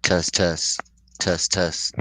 Test, test, test, test.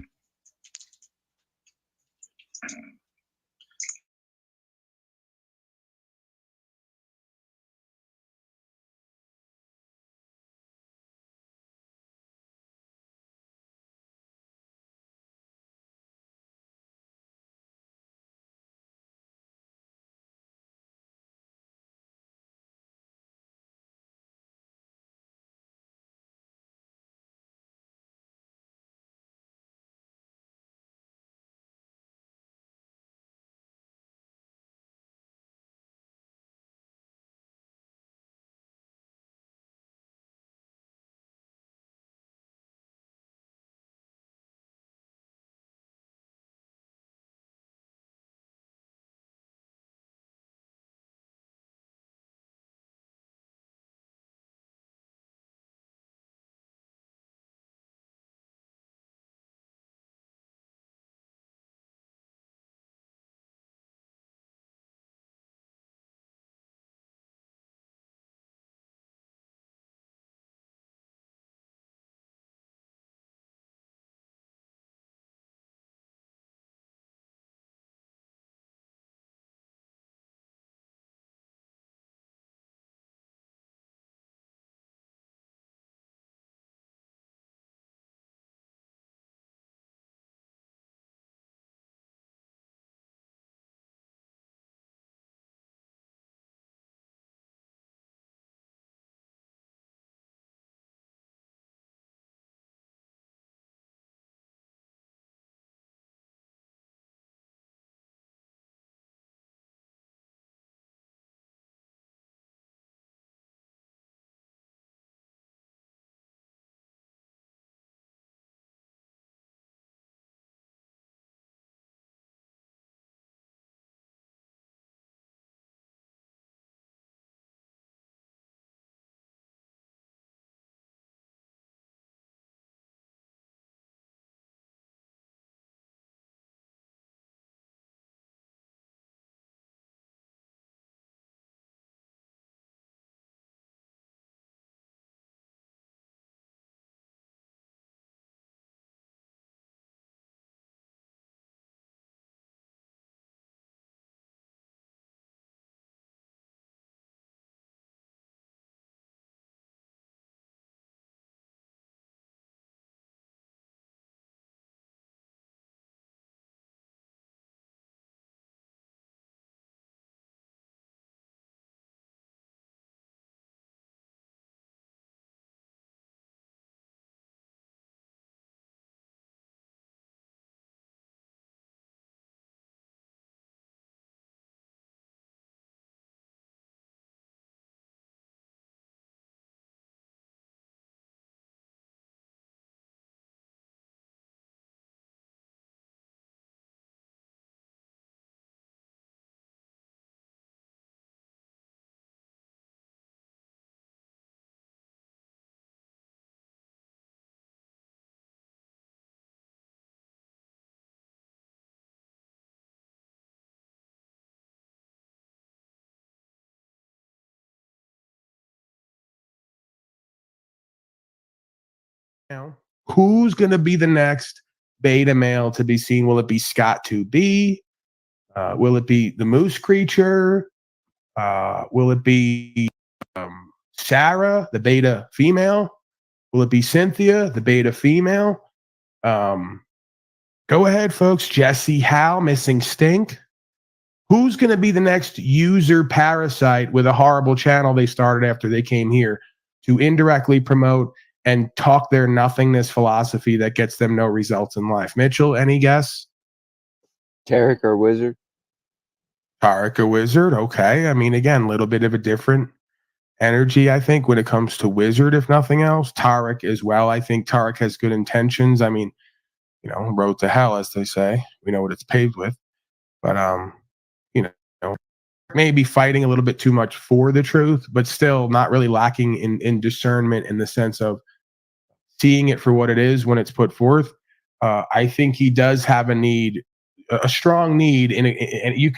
Now, who's going to be the next beta male to be seen? Will it be Scott 2B? Will it be the Moose Creature? Will it be Sarah, the beta female? Will it be Cynthia, the beta female? Um, Go ahead, folks. Jesse Howe, missing Stink. Who's going to be the next user parasite with a horrible channel they started after they came here to indirectly promote and talk their nothingness philosophy that gets them no results in life? Mitchell, any guess? Tarek or Wizard? Tarek or Wizard? Okay. I mean, again, a little bit of a different energy, I think, when it comes to Wizard, if nothing else. Tarek as well. I think Tarek has good intentions. I mean, road to hell, as they say. We know what it's paved with. But you know, maybe fighting a little bit too much for the truth, but still not really lacking in discernment in the sense of seeing it for what it is when it's put forth. I think he does have a strong need, and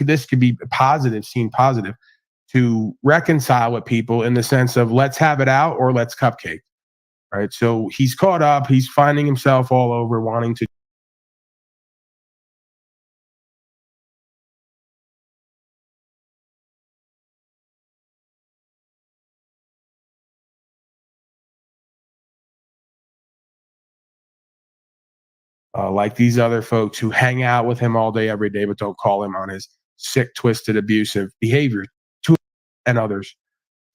this could be positive, seen positive, to reconcile with people in the sense of let's have it out or let's cupcake. right? So he's caught up. He's finding himself all over, wanting to. Like these other folks who hang out with him all day, every day, but don't call him on his sick, twisted, abusive behavior to and others,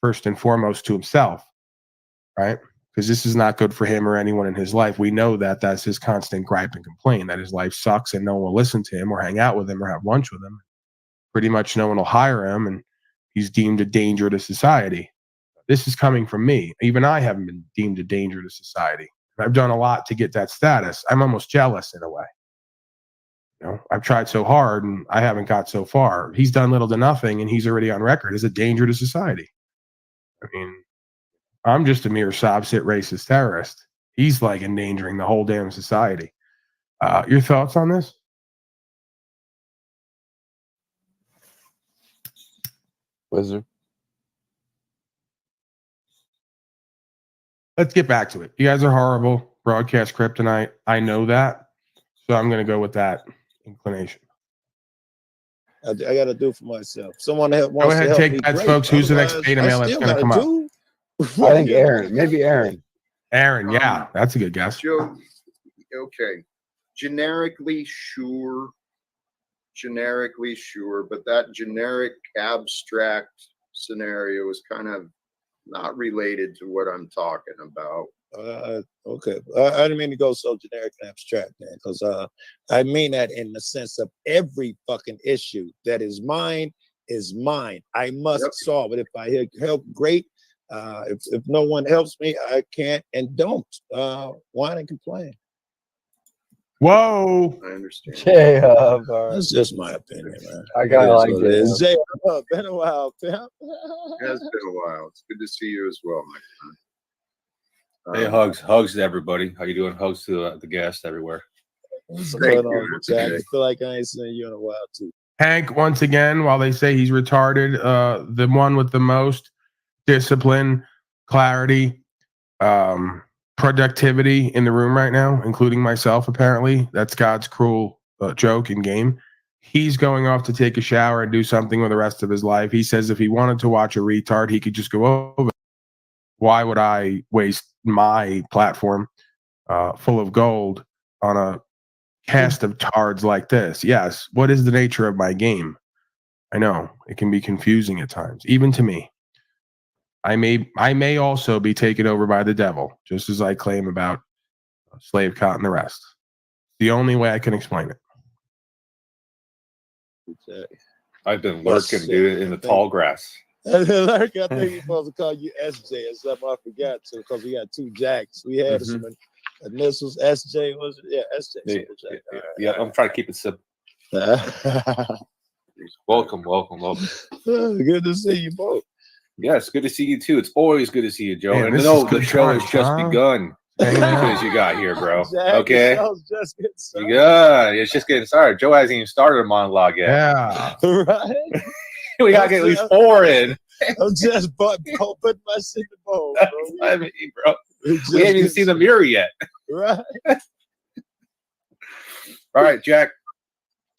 first and foremost to himself, right? Because this is not good for him or anyone in his life. We know that that's his constant gripe and complaint, that his life sucks and no one will listen to him or hang out with him or have lunch with him. Pretty much no one will hire him, and he's deemed a danger to society. This is coming from me. Even I haven't been deemed a danger to society. I've done a lot to get that status. I'm almost jealous in a way. You know, I've tried so hard and I haven't got so far. He's done little to nothing and he's already on record as a danger to society. I mean, I'm just a mere sob-sit racist terrorist. He's like endangering the whole damn society. Your thoughts on this? Wizard. Let's get back to it. You guys are horrible. Broadcast kryptonite. I know that. So I'm going to go with that inclination. I got to do it for myself. Someone that Go wants ahead, to help take me, bets, great. folks. Who's the next Otherwise, beta I male that's still going to gotta come up? do. I think Aaron. Maybe Aaron. Aaron, yeah, that's a good guess. Joe, okay. Generically sure, but that generic abstract scenario is kind of not related to what I'm talking about. Okay. I didn't mean to go so generic and abstract, man, because I mean that in the sense of every fucking issue that is mine. I must solve it. If I help, great. If no one helps me, I can't and don't whine and complain. Whoa. I understand. That's just my opinion, man. I kind of like it. Jay, been a while, pimp. It has been a while. It's good to see you as well, my friend. Hey, hugs to everybody. How you doing? Hugs to the guests everywhere. What's Thank going on, you. Jack? I feel like I ain't seen you in a while too. Hank, once again, while they say he's retarded, the one with the most discipline, clarity, productivity in the room right now, including myself, apparently. That's God's cruel joke in game. He's going off to take a shower and do something with the rest of his life. He says if he wanted to watch a retard, he could just go over. Why would I waste my platform full of gold on a cast of tards like this? Yes. What is the nature of my game? I know it can be confusing at times, even to me. I may also be taken over by the devil, just as I claim about Slave Cot and the rest. The only way I can explain it. I've been lurking, dude, in the tall grass. Lurk, I think we're supposed to call you SJ or something. I forgot to because we got two Jacks. We had some initials. SJ was it? Yeah, SJ. Yeah, I'm trying to keep it simple. Welcome. Good to see you both. Yes, good to see you too. It's always good to see you, Joe. Man, and this no, is the good show has times, just huh? begun. As soon as you got here, bro. Jack, Okay. the show's just getting started. Good. It's just getting started. Joe hasn't even started a monologue yet. Yeah. Right? We gotta get at least 4 in. I'm just putting my shit in the bowl, bro. I mean, bro. We haven't even seen the mirror yet. Right? All right, Jack.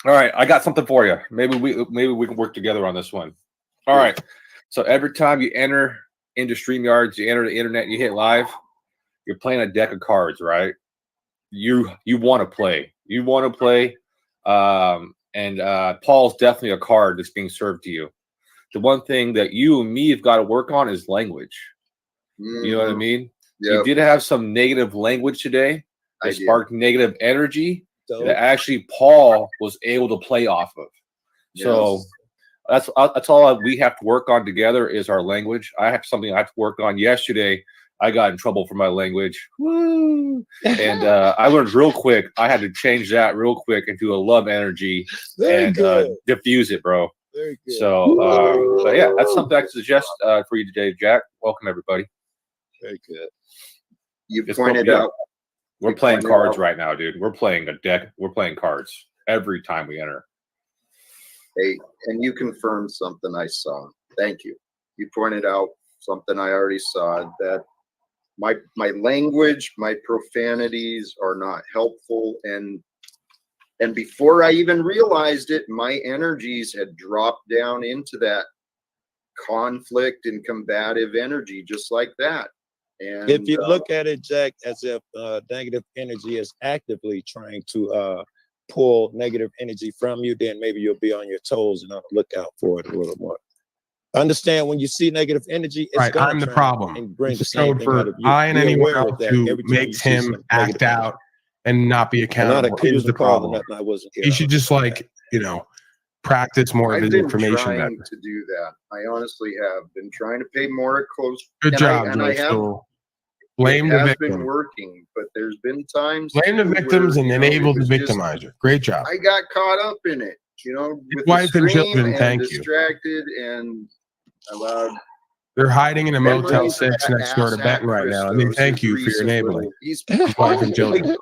All right, I got something for you. Maybe we can work together on this one. All right. So every time you enter into StreamYards, you enter the internet, you hit live, you're playing a deck of cards, right? You want to play. You want to play. And Paul's definitely a card that's being served to you. The one thing that you and me have got to work on is language. You know what I mean? Yep. You did have some negative language today I that did. sparked negative energy So, that actually Paul was able to play off of. So that's all we have to work on together is our language. I have something I have to work on. Yesterday, I got in trouble for my language. Woo! And I learned real quick. I had to change that real quick into a love energy very and good. diffuse it, bro. Very good. So, but yeah, that's something I can suggest for you today, Jack. Welcome, everybody. Very good. You Just pointed yeah. out. We're You playing pointed cards out- right now, dude. We're playing a deck. We're playing cards every time we enter. Hey, and you confirmed something I saw. Thank you. You pointed out something I already saw, that my language, my profanities are not helpful, and before I even realized it, my energies had dropped down into that conflict and combative energy, just like that. And if you look at it, Jack, as if negative energy is actively trying to pull negative energy from you, then maybe you'll be on your toes and on the lookout for it a little more. Understand, when you see negative energy, it's Right, gonna I'm the try problem. and bring the It's same code thing for out of you. I and Be anyone aware of else that who every time you makes see him some act negative energy. out and not be I'm not accountable is accusing the Paul of problem. nothing. I wasn't here. He I should was just on that. like, you know, practice more of I've his been information trying better. to do that. I honestly have been trying to pay more close. Good and job, I Joe have. Stool. Blame It the has been victim. working, but there's been times Blame the too victims where, and you know, enable it the was just- victimizer. Great job. I got caught up in it, you know, with the wife and stream children, and thank you. distracted and allowed. They're hiding in a Motel memories 6 of next door to asshat Benton right now. I mean, Christos, thank his you for your recent enabling. little- He's His wife and children. He's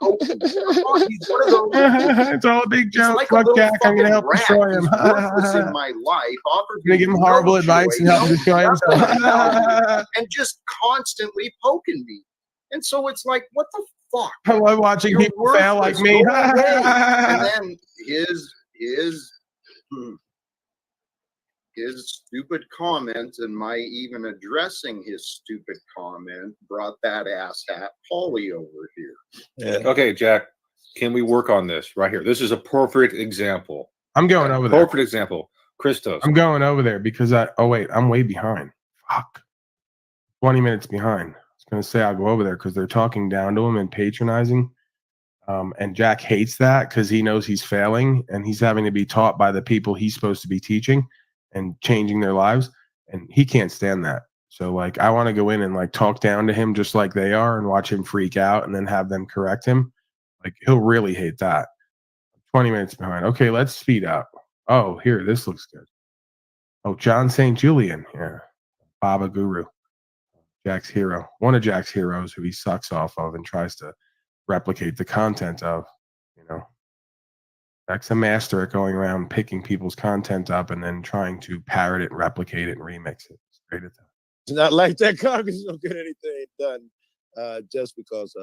one of those. It's all a big He's joke. like a Fuck little Jack. I'm going to fucking help rat. destroy him. He's worthless in my life. Offered Gonna give him no horrible advice and help him choice, destroy nothing of value, himself. and just constantly poking me. And so it's like, what the fuck? I love watching You're people fail like worthless. me. Go away. And then his stupid comment and my even addressing his stupid comment brought that asshat Paulie over here. Yeah. Okay, Jack, can we work on this right here? This is a perfect example. I'm going over there. Perfect example. Christos. I'm going over there because oh wait, I'm way behind. Fuck. 20 minutes behind. I was going to say I'll go over there because they're talking down to him and patronizing. And Jack hates that because he knows he's failing and he's having to be taught by the people he's supposed to be teaching and changing their lives. And he can't stand that. So like, I want to go in and like talk down to him just like they are and watch him freak out and then have them correct him. Like he'll really hate that. 20 minutes behind. Okay, let's speed up. Oh, here, this looks good. Oh, John St. Julian here. Baba Guru. Jack's hero. One of Jack's heroes who he sucks off of and tries to replicate the content of, you know. Jack's a master at going around picking people's content up and then trying to parrot it, replicate it, and remix it. It's great at that. It's not like that Congress don't get anything done just because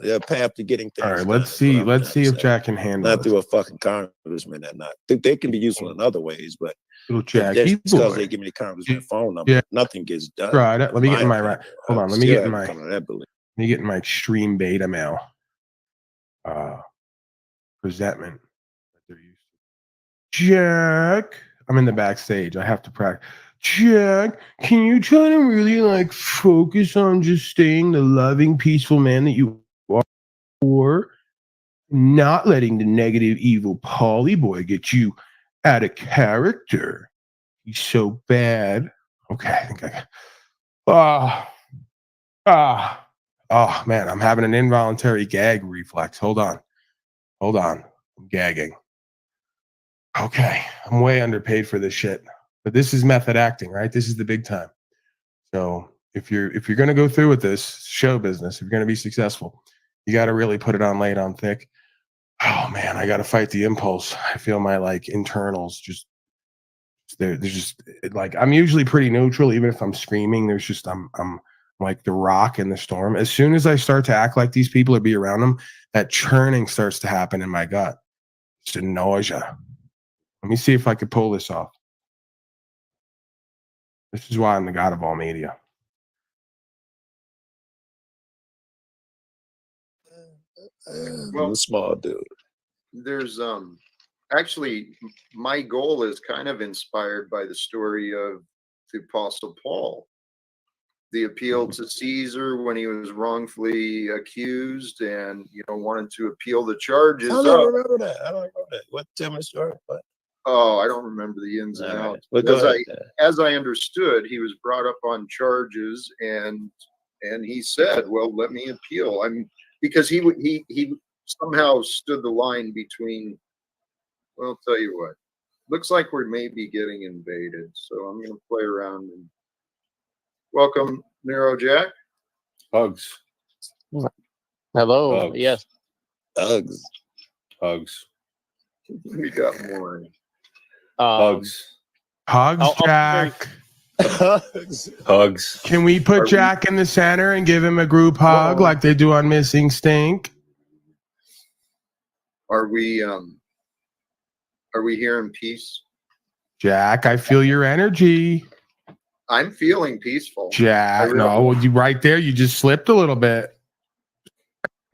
their path to getting things All right, done let's is see. what I'm Let's trying see to if say. Jack can handle Not it. through a fucking congressman and not. They can be useful in other ways, but Little Jack. just because boy. they give me the congressman phone number, Yeah. nothing gets done. Right. Let me get in my opinion. hold I on. Let me still get in haven't my come to that belief. let me get in my extreme beta mail presentment that they're used to. Jack, I'm in the backstage. I have to practice. Jack, can you try to really like focus on just staying the loving, peaceful man that you are, or not letting the negative, evil Paulie boy get you out of character? He's so bad. Okay, I think I oh man, I'm having an involuntary gag reflex. Hold on. I'm gagging. Okay, I'm way underpaid for this shit. But this is method acting, right? This is the big time. So if you're gonna go through with this show business, if you're gonna be successful, you gotta really put it on late on thick. Oh man, I gotta fight the impulse. I feel my like internals just they're just like I'm usually pretty neutral, even if I'm screaming. There's just I'm like the rock in the storm. As soon as I start to act like these people or be around them, that churning starts to happen in my gut. It's a nausea. Let me see if I could pull this off. This is why I'm the god of all media. I'm a small dude. There's actually my goal is kind of inspired by the story of the Apostle Paul. The appeal to Caesar when he was wrongfully accused and wanted to appeal the charges. I don't remember that. What? Tell me the story. What? Oh, I don't remember the ins and outs. But As I understood, he was brought up on charges and he said, well, let me appeal. Because he somehow stood the line between, well, I'll tell you what, looks like we may be getting invaded. So I'm going to play around and welcome Nero Jack. Hugs. Hello. Hugs. Yes. Thugs. Hugs. We got more. Hugs. Hugs, I'll Jack. Hugs. Can we put Jack in the center and give him a group hug like they do on Missing Stink? Are we hearing peace? Jack, I feel your energy. I'm feeling peaceful. Jack, no, you right there. You just slipped a little bit.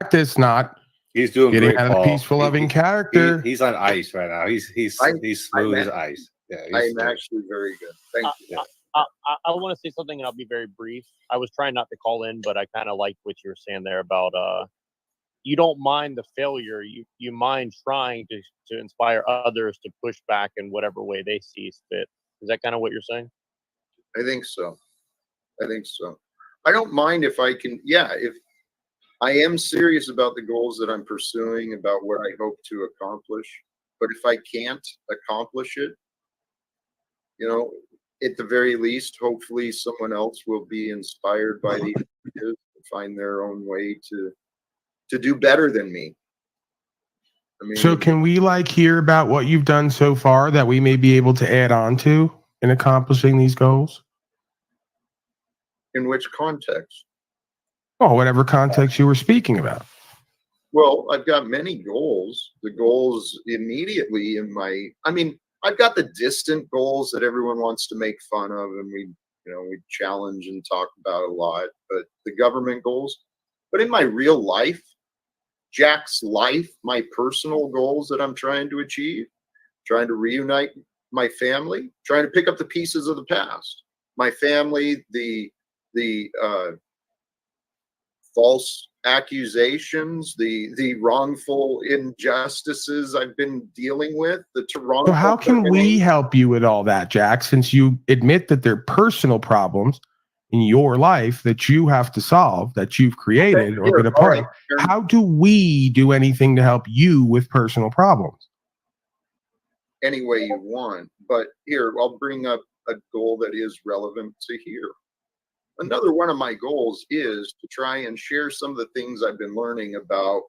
Practice, not He's doing getting great, out of the Paul. peaceful, loving character. He's on ice right now. He's smooth as ice. Yeah, I'm actually very good. Thank you. I want to say something, and I'll be very brief. I was trying not to call in, but I kind of liked what you were saying there about you don't mind the failure. You mind trying to inspire others to push back in whatever way they see fit. Is that kind of what you're saying? I think so. I don't mind if I can, if I am serious about the goals that I'm pursuing, about what I hope to accomplish, but if I can't accomplish it, at the very least, hopefully someone else will be inspired by these ideas to find their own way to do better than me. I mean, So can we hear about what you've done so far that we may be able to add on to in accomplishing these goals? in which context? Oh, whatever context you were speaking about. Well, I've got many goals. The goals immediately I've got the distant goals that everyone wants to make fun of, and we challenge and talk about a lot, but the government goals. But in my real life, Jack's life, my personal goals that I'm trying to achieve, trying to reunite my family, trying to pick up the pieces of the past. My family, the false accusations, the wrongful injustices I've been dealing with, the Toronto. So how can we help you with all that, Jack, since you admit that they're personal problems in your life that you have to solve, that you've created or been a part of? How do we do anything to help you with personal problems? Any way you want, but here, I'll bring up a goal that is relevant to here. Another one of my goals is to try and share some of the things I've been learning about,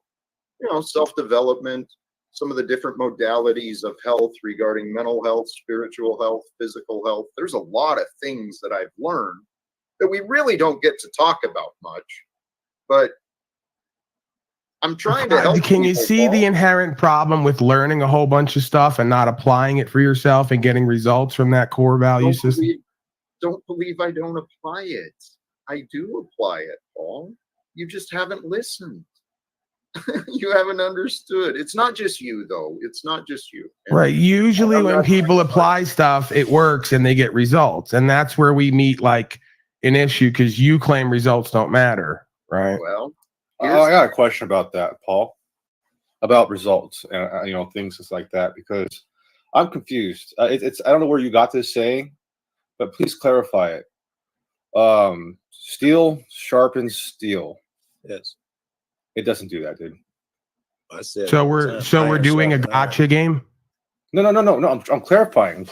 self-development, some of the different modalities of health regarding mental health, spiritual health, physical health. There's a lot of things that I've learned that we really don't get to talk about much, but I'm trying to help. Can you see the inherent problem with learning a whole bunch of stuff and not applying it for yourself and getting results from that core value system? Don't believe I don't apply it. I do apply it, Paul. You just haven't listened. You haven't understood. It's not just you, though. It's not just you. Right. Usually when people apply stuff, it works and they get results. And that's where we meet an issue, because you claim results don't matter, right? Well, I got a question about that, Paul, about results and things like that, because I'm confused. I don't know where you got this saying, but please clarify it. Steel sharpens steel. Yes. It doesn't do that, dude. I said. So we're doing a gotcha game. No. I'm clarifying.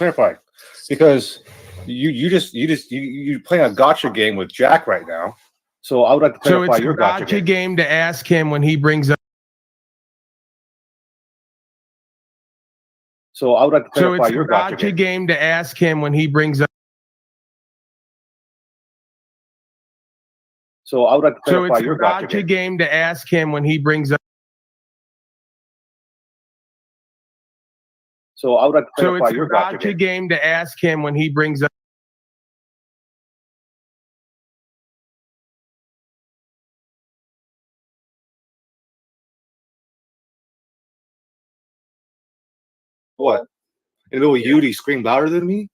Because you playing a gotcha game with Jack right now. So I would like to clarify So it's your a gotcha game to ask him when he brings up. So I would like to So clarify it's your a gotcha game to ask him when he brings up. So I would like to So clarify it's your a gotcha game to ask him when he brings up. So I would like to So clarify it's your a gotcha game to ask him when he brings up. What? And little Yudi screamed louder than me?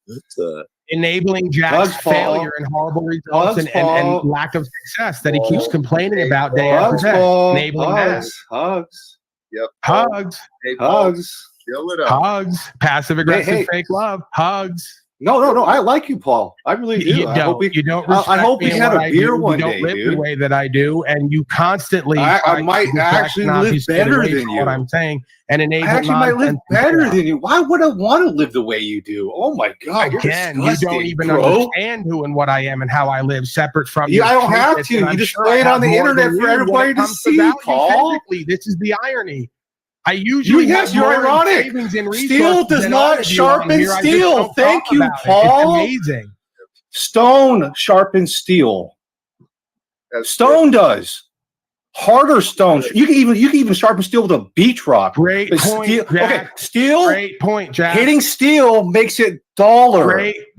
Enabling Jack's Hugs, Paul. failure and horrible results Hugs, and lack of success that he keeps complaining about day after Hugs, day. Paul. Enabling that. Hugs. Yep. Hugs. Hey, Paul, Hugs. chill it out. Hugs. Passive aggressive Hey. fake love. Hugs. No. I like you, Paul. I really do. You don't I hope we respect me had and what a I beer do. one You don't day, live dude. the way that I do, and you constantly. I try might to deflect actually and live obfuscate better away than from you. What I'm saying, and enable. I actually might live nonsense and better crap. than you. Why would I want to live the way you do? Oh my God, you're Again, you disgusting, don't even bro. understand who and what I am and how I live, separate from Yeah, your I don't have treatment, to. and You I'm just sure play I it have on the more internet than for you when everybody it to comes see, value Paul. physically. This is the irony. I usually Yes, have you're more in ironic. savings and Steel resources does than all not of you on sharpen here. I just steel. don't Thank talk you, about it. Paul. It's amazing. Stone sharpens steel. That's Stone does. Harder stone. You can even sharpen steel with a beach rock. Great But point, steel, okay, Jack. steel Great point, Jack. hitting steel makes it duller.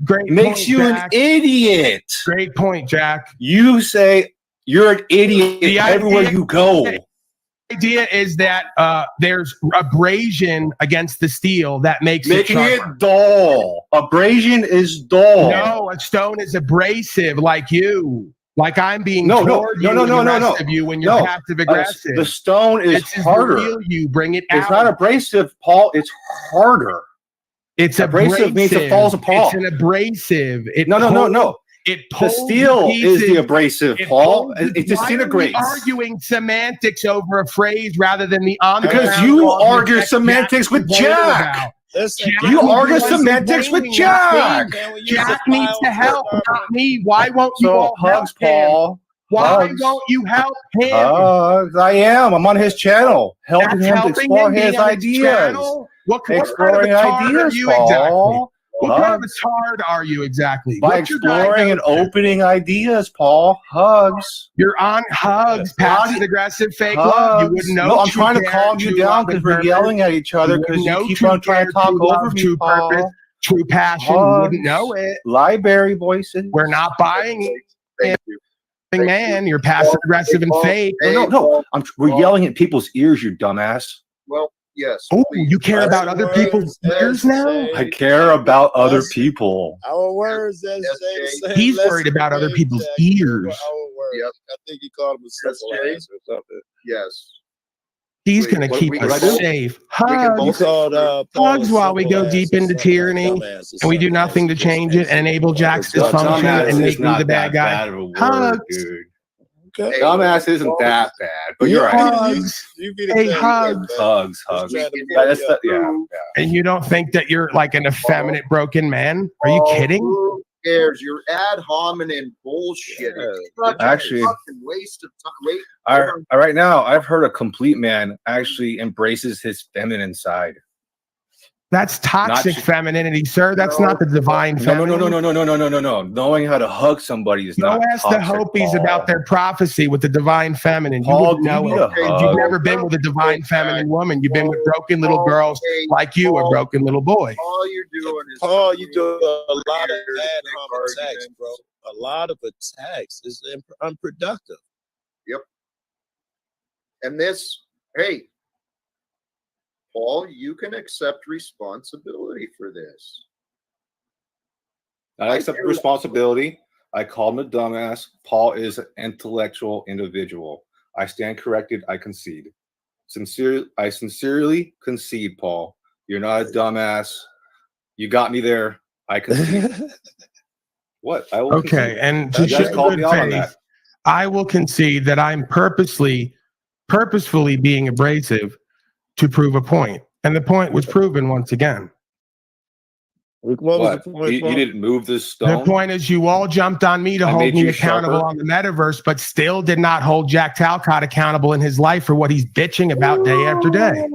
Great Makes point, you Jack. an idiot. Great point, Jack. You say you're an idiot The everywhere idea- you go. The idea is that there's abrasion against the steel that makes Making it it sharper. dull. Abrasion is dull. No, a stone is abrasive like you. Like I'm being No, no, toward no, you no, and no, the no, rest no. of you when you're No. passive aggressive. The stone is This is harder. the real you. Bring it It's out. not abrasive, Paul. It's harder. It's abrasive means it falls apart. It's an abrasive. It No. It The pulls steel is pieces. the abrasive, It Paul. pulls- It Why are we disintegrates. arguing semantics over a phrase rather than the on Because you argue semantics with Jack. Listen, Jack, can You we argue use- semantics with complaining, Jack. can we use Jack a needs to file help, for not me. Why won't you So all hugs, help him? Paul. Why Hugs. won't you help him? Hugs. I am. I'm on his channel, helping That's him to helping explore him his being on his ideas. channel? What kind of Exploring a tard ideas, are you exactly? Paul. What kind of a Hugs. tard are you exactly? By What's your exploring and diagnosis? opening ideas, Paul. Hugs. You're on hugs, passive aggressive fake love. Hugs. You wouldn't know. No, I'm true trying to care, calm you true down love, because and we're purpose. yelling at each other You because wouldn't you know keep true on trying care, to talk true over love, me, true Paul. purpose, true passion. You wouldn't know it. Library voices. We're not buying it. Thank you. Man, you're passive aggressive and fake. No. We're yelling at people's ears, you dumbass. Well, yes. Oh, please. you care about other people's ears now? I care about other people. Our words as Yes, they Jay. say. He's let's worried about other remain people's Jack. ears. Our words. Yep. I think he called him a Yes, simple Jay. ass or something. Yes. He's Wait, going to what- keep we- us what I do? safe. can Hugs. He both- called Hugs Paul a while we simple go ass deep or into something, tyranny, dumbass or and we do something. nothing to change it and enable Jack's Well, dysfunction Dumbass and is make me not the bad that guy. bad of a word, Hugs. dude. Okay. Dumbass isn't that bad, but you're right. Hugs. You be the Hey, guy, hugs. man. Hugs. Just Hugs. trying to That's build you up. yeah. And you don't think that you're like an effeminate, broken man? Are you kidding? Who cares? You're ad hominem bullshit. Yeah. It's such a Actually- fucking waste of time. Wait, Right now, I've heard a complete man actually embraces his feminine side. That's toxic Not- femininity, sir. That's not the divine No. feminine. Knowing how to hug somebody is Go not ask the toxic, Hopis Paul. about their prophecy with the divine feminine. You Paul, wouldn't know do you it. need a Okay, hug? You've never been with a divine feminine woman. You've been with broken little girls Hey, like you, a Paul, broken little boy. All you're doing is Paul, you do a lot of Weird, ad big hom attacks, arguments. bro. A lot of attacks is unproductive. And this, hey, Paul, you can accept responsibility for this. I accept responsibility. I call him a dumbass. Paul is an intellectual individual. I stand corrected. I concede. I sincerely concede, Paul. You're not a dumbass. You got me there. I concede. What? I will Okay, concede. and to You guys show called good me out on faith, that. I will concede that I'm purposefully being abrasive to prove a point. And the point was proven once again. What was What? the point? You Paul? didn't move this The stone? point is you all jumped on me to I hold made me you accountable sharper. on the metaverse, but still did not hold Jack Talcott accountable in his life for what he's bitching about day after day.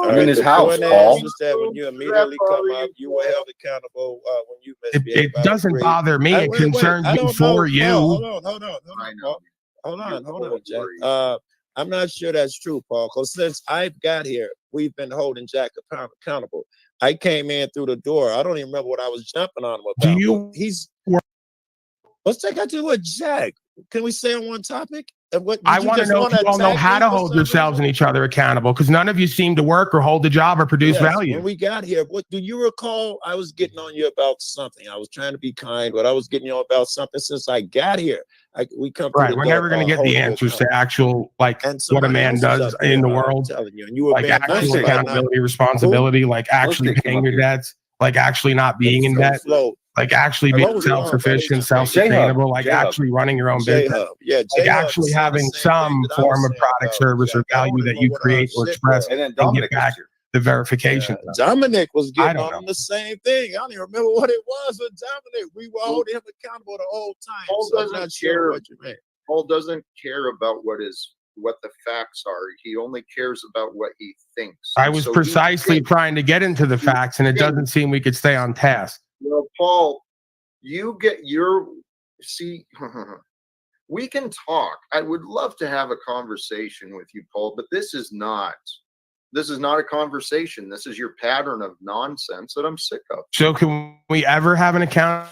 I'm in his the house, point Paul. Is that when you immediately come up, you were held accountable when you misbehaved. It doesn't bother me. It concerns I me don't for know. you. Paul, hold on, I know. Paul. Hold on, Don't Jack. worry. I'm not sure that's true, Paul, because since I've got here, we've been holding Jack accountable. I came in through the door. I don't even remember what I was jumping on him about. Do you- What's that got to do with Jack? Can we stay on one topic? And what, I did you want to just know if you all know attack how me to for hold some yourselves reason? and each other accountable because none of you seem to work or hold a job or produce Yes, value. When we got here, what do you recall? I was getting on you about something. I was trying to be kind, but I was getting you about something since I got here. We come through Right. the We're door, never going to get holding the you answers to accountable. actual, like, And what a somebody man else is does up there, in the I'm world. telling you, and you were Like being nice actual about not accountability, responsibility, like actually take him paying up your here. debts, like actually not being in debt, Flow. like actually What being was wrong, self-sufficient, buddy? self-sustainable, like J-Hub. actually running your own J business, Hub, yeah, like J-Hub actually was saying the having same thing some that I was form of saying product, about service, or Jack. I value wanna that know you what our create or shit express, was. And then and Dominic get back is here. the verification. Dominic was I getting don't on know. him the same thing. I don't even remember what it was with Dominic. We were holding him accountable the whole time. Paul So I'm doesn't not sure care. what you meant. Paul doesn't care about what the facts are. He only cares about what he thinks. I was So he precisely thinks- trying to get into the facts, and it Yeah. doesn't seem we could stay on task. Well, Paul, You get your see. We can talk. I would love to have a conversation with you, Paul, but this is not a conversation. This is your pattern of nonsense that I'm sick of. So can we ever have an account?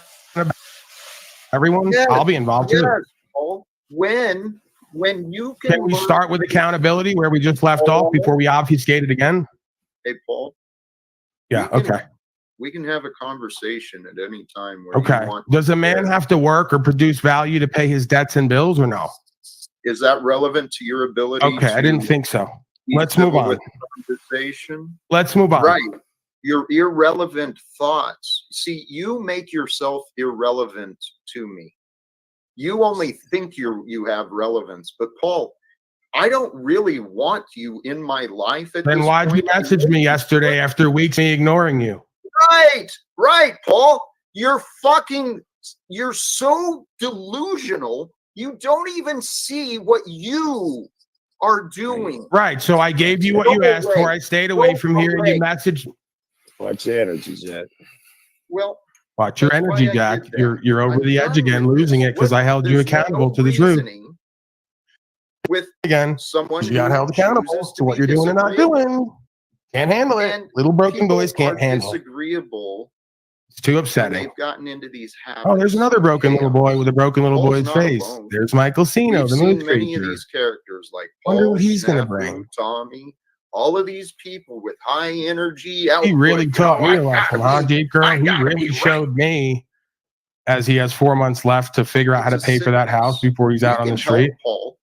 Everyone, Yes, I'll be involved too. Yes, Paul. When you Can we learn- start with accountability where we just left off before we obfuscate it again? Hey, Paul. Yeah. We can- Okay. We can have a conversation at any time where Okay. you want. Does a man have to work or produce value to pay his debts and bills or no? Is that relevant to your ability? Okay. I didn't think so. be Let's move civil on. with the conversation? Let's move on. Right. Your irrelevant thoughts. See, you make yourself irrelevant to me. You only think you have relevance. But Paul, I don't really want you in my life at Then this why'd you point. message me yesterday after weeks of me ignoring you? Right, Paul. You're so delusional. You don't even see what you are doing. Right. So I gave you what you asked for. I stayed away from here and you messaged. Watch your energy, Jack. Well, Watch your That's why energy, I Jack. did that. You're over I'm the done edge again, with losing this. it because I held you There's accountable no to the truth. reasoning with Again, someone you got who held accountable chooses to what be you're doing and not disagreeable. doing. Can't handle it. And Little broken people boys can't are handle it. disagreeable. It's too And upsetting. they've gotten into these habits. Oh, there's another broken little boy with a broken little Paul's boy's not face. alone. There's Michael Cino, We've the seen moon many of creature. these characters like Wonder Paul, what he's gonna Snafu, bring. Tommy, all of these people with high energy He output. really You taught know, me a I lesson, gotta huh, be- Deep Girl? I He gotta really be right. showed me, as he has 4 months left to figure out how to It's a pay for that sickness. house before he's We out on can the street. help Paul.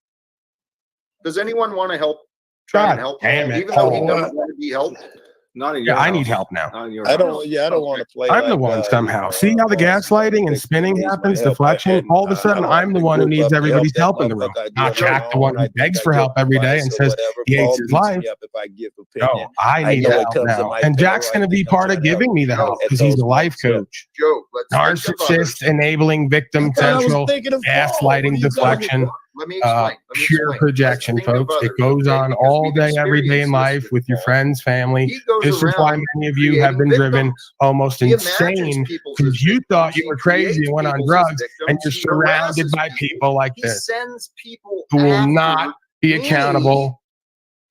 Does anyone want to help? Try God and help damn Paul, it, even though he Paul. doesn't want to be helped. Not in your Yeah, I house. need help now. Not in your I house. don't want to play. I'm the like, one somehow. See how the boss, gaslighting and big spinning needs my happens, help. deflection? And, All of a sudden, I want I'm the to one who group needs up to everybody's that help in the room. motherfucker. I do Not it Jack, the alone. one I who think begs I for give help every day advice and or says whatever. he hates Paul his beats life. me up if I give No, opinion. I I need know it help comes to now. my And tail Jack's right going to be because part I'm of giving me the trying to help help because he's at the those life moments. coach. Joe, let's think of others. Narcissist, enabling, victim Because I was central, thinking of Paul. What gaslighting, are you deflection, doing? Let me explain. pure projection, Let's think of folks. It others, goes okay? on Because all we've day, every day in experienced life this with your Paul. friends, family. He goes This is why around many of you have been creating driven victims. almost He imagines insane people because as you victims. thought you He were crazy creates and went on people as drugs, and victims. you're He surrounded harasses by people like He this sends people who will after not be me, accountable.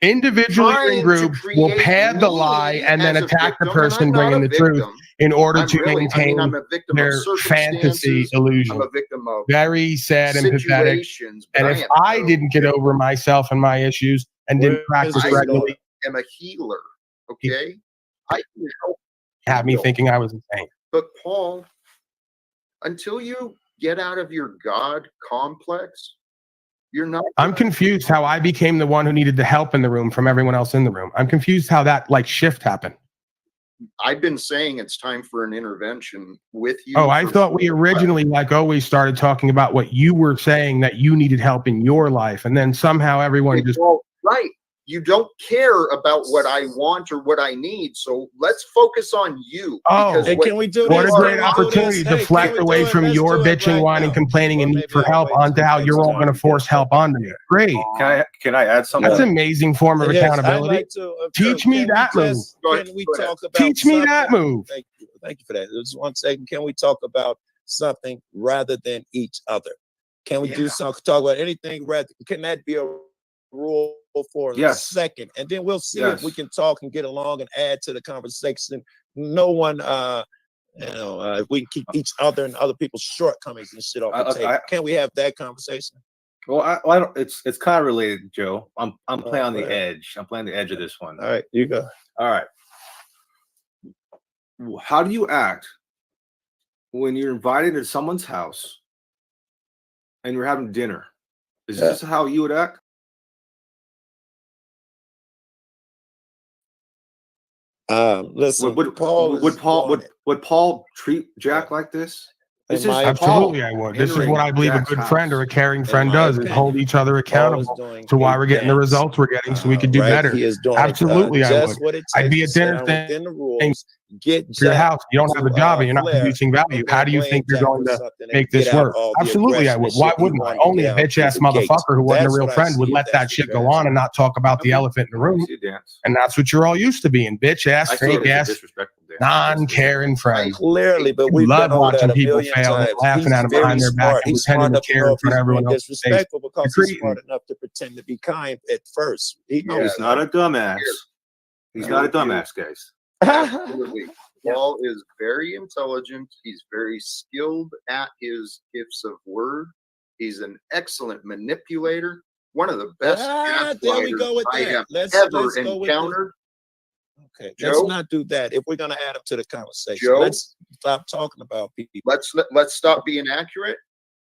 Individually or in trying to groups will create pad the me lie and then as a attack the victim, and person I'm not bringing a the truth victim. in order I'm to really, maintain I'm a victim their of fantasy circumstances. illusion. I'm a victim of Very sad and pathetic. situations. But And if I didn't get over myself and my issues and didn't practice I regularly, am a healer. Okay, I can help. had me heal. thinking I was insane. But Paul, until you get out of your God complex, you're not. I'm confused how I became the one who needed the help in the room from everyone else in the room. I'm confused how that like shift happened. I've been saying it's time for an intervention with you. Oh, I for- thought we originally, like always, started talking about what you were saying that you needed help in your life. And then somehow everyone just, Well, right. You don't care about what I want or what I need. So let's focus on you. Oh. because Hey, what- can we do what a this? great Can we do opportunity this? to Hey, deflect can we away do it? from Let's your do it bitching, right whining, now. complaining, and Well, need maybe for I'll help wait onto till how next you're all time going to to force get help onto me. Great. Can I add something? That's an amazing form of Yes, I'd accountability. like to, Teach me can we that move. just- Go ahead, Can we go ahead. talk about Teach me that something? move. Thank you for that. Just 1 second. Can we talk about something rather than each other? Can we do something? Talk about anything rather? Can that be a rule for a Yes. second? And then we'll see if we Yes. can talk and get along and add to the conversation. No one, if we can keep each other and other people's shortcomings and shit off the table. Can we have that conversation? Well, I don't. It's kind of related, Joe. I'm playing on the right. edge. I'm playing the edge of this one. All right, you go. All right. How do you act when you're invited to someone's house and you're having dinner? Is this how you would act? Listen, Would Paul Paul treat Jack like this? This In is my Absolutely, I would. This is entering what I believe a Jack's good house. friend or a caring friend my does, is opinion, hold each other Paul accountable is doing to why a we're getting the dance. results we're getting so we can do Right? better. He is doing Absolutely, I just would. what it takes I'd be at to sit dinner down saying, within the rules. Get For your Jack house, you don't have a to, job and you're not Flair, producing value. and How then do you blame think you're Jack going for to something and make this get out work? all the Absolutely, I aggression would. and Why shit he wouldn't I? wanted to Only get a out bitch through ass the gates. motherfucker who wasn't a That's real what I friend see would if let that's that shit what go you're on and not talk about the elephant in the I room. see a dance. And that's what you're all used to being. Bitch ass, I see it fake as a ass, disrespectful dance. non-caring friend. Clearly, but You we've love been over watching that a people million fail and times. laughing He's at them very behind their back smart. and He's pretending smart to enough to care know in if front he's of everyone being else's face. disrespectful because You're he's smart enough to pretend to be kind at first. He knows. He's not a dumbass. He's not a dumbass, guys. Absolutely. Paul is very intelligent. He's very skilled at his gifts of word. He's an excellent manipulator. One of the best There we go with I that. have Let's ever go with the- encountered. Okay, Joe? let's not do that. If we're gonna add him to the conversation, Joe? let's stop talking about people. Let's stop being accurate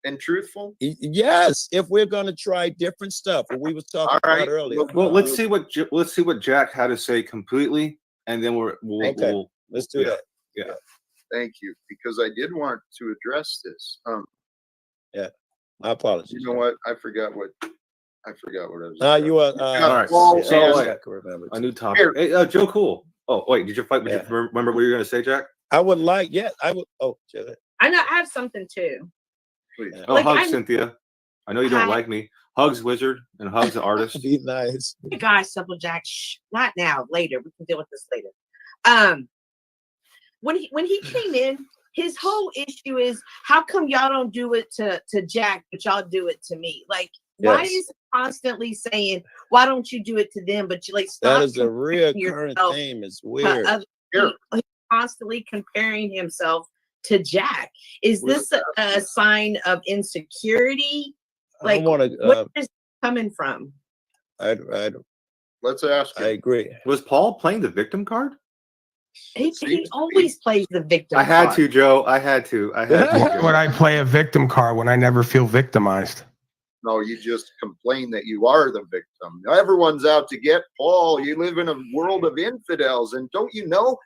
and truthful. Yes, if we're gonna try different stuff, what we was talking All right. about earlier. Well, let's see what Jack had to say completely, and then we'll Okay. Let's do Yeah. that. Thank you, because I did want to address this. My apologies. You know what? I forgot what I was. You are. All right. Paul, So, and- wait. I can remember. a new topic. Here. Hey, Joe Cool. Oh, wait, did you fight? Yeah. Did you remember what you were going to say, Jack? I would like. Yeah, I would. Oh, Jared. I know I have something too. Please. Oh, Like, hugs, I'm- Cynthia. I know you don't Hi. like me. Hugs, Wizard, and hugs, the artist. Be nice. Hey guys, Simple Jack. Shh, not now. Later, we can deal with this later. When he came in, his whole issue is how come y'all don't do it to Jack, but y'all do it to me? Like, why Yes. is he constantly saying, why don't you do it to them? But you like That stop is a real current yourself theme. It's to weird. other Here. people. Constantly comparing himself to Jack. Is this a sign of insecurity? I Like, don't want to. where is it coming from? I Let's ask him. agree. Was Paul playing the victim card? He always plays the victim. I had card. to, Joe. I had to. Why Joe. would I play a victim card when I never feel victimized? No, you just complain that you are the victim. Everyone's out to get Paul. You live in a world of infidels, and don't you know?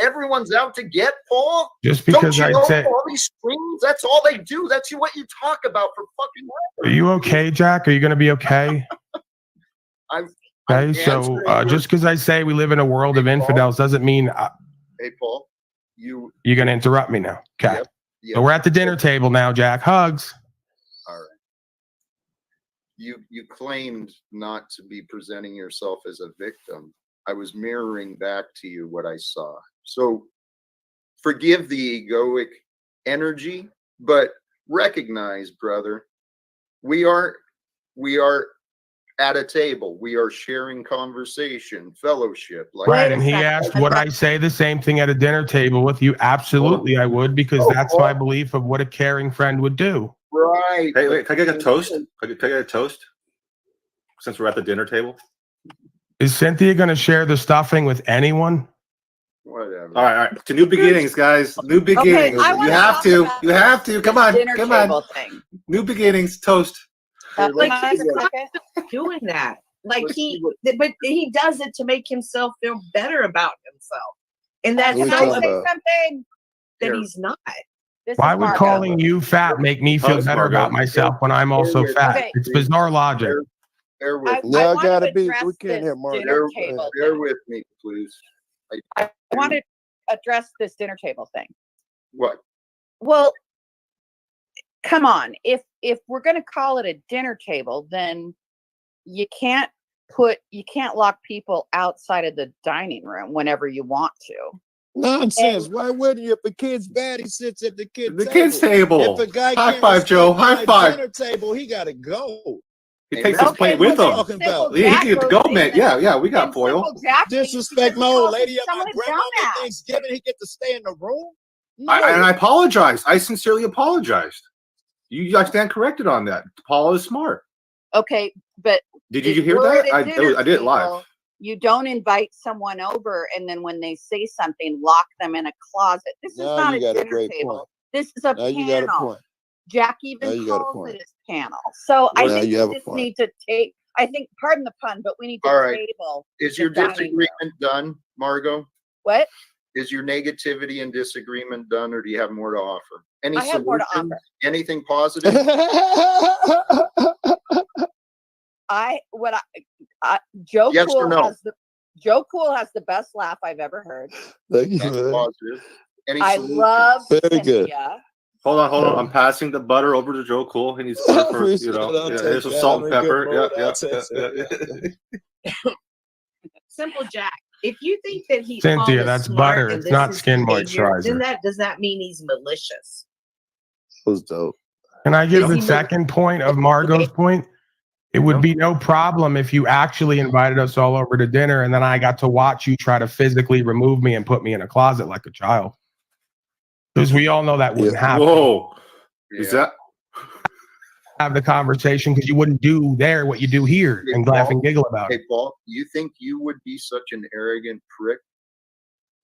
Everyone's out to get Paul. Just Don't because you I know say, all these streams? That's all they do. That's what you talk about for fucking. are you okay, Jack? Are you going to be okay? I'm Okay, so answering your- just because I say we live in a world of infidels doesn't mean Hey, Paul, you. you're going to interrupt me now. Okay. Yep. So we're at the dinner table now, Jack. Hugs. All right. You claimed not to be presenting yourself as a victim. I was mirroring back to you what I saw. So forgive the egoic energy, but recognize, brother, we are at a table. We are sharing conversation, fellowship. Like Right. a And he second. asked, would I say the same thing at a dinner table with you? Absolutely, I would, because that's my belief of what a caring friend would do. right. Hey, wait, can I get a toast? Can I get a toast? Since we're at the dinner table. Is Cynthia going to share the stuffing with anyone? Whatever. All right. To new beginnings, guys. New beginnings. I You wanna have talk to. about You have to. Come on. Dinner Come table on. thing. New beginnings. Toast. Here, Like, let's he's see what- not doing that. Like Let's see what- but he does it to make himself feel better about himself, and that's What Can we I so talking say about? something? that Here. he's not. This Why is would Margo. calling you fat make me feel Hugs, better Margo. about myself when I'm also fat? Okay. It's bizarre logic. Bear I, with me. Yeah, I I want gotta to be- address we can't this hear Margo. dinner Bear, table bear thing. with me, please. I want to address this dinner table thing. What? Well, come on. If we're going to call it a dinner table, then you can't lock people outside of the dining room whenever you want to. Nonsense. Why wouldn't you? If a kid's bad, he sits at the kid's The table. kids' table. If a guy High can't five, respect Joe. High my five. dinner table, he gotta go. He takes his Okay, plate what with you him. talking about? He can go, man. Yeah, we got foil. Disrespect my old lady at my Someone grandma at dumbass. Thanksgiving. He get to stay in the room. No. And I apologize. I sincerely apologized. I stand corrected on that. Paul is smart. Okay, but Did you if hear we're that? at a dinner I did it live. table, you don't invite someone over and then when they say something, lock them in a closet. This is Now not you a got a dinner great table. point. This is a Now you got a panel. point. Jack Now even you got a calls point. it his panel. So I Now think you have we a just point. need to take. I think, pardon the pun, but we need to All right. table. Is the your dining disagreement done, Margot? What? Is your negativity and disagreement done, or do you have more to offer? Any I have more to solutions? offer. Anything positive? Joe Yes or Cool no? has the best laugh I've ever heard. Thank you, That's man. positive. Any I solutions? love Very good. Cynthia. Hold on. I'm passing the butter over to Joe Cool. He needs butter for, Appreciate it. I'll yeah, take here's some that. salt I'm and in good pepper. mood. Yeah. I'll take that. Simple Jack. If you think that he Cynthia, Paul is that's smart butter. and It's this not is skin behavior, then moisturizer. does that mean he's malicious? Was dope. Can I give Is the he second point of Margot's point? It would be no problem if you actually invited us all over to dinner and then I got to watch you try to physically remove me and put me in a closet like a child. Because we all know that wouldn't happen. Whoa. Is that Have the conversation because you wouldn't do there what you do here Hey, and laugh Paul. and giggle about Hey, it. Paul, you think you would be such an arrogant prick?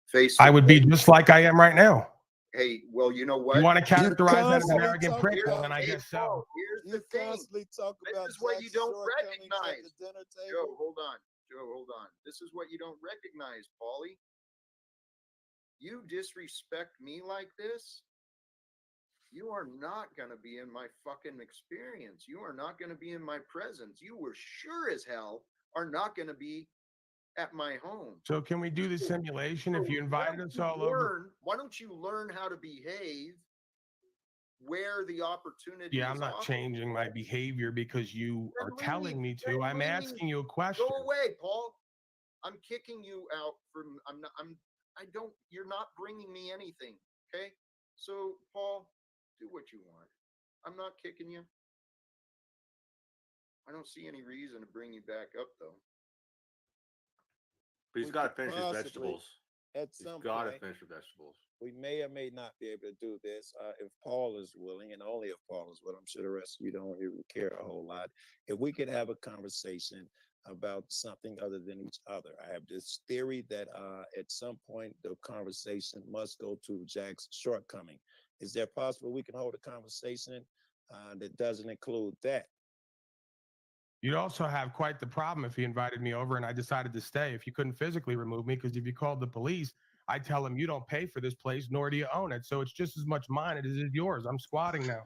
Face. I would be just like I am right now. Hey, well, you know what? You want to characterize that as an constantly arrogant talk prick? Here's- Well, then I hey, guess so. Paul, here's You the thing. constantly talk This about is what you Jack's don't shortcomings at recognize. the dinner Joe, table. hold on. Joe, hold on. This is what you don't recognize, Paulie. You disrespect me like this, you are not going to be in my fucking experience. You are not going to be in my presence. You were sure as hell are not going to be at my home. So can we do the simulation if you invited us all over? Why don't you learn how to behave where the opportunity Yeah, is I'm not offered? changing my behavior because you are Then telling me leave. to. Then I'm leave. asking you a question. Go away, Paul. I'm kicking you out from. You're not bringing me anything. Okay. So, Paul, do what you want. I'm not kicking you. I don't see any reason to bring you back up, though. But he's We got to could finish his possibly, vegetables. At He's some got to point, finish the vegetables. we may or may not be able to do this if Paul is willing, and only if Paul is willing. I'm sure the rest of you don't really care a whole lot. If we could have a conversation about something other than each other. I have this theory that at some point the conversation must go to Jack's shortcoming. Is there possible we can hold a conversation that doesn't include that? You'd also have quite the problem if he invited me over and I decided to stay. If you couldn't physically remove me, because if you called the police, I tell them you don't pay for this place, nor do you own it. So it's just as much mine as it is yours. I'm squatting now.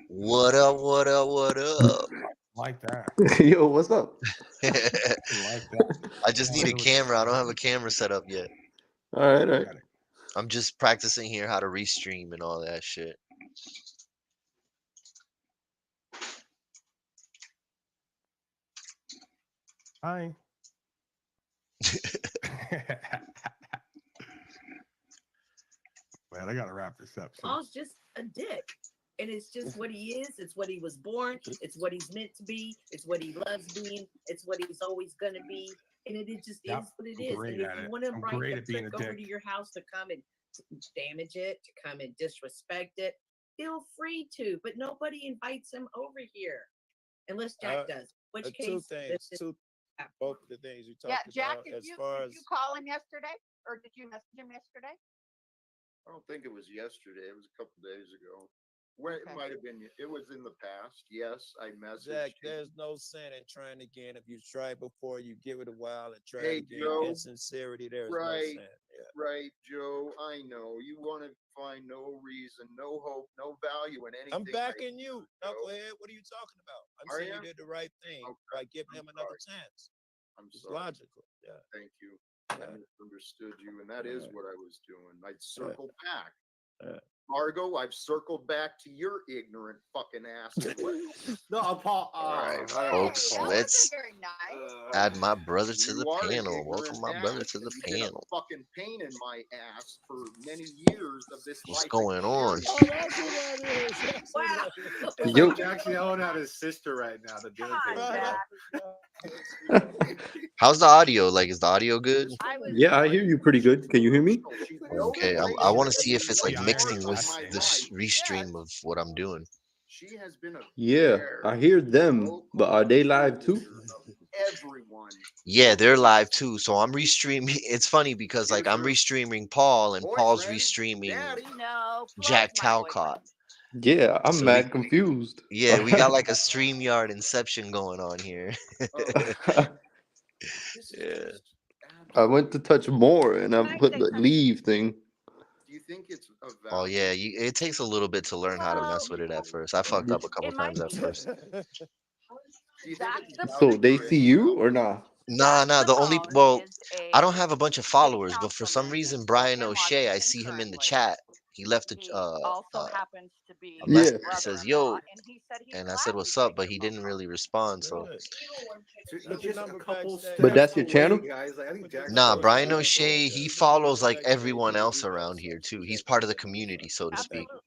What up? What up? What up? Like that. Yo, what's up? Like that. I just need a camera. I don't have a camera set up yet. All right, all right. I'm just practicing here how to restream and all that shit. Hi. Man, I gotta wrap this up. soon. Paul's just a dick. And it's just what he is. It's what he was born. It's what he's meant to be. It's what he loves being. It's what he's always going to be. And it just Yep, is what it I'm is. great And if at you it. want to I'm invite great the at being prick a over dick. to your house to come and damage it, to come and disrespect it, feel free to. But nobody invites him over here. Unless Jack does. Which Two case, things. Both of the things you talked Yeah, Jack, about did as you, far did as you call him yesterday? Or did you message him yesterday? I don't think it was yesterday. It was a couple days ago. Well, it Okay. might have been. It was in the past. Yes, I messaged. Jack, you. there's no sin in trying again. If you try before, you give it a while and try Hey, again. Joe. In sincerity, there's Right. no sin. Yeah. Right, Joe. I know you want to find no reason, no hope, no value in anything. I'm backing right you, now, Joe. Knucklehead. What are you talking about? I'm Are saying ya? you did the right thing Okay, by giving I'm him another sorry. chance. I'm It's sorry. logical. Yeah. Thank you. I Yeah. misunderstood you, and that is Alright. what I was doing. I'd circle back. Yeah. Margo, I've circled back to your ignorant fucking ass. as well. No, Paul. All right, I don't folks, know, that Paul. let's wasn't very nice. add my brother to the You are an panel. ignorant Welcome my brother ass, to the and you've been a panel. fucking pain in my ass for many years of this What's life going on? experience. Oh, that's what that is. That's Wow. what that is. It's Yo. like Jack's yelling at his sister right now. The dinner Come on, table. Jack. How's the audio? Like, is the audio good? I was Yeah, I hear you pretty good. Can you hear me? Okay, I want to see if it's like Yeah, I mixing heard with that. the restream of what I'm doing. She has been a Yeah, I hear them, but are they live too? everyone. Yeah, they're live too. So I'm restreaming. It's funny because like I'm restreaming Paul and Paul's Boyfriend, restreaming daddy. no Jack Floyd's my boyfriend. Talcott. Yeah, I'm So mad confused. Yeah, we got like a StreamYard inception going on here. Yeah. I went to touch more and I Can I put say the something? leave thing. Do you think it's a Oh value? yeah, it takes a little bit to learn how to mess Well, with it at first. I fucked up a couple in my times at first. Do you think That's it's the value So they for see you anyone or else? not? Nah, the only Simone is I don't a have a bunch of city followers, but for some councilman reason Brian in O'Shea, I Washington see him in the currently. chat he left He also happens to be a message Yeah. that says, brother-in-law, "Yo," and he said he'd and I said, gladly "What's up?" take But he the didn't phone really call. respond. So Good. He's Put your just a number couple backstage. But that's your away, channel? guys. Like, I think Put your Jack's nah, number Brian backstage. O'Shea, he Put your number follows like backstage. everyone We'll else do that around here so too. that He's you part of the can community, so to speak. Absolutely.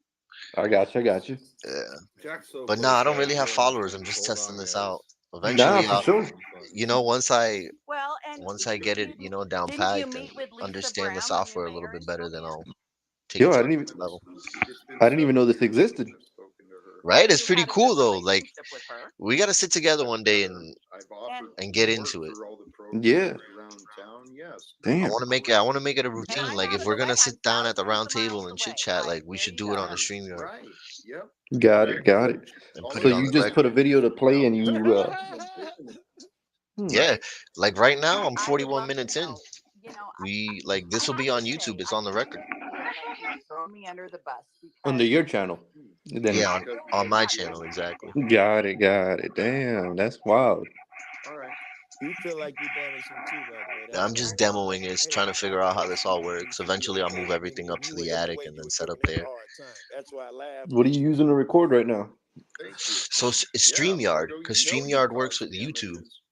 I got you. I got you. Yeah. Jack's so But close. nah, I don't Guys, really you have don't followers. I'm understand. just Hold testing on, this guys. out. Nah, Eventually, for sure. you know, once I Well, and once I get it, you know, down didn't you pat and meet with Lisa understand the Brown on your software a little mayor bit better, then Sylvia? I'll take Yo, it to I the didn't even next level. It's been I didn't even 7 know this years existed. since I've spoken to her. Right? It's You pretty had a good cool though. Like relationship with her. we gotta sit together one day and I've offered and to get work into it. for all the Yeah. programs around town. Yes. I Damn. want to make it. I want to make it a And routine. I'm Like out if of we're the way. gonna I'm sit down at the thousands round of table miles and chit away. chat, Like, like we there should you do it go. on the StreamYard Right. Yep. Got it. Got it. and All put So it the on you the just record. put a video to play and you business. hmm. Yeah, Right. like right now I'm I would 41 love to minutes in. know. You know, Like this I will be have on to YouTube. say, It's I on the kind record. of feel like you're throwing me under the bus Under because your channel. Then Yeah, Because on my not channel just exactly. got it. Got it. Damn, that's wild. all right. You feel like you damaged him too, by the way. That's I'm why just you want to demoing make it, it. it's Hey, trying to I figure out how told this you all you works. should be Eventually, I'll okay, move everything up and to you were the in the attic way. and You then were set up giving him a there. hard time. That's why I laughed. What are you using to record right now? Thank you. So it's Yeah, StreamYard, Margo, because you know you StreamYard works caused with YouTube. damages.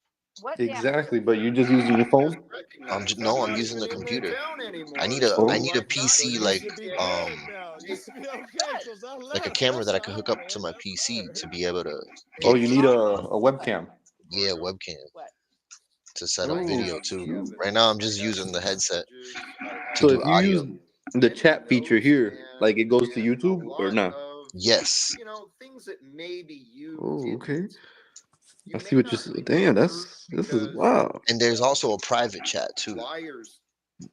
what Exactly, damages. but you're just using your I phone? just recognized. I'm No, I'm not using even the in that computer. town I anymore, need a so I Oh. need a I've not So PC you used like should be it yet. good now. You should be okay, cause I like a laughed. I camera that I said, could "All hook up to right, my that's PC all to right." be able to Oh, get you need a What? webcam. yeah, Margo, webcam What? to set up I Oh video have too. shoot. Right now I'm I just have using the headset messages. I to So have do if you use audio. the many chat feature notes here, like it goes to and a YouTube or lot not? of Yes. things that maybe you Oh, didn't. okay. You I see may what you're not saying. Damn, remember this is because wow. And there's also a private chat too. liars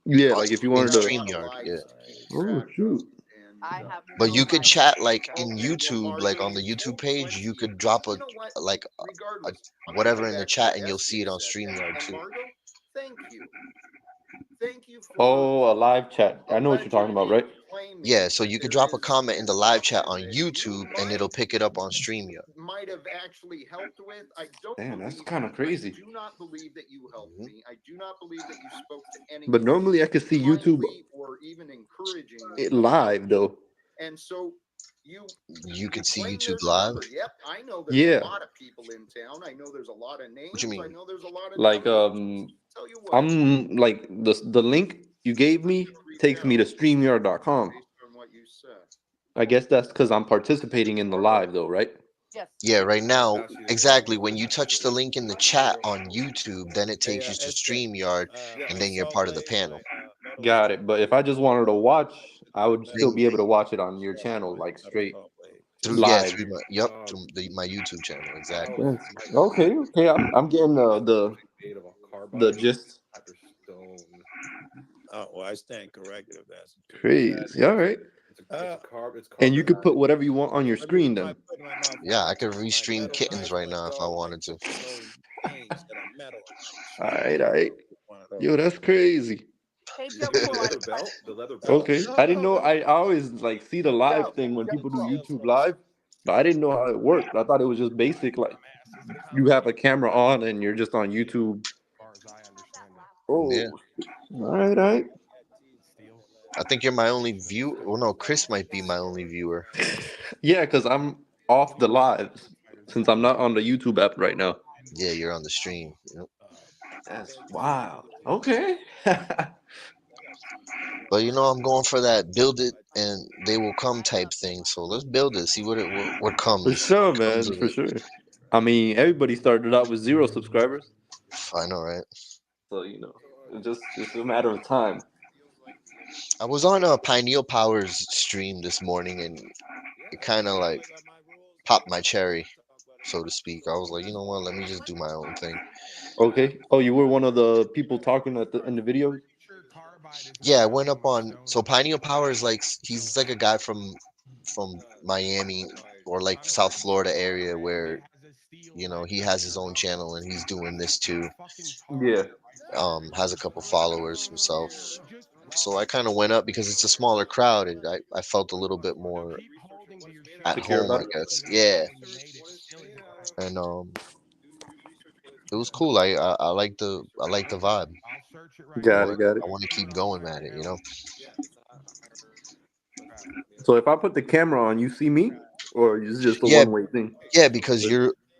Yeah, like if Also you in wanted got a to. lot of StreamYard, yeah. lives to keep Oh track of, shoot. I and have But no you could life to chat keep like track in of. okay, well, YouTube, like Margo, on the you've YouTube told page, you plenty, could and drop you know what? Regardless, I'm gonna whatever go in the back to what chat and you'll see Esty it on said. StreamYard And too. Margo, thank you. Thank you Oh, a for live chat. I know what you're talking about, allegedly right? claiming Yeah, so that you could there drop a is comment in the live chat on something that YouTube and it'll pick it up on StreamYard. might have actually helped with. I don't Damn, that's believe kind you. of crazy. I do not believe that you helped Mhm. me. I do not believe that you spoke to But anyone normally I could see YouTube kindly or even encouraging me. live though. And so You could see claim YouTube there's a live. number. Yep, I know there's Yeah, a lot of people in town. I know there's a lot of names. What you I mean? know there's a lot of like numbers. Tell you what, I'm like the link you gave me reach takes me to out StreamYard.com. based on what you said. I guess that's because I'm participating in the live though, right? Yes. Yeah, right now, Pass you the exactly. camera. When you touch the link in the chat on YouTube, then it Hey, takes you to SJ, StreamYard and then you're Salt part of the Bay, panel. Meadow Got Lake, it. But if I just wanted to watch, I would still Meadow be able to Lake, watch it on your Salt channel, Bay, like not straight Salt Lake. Through yeah, live. through my my YouTube channel, That exactly. was Yes. Okay, okay. I'm getting made of a the carbide gist. after stone. Oh, well, I stand corrected if that's the case. Crazy. All right. It's And you could carbonite. put whatever you want on your Let me screen put my then. foot in my mouth Yeah, one I more could time. My restream metal kittens knife, right my now if I dog wanted likes to. to show things that are metal. All right, all right. One of Yo, those. that's crazy. Hey, Did Joe you get the Cool, leather belt? The leather belt? Okay. I didn't know. I always like see the live thing when people do YouTube live, but I didn't know how it worked. I thought it was just basic, like you have a camera on and you're just on YouTube. Yeah. Oh, all right, all right. I think you're my only view. Well, no, Chris might be my only viewer. Yeah, because I'm off the lives since I'm not on the YouTube app right now. Yeah, you're on the stream. Yep. That's wild. Okay. But you know, I'm going for that build it and they will come type thing. So let's build it. See what For comes sure, comes man. of For it. sure. I mean, everybody started out with 0 subscribers, I know, right? so it's just a matter of time. I was on a Pineal Powers stream this morning and it kind of like popped my cherry, so to speak. I was like, you know what? Let me just do my own thing. Okay. Oh, you were one of the people talking in the videos. Yeah, I went up on so Pineal Powers like he's like a guy from Miami or like South Florida area where he has his own channel and he's doing this too. Yeah. Has a couple followers himself. So I kind of went up because it's a smaller crowd and I felt a little bit more at Secure home, about I it. guess. Yeah. And it was cool. I like the vibe. I Got want it. Got it. I want to keep going at it, you know. So if I put the camera on, you see me, or is it just a Yeah, one way thing? yeah, because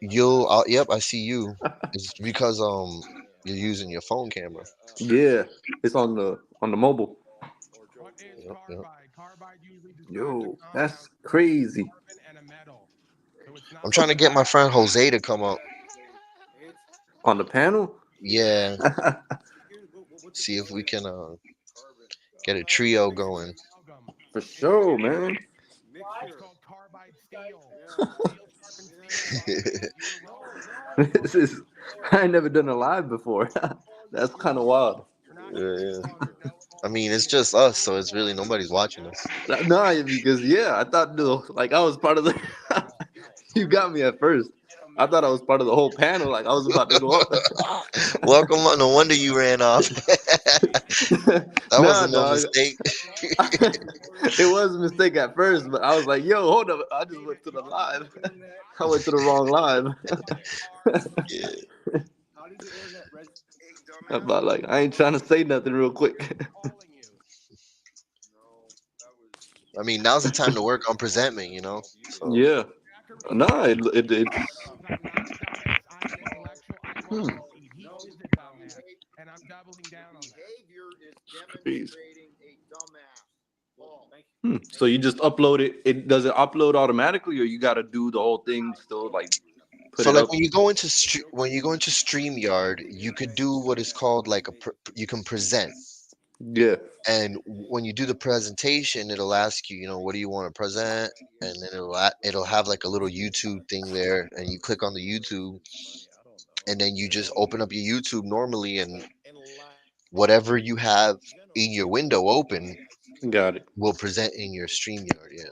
yep, I see you. It's because you're using your phone camera. Yeah, it's on the mobile. Yep, yep. Yo, that's crazy. I'm trying to get my friend Jose to come up. On the panel? Yeah, see if we can get a trio going. For sure, man. This is I ain't never done a live before. That's kind of wild. Yeah. I mean, it's just us, so it's really nobody's watching us. No, because I thought like I was part of the. You got me at first. I thought I was part of the whole panel. Like I was about to go up. Welcome. No wonder you ran off. That Nah, wasn't no dog. mistake. It was a mistake at first, but I was like, "Yo, hold up! I just went to the live. I went to the wrong live." Yeah. I'm about like I ain't trying to say nothing real quick. I mean, now's the time to work on presentment, you know. So Yeah. No, it's crazy. So you just upload it. It does it upload automatically, or you got to do the whole thing still, like put So it like up? when you go into when you go into StreamYard, you could do what is called like you can present. Yeah. And when you do the presentation, it'll ask you, you know, what do you want to present, and then it'll have like a little YouTube thing there, and you click on the YouTube, and then you just open up your YouTube normally, and whatever you have in your window open Got it. will present in your StreamYard. Yeah,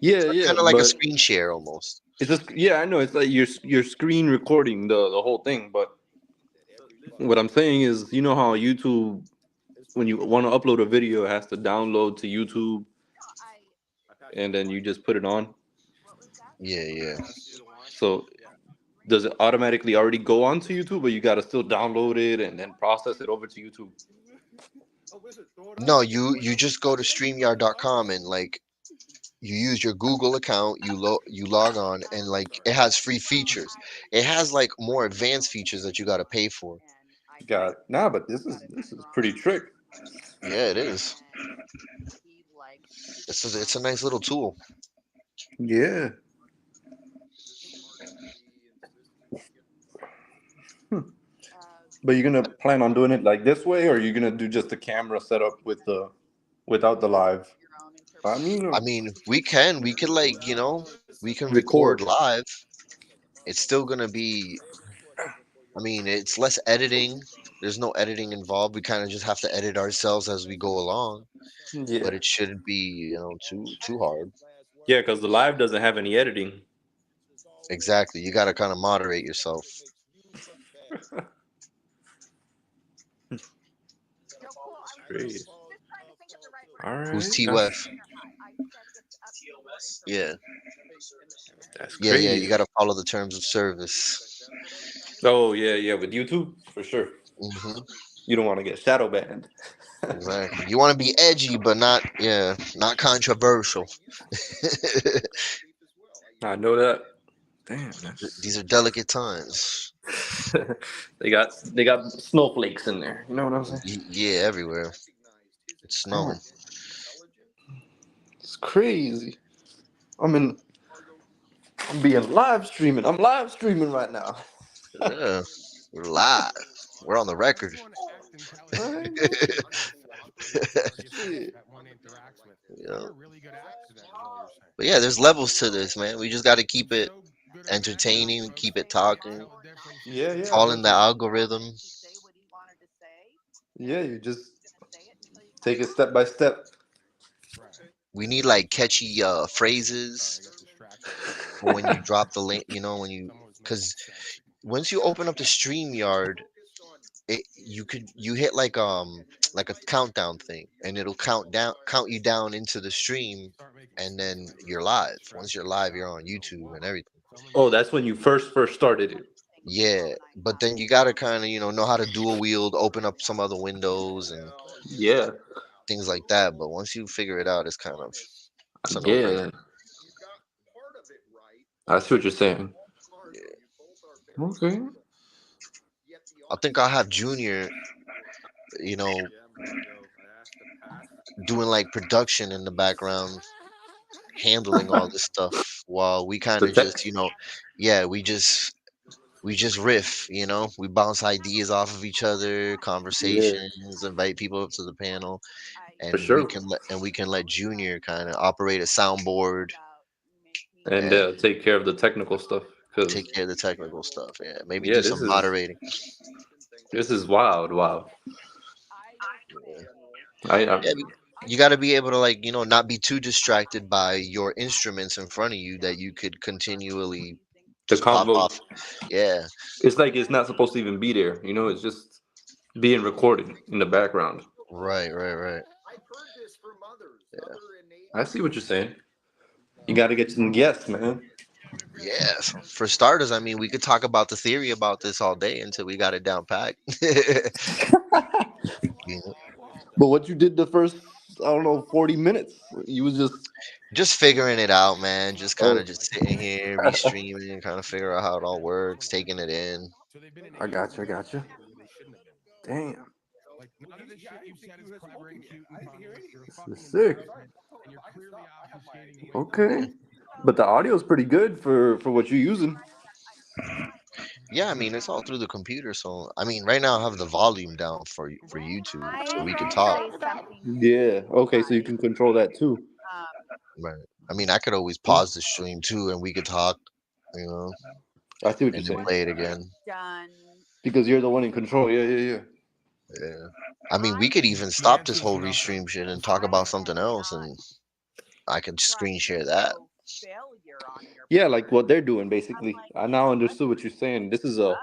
Yeah, yeah, kind of like a but screen share almost. it's just I know it's like your screen recording the whole thing, but what I'm saying is, you know how YouTube, when you want to upload a video, it has to download to YouTube, and then you just put it on. Yeah, yeah. So does it automatically already go onto YouTube, or you got to still download it and then process it over to YouTube? No, you just go to StreamYard.com and like you use your Google account, you log on, and like it has free features. It has like more advanced features that you got to pay for. Got it. Nah, but this is pretty trick. Yeah, it is. It's a nice little tool. Yeah. But you're gonna plan on doing it like this way, or you're gonna do just the camera setup without the live? I I mean, mean, we could like, you know, we can record record. live. It's still gonna be, I mean, it's less editing. There's no editing involved. We kind of just have to edit ourselves as we go along. Yeah. But it shouldn't be, you know, too hard. Yeah, because the live doesn't have any editing. Exactly. You got to kind of moderate yourself. Great. All right. Who's T West? Yeah. That's Yeah, yeah. crazy. You got to follow the terms of service. Oh yeah, with YouTube for sure. Hmm. You don't want to get shadow banned. Exactly. You want to be edgy, but not controversial. I know that. Damn, that's... These are delicate times. they got snowflakes in there. You know what I'm saying? Yeah, everywhere. It's snowing. It's crazy. I'm being live streaming. I'm live streaming right now. Yeah, we're live. We're on the record. Yeah. But yeah, there's levels to this, man. We just got to keep it entertaining, keep it talking. Yeah. Fall in the algorithm. Yeah, you just take it step by step. We need like catchy phrases for when you drop the link. You know, because once you open up the StreamYard, you hit like a countdown thing, and it'll count you down into the stream, and then you're live. Once you're live, you're on YouTube and everything. Oh, that's when you first started it. Yeah, but then you gotta kind of know how to dual wield, open up some other windows and Yeah. things like that. But once you figure it out, it's kind of It's a Yeah, no-brainer. I see what you're saying. Okay. I think I'll have Junior, you know, doing like production in the background, handling all this stuff while we kind The of tech. just, yeah, we just riff, we bounce ideas off of each other, Yeah, conversations, invite people up to the panel, for and we sure. can let Junior kind of operate a soundboard And and take care of the technical stuff because take care of the technical stuff. Yeah, maybe yeah, do this some is moderating. wild. Wow. I Yeah, you got to be able to not be too distracted by your instruments in front of you that you could continually the just pop convo. off. Yeah, It's like it's not supposed to even be there. It's just being recorded in the background. right, right, right. I see what you're saying. You got to get some guests, man. Yeah, for starters, I mean, we could talk about the theory about this all day until we got it down packed. You know, But what you did the first, I don't know, 40 minutes, you was just, just figuring it out, man. Just kind of oh, just sitting here, restreaming, kind of figure out how it all works, taking it in. I got you, I got you. Damn, Like none of the shit you said is clever and cute and funny. You're a this fucking is sick. embarrassment, and you're clearly obfuscating with Okay, but the audio is pretty good for what you're using. Yeah, I mean, it's all through the computer. So, I mean, right now I have the volume down for YouTube, so we can talk. Yeah. Okay, so you can control that too. Right. I mean, I could always pause the stream too, and we could talk, you know, I see what you're and then saying. play it again. Because you're the one in control. Yeah, yeah, yeah. Yeah. I mean, we could even stop this whole restream shit and talk about something else, and I could screen share that. Yeah, like what they're doing basically. I now understood what you're saying. This is a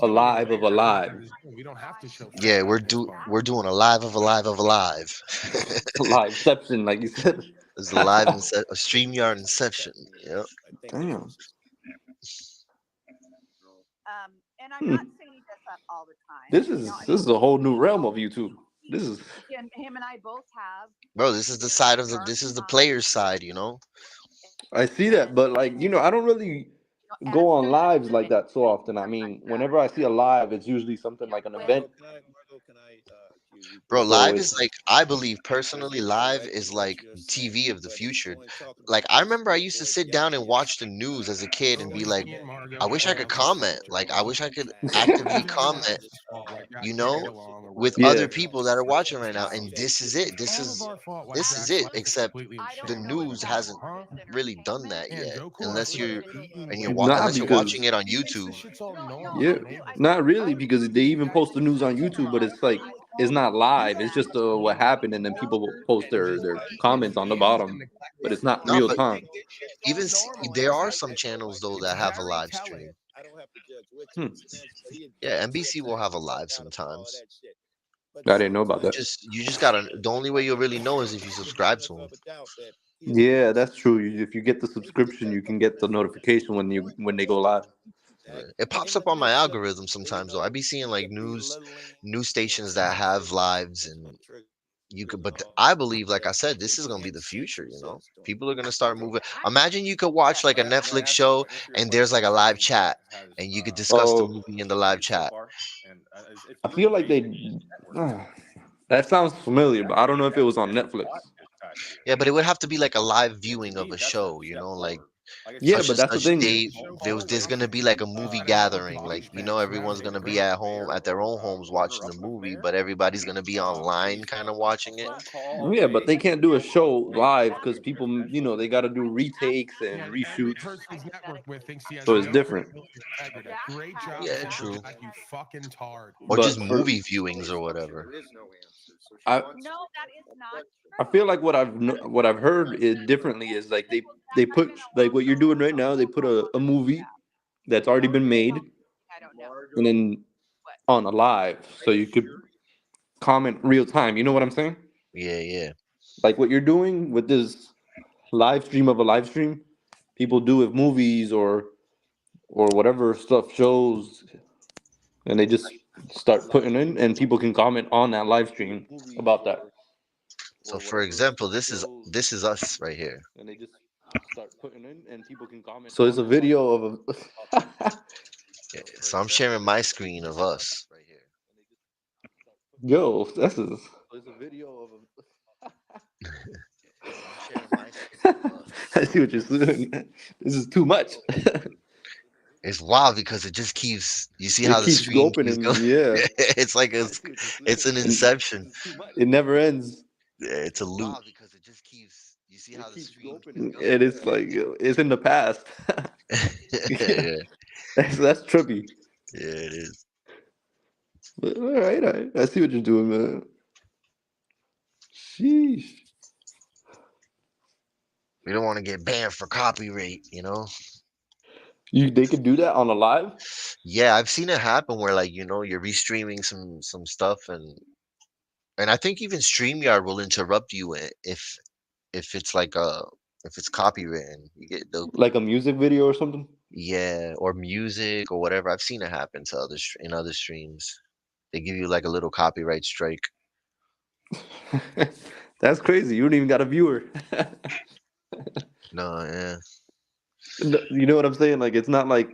live of a live. We don't have to show. Yeah, we're doing a live of a live of a live. Liveception, like you said. It's a live a StreamYard Inception. Yep. Damn. And I'm Hmm. not saying this up all the time. This is a whole new realm of YouTube. This is And him and I both have. Bro, this is the player's side, you know? I see that, but like, I don't really go on lives like that so often. I mean, whenever I see a live, it's usually something like an event. Bro, So live it's is like, I believe personally, live is like TV of the future. Like, I remember I used to sit down and watch the news as a kid and be like, I wish I could comment. Like, I wish I could actively comment, with yeah. other people that are watching right now. And this is it. This is it. Except the news hasn't really done that yet, unless you're Nah, because watching it on YouTube. yeah, not really because they even post the news on YouTube, but it's like it's not live. It's just what happened, and then people will post their comments on the bottom, but it's not No, real but time. even there are some channels though that have a live stream. Hmm. Yeah, NBC will have a live sometimes. I didn't know about that. You just gotta. The only way you'll really know is if you subscribe to them. Yeah, that's true. If you get the subscription, you can get the notification when they go live. It pops up on my algorithm sometimes though. I be seeing like news stations that have lives, and you could. But I believe, like I said, this is gonna be the future. You know, people are gonna start moving. Imagine you could watch like a Netflix show, and there's like a live chat, and you could discuss the Oh, movie in the live chat. I feel like that sounds familiar, but I don't know if it was on Netflix. Yeah, but it would have to be like a live viewing of a show. You know, like Yeah, such but and that's the such thing. date. There's gonna be like a movie gathering. Like, everyone's gonna be at home at their own homes watching the movie, but everybody's gonna be online kind of watching it. Yeah, but they can't do a show live because people, they got to do retakes and reshoots. So it's different. Great job. Yeah, true. You fucking tard. Or But just movie viewings or whatever. I No, that is not I feel like what I've heard is differently is like they put like what you're doing right now. They put a movie that's already been made, I don't know. and then on a live, so you could comment real time. You know what I'm saying? Yeah, yeah. Like what you're doing with this live stream of a live stream, people do with movies or whatever stuff shows, and they just start putting in, and people can comment on that live stream about that. So or for whatever example, this shows, is us right here. and they just start putting in, and people can comment. So it's a video of a. Yeah, so I'm sharing my screen of us. Yo, this is. So it's a video of a. So I'm sharing my screen of us. I see what you're doing. This is too much. It's wild because it just keeps. You see It how the keeps screen keeps opening. going. Yeah, It's like it's an and inception. it never ends. Yeah, it's a loop because it just keeps. You see how the screen keeps And going. it's like it's in the past. Yeah, That's trippy. yeah, it is. But all right, I see what you're doing, man. Sheesh. We don't want to get banned for copyright, you know. They could do that on a live. Yeah, I've seen it happen where like you're restreaming some stuff and I think even StreamYard will interrupt you if it's like if it's copywritten. You get the Like a music video or something. yeah or music or whatever. I've seen it happen to in other streams. They give you like a little copyright strike. That's crazy. You don't even got a viewer. No, yeah. You know what I'm saying? Like it's not like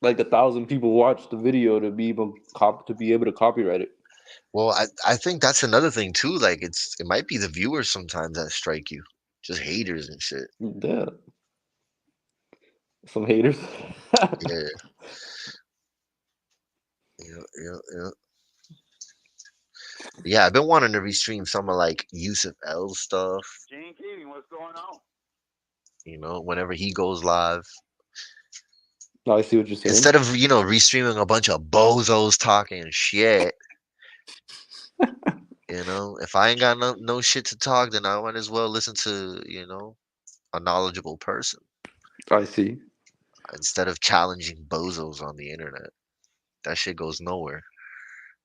1,000 people watch the video to be able to copyright it. Well, I think that's another thing too. Like it might be the viewers sometimes that strike you, just haters and shit. Yeah, some haters. Yeah, yeah. Yeah, I've been wanting to restream some of like Yusuf L's stuff. Gene Keating, what's going on? Whenever he goes live. I see what you're saying. Instead of restreaming a bunch of bozos talking shit. If I ain't got no shit to talk, then I might as well listen to a knowledgeable person I see. instead of challenging bozos on the internet. That shit goes nowhere.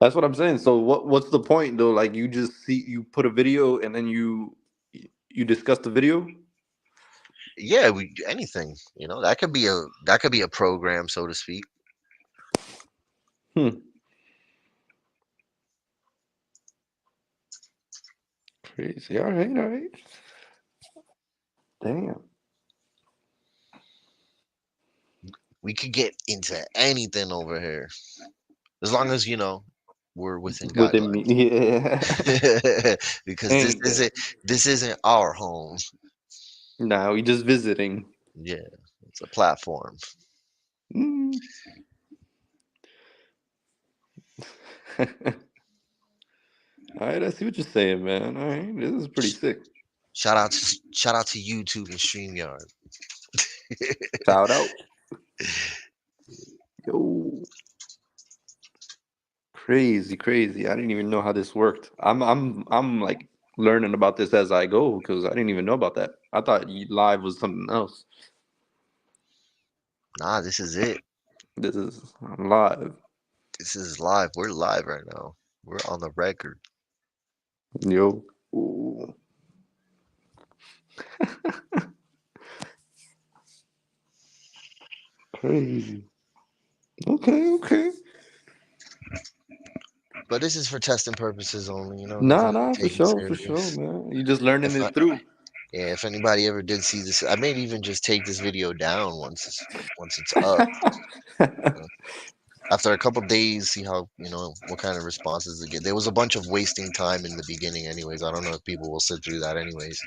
That's what I'm saying. So what's the point though? Like you put a video and then you discuss the video? Yeah, anything. That could be a program, so to speak. Crazy. All right. Damn. We could get into anything over here, as long as we're within guidelines. Yeah. Because this isn't our home. No, we just visiting. Yeah, it's a platform. All right, I see what you're saying, man. All right, this is pretty sick. Shout out to YouTube and StreamYard. Shout out. Yo. Crazy. I didn't even know how this worked. I'm like learning about this as I go because I didn't even know about that. I thought live was something else. Nah, this is it. I'm live. This is live. We're live right now. We're on the record. Yo. Ooh. Crazy. Okay. But this is for testing purposes only, Nah, for sure, man. You just learning it through. Yeah, if anybody ever did see this, I may even just take this video down once it's up. After a couple days, see how what kind of responses it get. There was a bunch of wasting time in the beginning, anyways. I don't know if people will sit through that, anyways.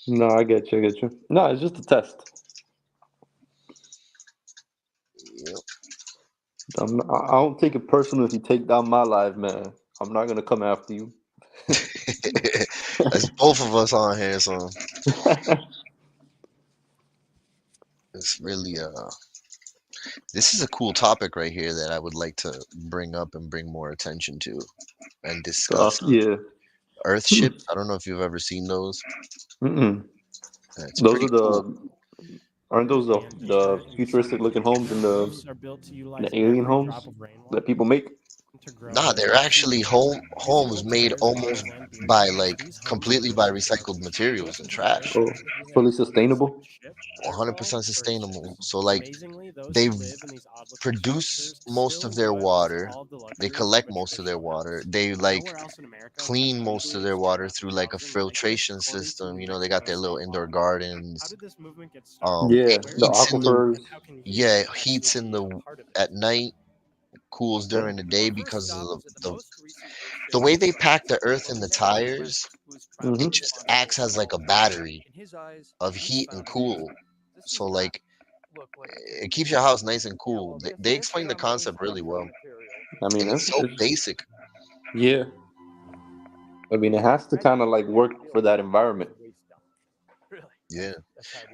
No, I get you. No, it's just a test. Yep. I don't take it personal if you take down my live, man. I'm not gonna come after you. That's both of us on here, so it's really this is a cool topic right here that I would like to bring up and bring more attention to and discuss. Yeah. Earthship. I don't know if you've ever seen those. Those are the aren't those the futuristic looking homes and the alien homes that people make? Nah, they're actually homes made almost by like completely by recycled materials and trash. Oh, fully sustainable. 100% sustainable. So like they produce most of their water. They collect most of their water. They like clean most of their water through like a filtration system. You know, they got their little indoor gardens. Yeah, It the heats in the aquifers. heats in the at night, cools during the day because of the way they pack the earth in the tires. It just acts as like a battery of heat and cool. So like it keeps your house nice and cool. They explain the concept really well, I mean, and it's so basic. yeah. I mean, it has to kind of like work for that environment. Yeah,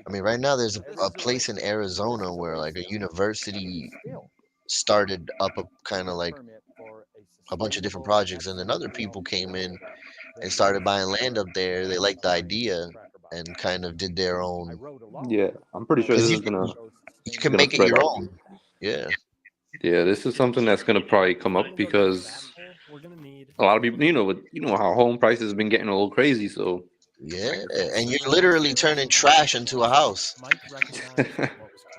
I mean, right now there's a place in Arizona where like a university started up a kind of like a bunch of different projects, and then other people came in and started buying land up there. They liked the idea and kind of did their own. Yeah, I'm pretty sure this Because is gonna you can gonna make it spread your out. own. Yeah. Yeah, this is something that's gonna probably come up because a lot of people, you know how home prices have been getting a little crazy. So Yeah, and you're literally turning trash into a house.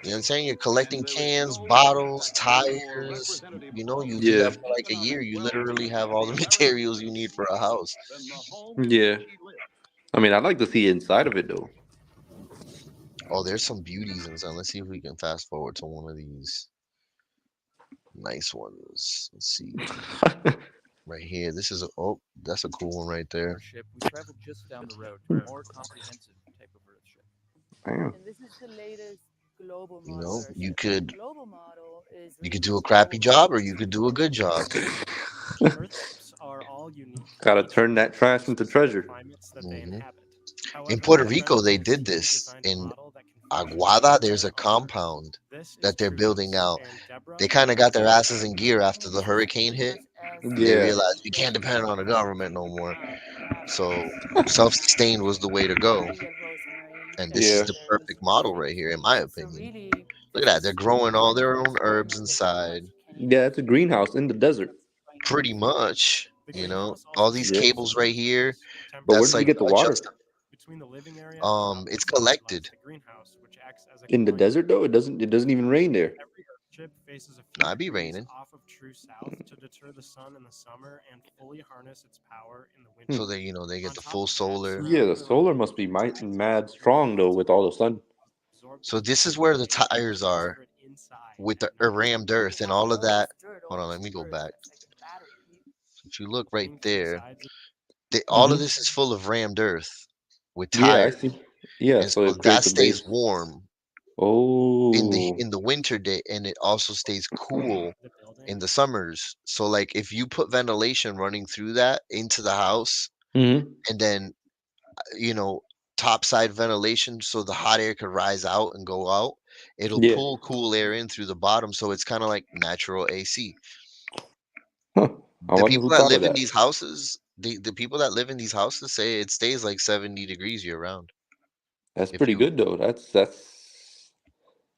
You know what I'm saying? You're collecting cans, bottles, tires. You know, you do yeah, that for like a year. You literally have all the materials you need for a house. yeah. I mean, I'd like to see inside of it though. Oh, there's some beauties inside. Let's see if we can fast forward to one of these nice ones. Let's see. Right here. This is that's a cool one right there. We traveled just down the road to a more comprehensive type of Earthship. Damn. And this is the latest global You model. know, you Earthship. could The global model is you could do a crappy job or you could do a good job. Earthships are all unique. Gotta turn that trash into treasure. Mhm. In Puerto Rico, they did this. In Aguada, there's a compound that they're building out. They kind of got their asses in gear after the hurricane hit. They Yeah, realized we can't depend on the government no more. So self-sustained was the way to go. And this yeah. is the perfect model right here, in my opinion. Look at that. They're growing all their own herbs inside. Yeah, it's a greenhouse in the desert. Pretty much. You know, all these Yeah. cables right here. But where That's did you like get the water? it's collected. In the desert though, it doesn't even rain there. No, I be raining. So they, you know, they get the full solar. Yeah, the solar must be mad strong though with all the sun. So this is where the tires are with the rammed earth and all of that. Hold on, let me go back. If you look right there, all of this is full of rammed earth with Yeah, I tires. see. Yeah, And so so it that creates a stays base. warm Oh, in the winter day, and it also stays cool in the summers. So like if you put ventilation running through that into the house, mm-hmm. and then you know, topside ventilation so the hot air could rise out and go out, it'll Yeah. pull cool air in through the bottom, so it's kind of like natural AC. Huh. I The wonder people who that thought of live in that. these houses, the people that live in these houses say it stays like 70 degrees year round. That's If pretty you good though.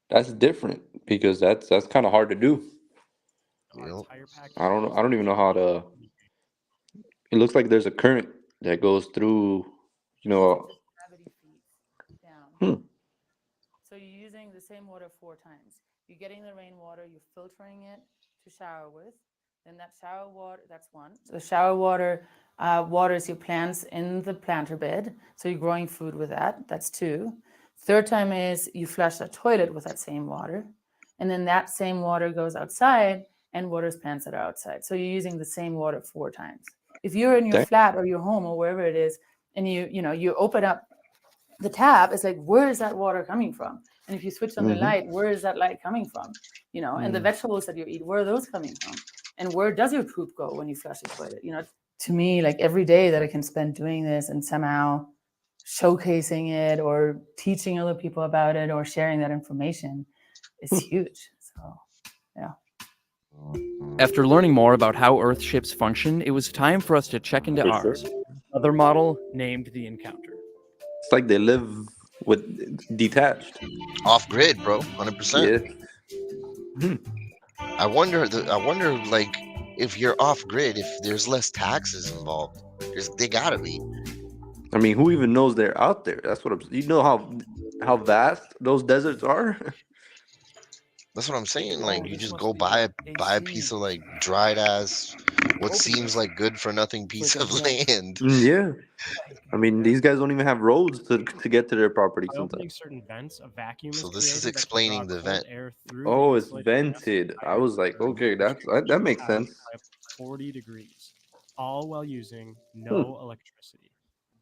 That's different because that's kind of hard to do. you know, I don't even know how to. It looks like there's a current that goes through. You know. Gravity feeds down. Hmm. So you're using the same water 4 times. You're getting the rainwater, you're filtering it to shower with. Then that shower water, that's one. So the shower water waters your plants in the planter bed. So you're growing food with that. That's 2. Third time is you flush the toilet with that same water. And then that same water goes outside and waters plants that are outside. So you're using the same water 4 times. If you're in your Dang. flat or your home or wherever it is, and you open up the tap, it's like, where is that water coming from? And if you switch on the Mhm. light, where is that light coming from? And the vegetables that you eat, where are those coming from? And where does your poop go when you flush the toilet? To me, like every day that I can spend doing this and somehow showcasing it or teaching other people about it or sharing that information is huge. So, yeah. After learning more about how Earthships function, it was time for us to check into For ours. sure. Another model named the Encounter. It's like they live with detached. off grid, bro, 100%. Yeah. I wonder like if you're off grid, if there's less taxes involved, they gotta be. I mean, who even knows they're out there? That's what I'm. You know how vast those deserts are. That's what I'm saying. Like you just go buy a piece of like dried ass, what seems like good for nothing piece of land. Yeah, I mean, these guys don't even have roads to get to their property By opening sometimes. certain vents, a vacuum So is this is created that can draw explaining the cold vent. air through the Oh, it's insulated vents vented. I higher was like, during okay, that makes at sense. 40 degrees, all while using Hmm. no electricity.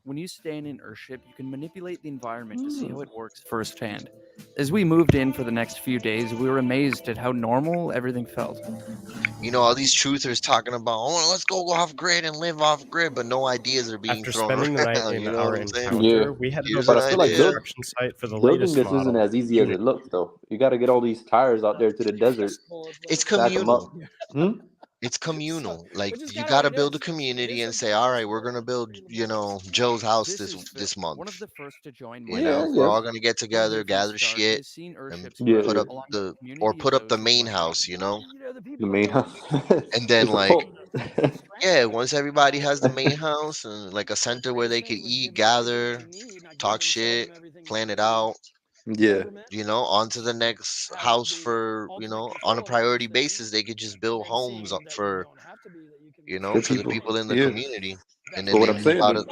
When you stay in an Earthship, you can manipulate the environment to see how it works firsthand. As we moved in for the next few days, we were amazed at how normal everything felt. You know, all these truthers talking about, oh, let's go off grid and live off grid, but no ideas are being After thrown spending the night around. in You know our what I'm saying? Yeah, encounter, we headed Here's over but an I to feel the like idea. construction site for the building latest this isn't model. as easy as it looks, though. You got to get all these tires out there to the desert, It's stack them up. communal. It's communal. Like you gotta build a community and say, all right, we're gonna build, you know, Joe's house This is this Phil, one month. of the first to join You my Yeah, know, I we're guess. all gonna get Been together, here from the gather start, shit, has seen and Earthships Yeah, grow put yeah. up along the with a or community put of up the those who main love house, you know. The main house. And then It's a like, cult. yeah, once everybody has the main house and like a center where they could eat, gather, talk shit, plan it out, Yeah. you know, on to the next house for, you know, on a priority basis, they could just build homes up for, you know, The for the people. people in the Yeah. community. And But then what they I'm move saying, out of,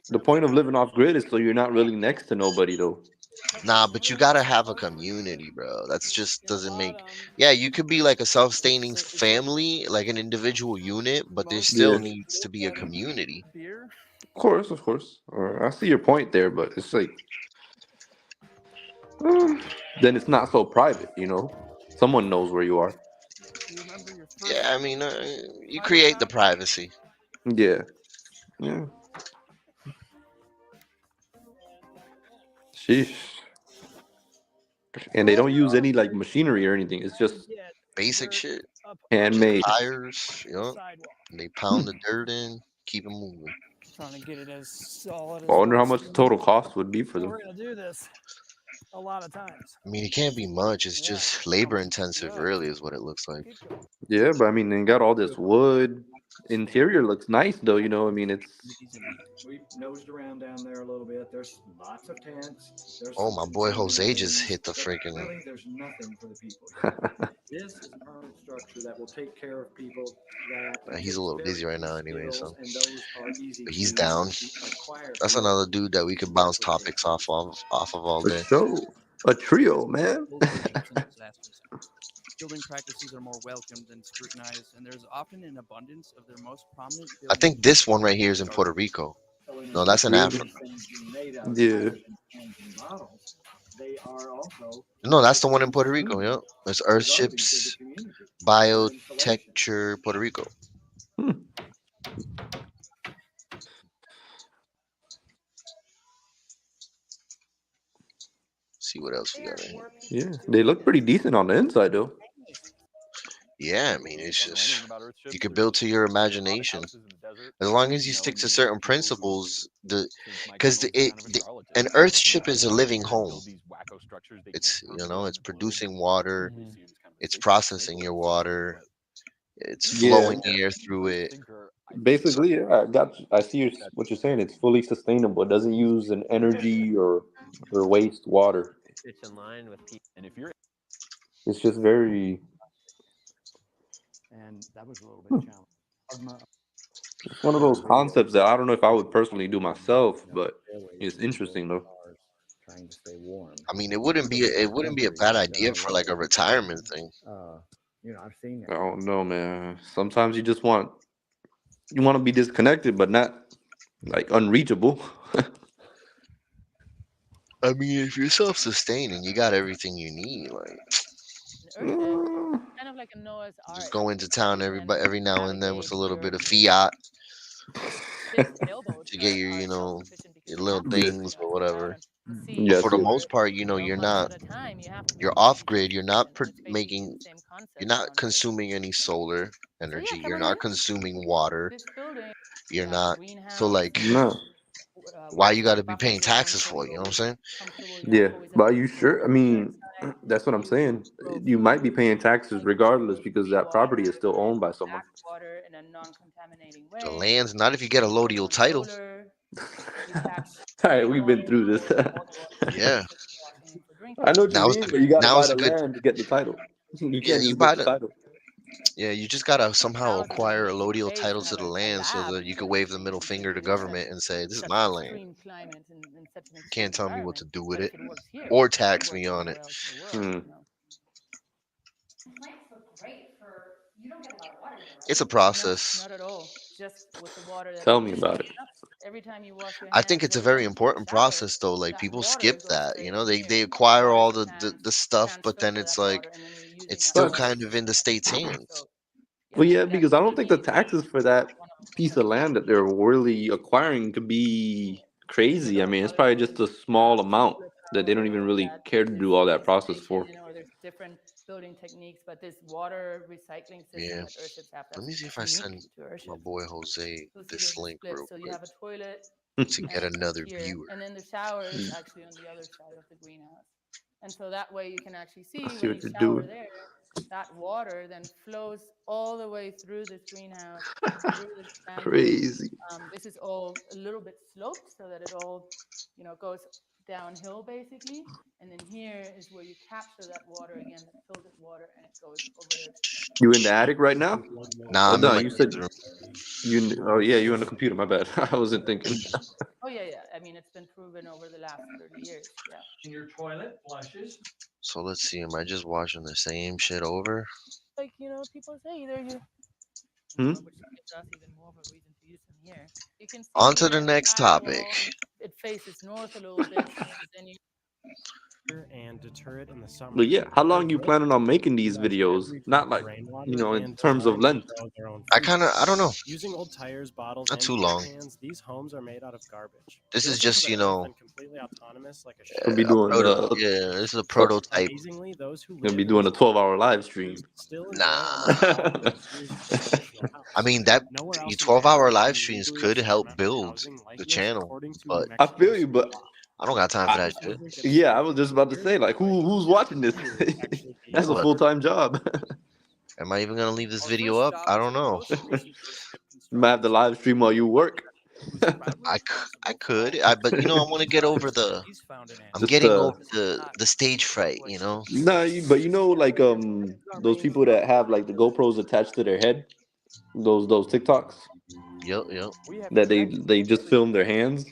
the point of living off grid is so you're not really next to nobody, though. nah, but you gotta have a community, bro. That's just doesn't make, yeah, you could be like a self-sustaining family, like an individual unit, but there still Yeah. needs to be a community. Of course, of course. I see your point there, but it's like, uh, then it's not so private, you know? Someone knows where you are. Yeah, I mean, you create the privacy. Yeah. Yeah. Sheesh. And they don't use any like machinery or anything. It's just Basic shit. handmade. Tires, you know, and they pound the dirt in, keep it moving. Trying to get it as solid I as wonder how much the possible. total cost would be for And them. we're gonna do this a lot of times. I mean, it can't be much. It's just labor intensive, really, is what it looks like. Yeah, but I mean, they got all this wood. Interior looks nice, though. You know, I mean, it's We nosed around down there a little bit. There's lots of tents. There's Oh, some my boy concealment Jose just areas, hit the but freaking. really, there's nothing for the people here. This is a permanent structure that will take care of people that He's a takes little very busy right few now, anyway, skills, so. and those are easy But he's to down. acquire That's from another dude that we could bounce topics off of all for day. sure a trio, man. Building practices are more welcomed and scrutinized, and there's often an abundance of their most prominent I think this one right here is in Puerto Rico. No, that's in Really? Africa. Yeah. They are also No, that's the one in Puerto Rico. Yep. There's Earthships, Biotecture, Puerto Rico. See what else we got in here. Yeah, they look pretty decent on the inside, though. Yeah, I mean, it's just you could build to your imagination as long as you stick to certain principles. Because an Earthship is a living home. It's, you know, it's producing water, it's processing your water, it's flowing air through it. Basically, yeah, I see what you're saying. It's fully sustainable. It doesn't use an energy or waste water. It's in line with people. And if you're It's just very. and that was a little bit challenging. It's one of those concepts that I don't know if I would personally do myself, but it's interesting though. I mean, it wouldn't be a bad idea for like a retirement thing. I've seen I don't know, man. Sometimes you just want to be disconnected, but not like unreachable. I mean, if you're self-sustaining, you got everything you need. Like, Kind of like a Noah's Ark. just go into town every now and then with a little bit of fiat to get your, you know, your little things or whatever. Yes, For the yes. most part, you know, you're off grid. You're not consuming any solar energy. You're not consuming water. You're not. So like, No. why you got to be paying taxes for it? You know what I'm saying? Yeah, but are you sure? I mean, That's what I'm saying. You might be paying taxes regardless because that property is still owned by someone. water in a non-contaminating way. The land's not if you get a lodial title. Solar, you catch All right, we've been through this. Yeah. I know what you Now's mean, the but you got to now's buy a the good land to get the title. You yeah. can't You just buy get the the title. yeah. You just gotta somehow acquire a lodial title to the land so that you can wave the middle finger to government and say, "This is my land. extreme climate in such an You extreme can't tell me what to environment. do with But it if it works here, or it can tax work me on anywhere it." else in the world. Hmm. You know? Plants look great for you don't get a lot of water here, right? It's a No, process. not at all. Just with the water that Tell you me use. about it. Every time you wash your I hands, think it's a every very time you take a important shower, process though. Like that people water skip goes that, straight they in they there. acquire all Garbage the cans stuff, but then transfer it's that like water, and then you're using it's that still water. kind of in the state's hands. So Well, yeah, that because I don't think the could be taxes for that piece of land that they're really acquiring could be crazy. I mean, it's probably just a small amount that they don't even really care to do all that process for. you know, or there's different building techniques, but this water recycling system Yeah. that Airships have, Let that's me see if I unique send to my Airships. boy Jose You'll see this there's a link split. real So you quick have a toilet to and get a sink another here, viewer. and then the shower is Mm. actually on the other side of the greenhouse. And so that way you can actually see I see when what you you're shower doing. there, that water then flows all the way through this greenhouse, through this plant. Crazy. This is all a little bit sloped so that it all, you know, goes downhill basically. And then here is where you capture that water again, that filtered water, and it goes over there. You in the attic right now? Nah, Oh I'm in no, my you said kids' room. oh yeah, you on the computer. My bad. I wasn't thinking. Oh yeah, yeah. I mean, it's been proven over the last 30 years. Yeah. And your toilet flushes. So let's see. Am I just watching the same shit over? Like, you know, people say either you Hmm? which gives us even more of a reason to use them here. You can see On to here the the next shower topic. wall, it faces north a little bit. Then you and deter it in the summer. But yeah, how long you planning on making these videos? Not like in terms of length. I don't know. Using old tires, bottles, Not and too beer long. cans, these homes are made out of garbage. This Built is into just, the you earth know, and completely autonomous like Gonna be a doing yeah, this is a prototype. Amazingly, those who gonna live be in doing a these 12-hour live stream. still enjoy Nah. almost all the luxuries of a traditional house. I mean that Nowhere else in 12-hour America live can you streams legally could help experiment with build housing the like this channel, according to but I feel you, but I don't got time for that shit. yeah, I was just about to say, like, who's watching this? That's a What? full-time job. Am I even gonna leave this video up? I don't know. You might have to live stream while you work. I could, but you know, I want to get over the. I'm Just getting over the stage fright, you know. Nah, but you know, like those people that have like the GoPros attached to their head, those TikToks Yep. that they just film their hands.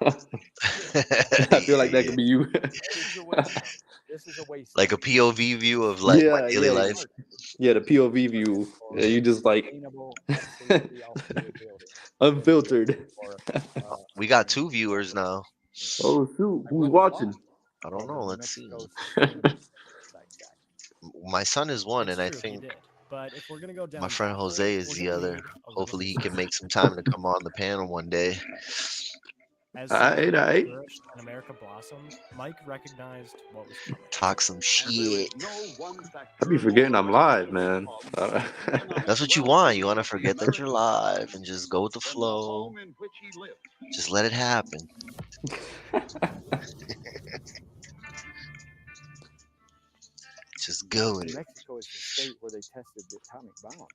I feel like that could be you. This is a waste. Like a POV view of like my daily life. Yeah, the POV view. Yeah, you just like unfiltered. We got 2 viewers now. Oh shoot, who's watching? I don't know. Let's see. My son is one, and I think But if we're gonna go down my friend that Jose road, is we're the gonna other. need a little Hopefully, he bit can make some time to come on the panel one day. As Aight, aight. flourished and America blossomed, Mike recognized what was coming. Talk some shit. I be forgetting I'm live, man. That's what you want. You want to forget that you're live and just go with the flow. Just let it happen. Just go with it. Mexico is the state where they tested the atomic bomb,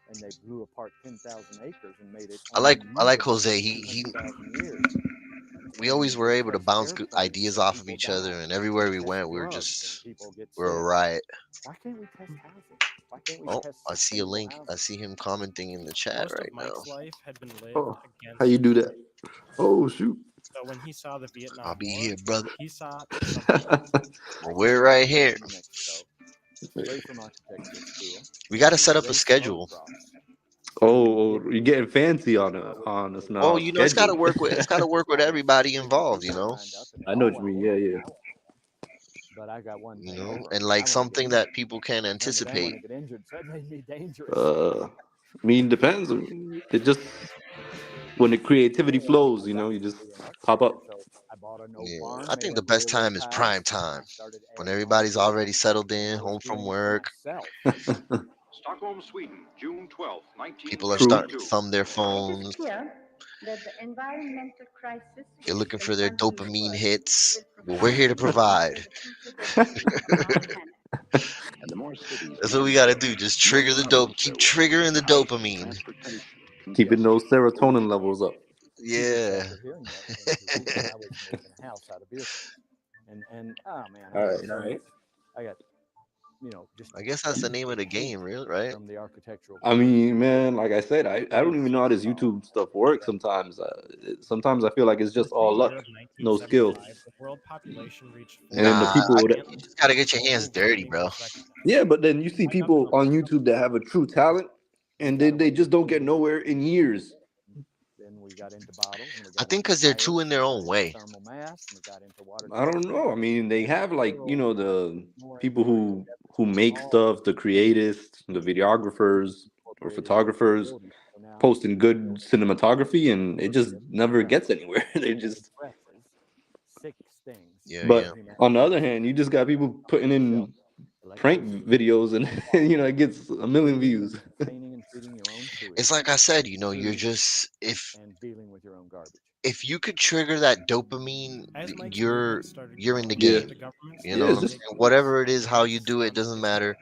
and they blew apart 10,000 acres and made it. I like unusable Jose. for He 200,000 years. we always were able to bounce good ideas off of each other, and everywhere we went, we were a riot. Why can't we test housing? Why can't we Oh, test I see a sustainable link. housing? I see him commenting in the chat Most right of now. Mike's life had been lived Oh, against. how you do that? Oh shoot. So when he saw the Vietnam I'll be War, here, brother. he saw something else. Well, we're right here. Away from architecture school. We got to set up a schedule. Oh, you're getting fancy on us now. Oh, you know, it's got to Schedule. work with everybody involved. You know. I know what you mean. Yeah. But I got one You thing know, over. and I like wanna something get that injured. people can Remember then when anticipate. I get injured, so it made me dangerous. I mean, depends. It just when the creativity flows, you know, you just pop up. I bought a no Yeah, farm, I made think a the best railroad time is tie, prime time, started when adding everybody's on to it, already settled in, I was home from doing it work. myself. Stockholm, Sweden, June 12th, People are 1922. starting to thumb their phones. that the environmental crisis You're which looking is for their confronting the dopamine world hits. will Well, we're here to provide. That's what we got to do. Just trigger the dope. Keep triggering the dopamine. Keeping those serotonin levels up. Yeah. After hearing that, for weeks, I was making a house out of beer cans. And oh man, I All got right, so all right. much. I got, just I guess that's the name of the hate game, real, right? from the architectural. I mean, man, like I said, I don't even know how this YouTube stuff works sometimes. Sometimes I feel like it's just all luck, no skill. The world population reached And then the Nah, people that, you just gotta get your hands dirty, bro. yeah, but then you see people on YouTube that have a true talent and then they just don't get nowhere in years. Then we got into bottles. And we I got think because they're too in their own way. thermal mass. And we got into water. I don't know. I mean, they have like, the people who make stuff, the creatives, the videographers or photographers posting good cinematography, and it just never gets anywhere. They just. Six things. Yeah, But yeah. on the other hand, you just got people putting in prank videos, and it gets a million views. It's like I said, you're just and dealing with your own garbage. if you could trigger that dopamine, you're in the Yeah. game. You Yeah, know it's what I'm just saying? Whatever it is, how you do it doesn't matter.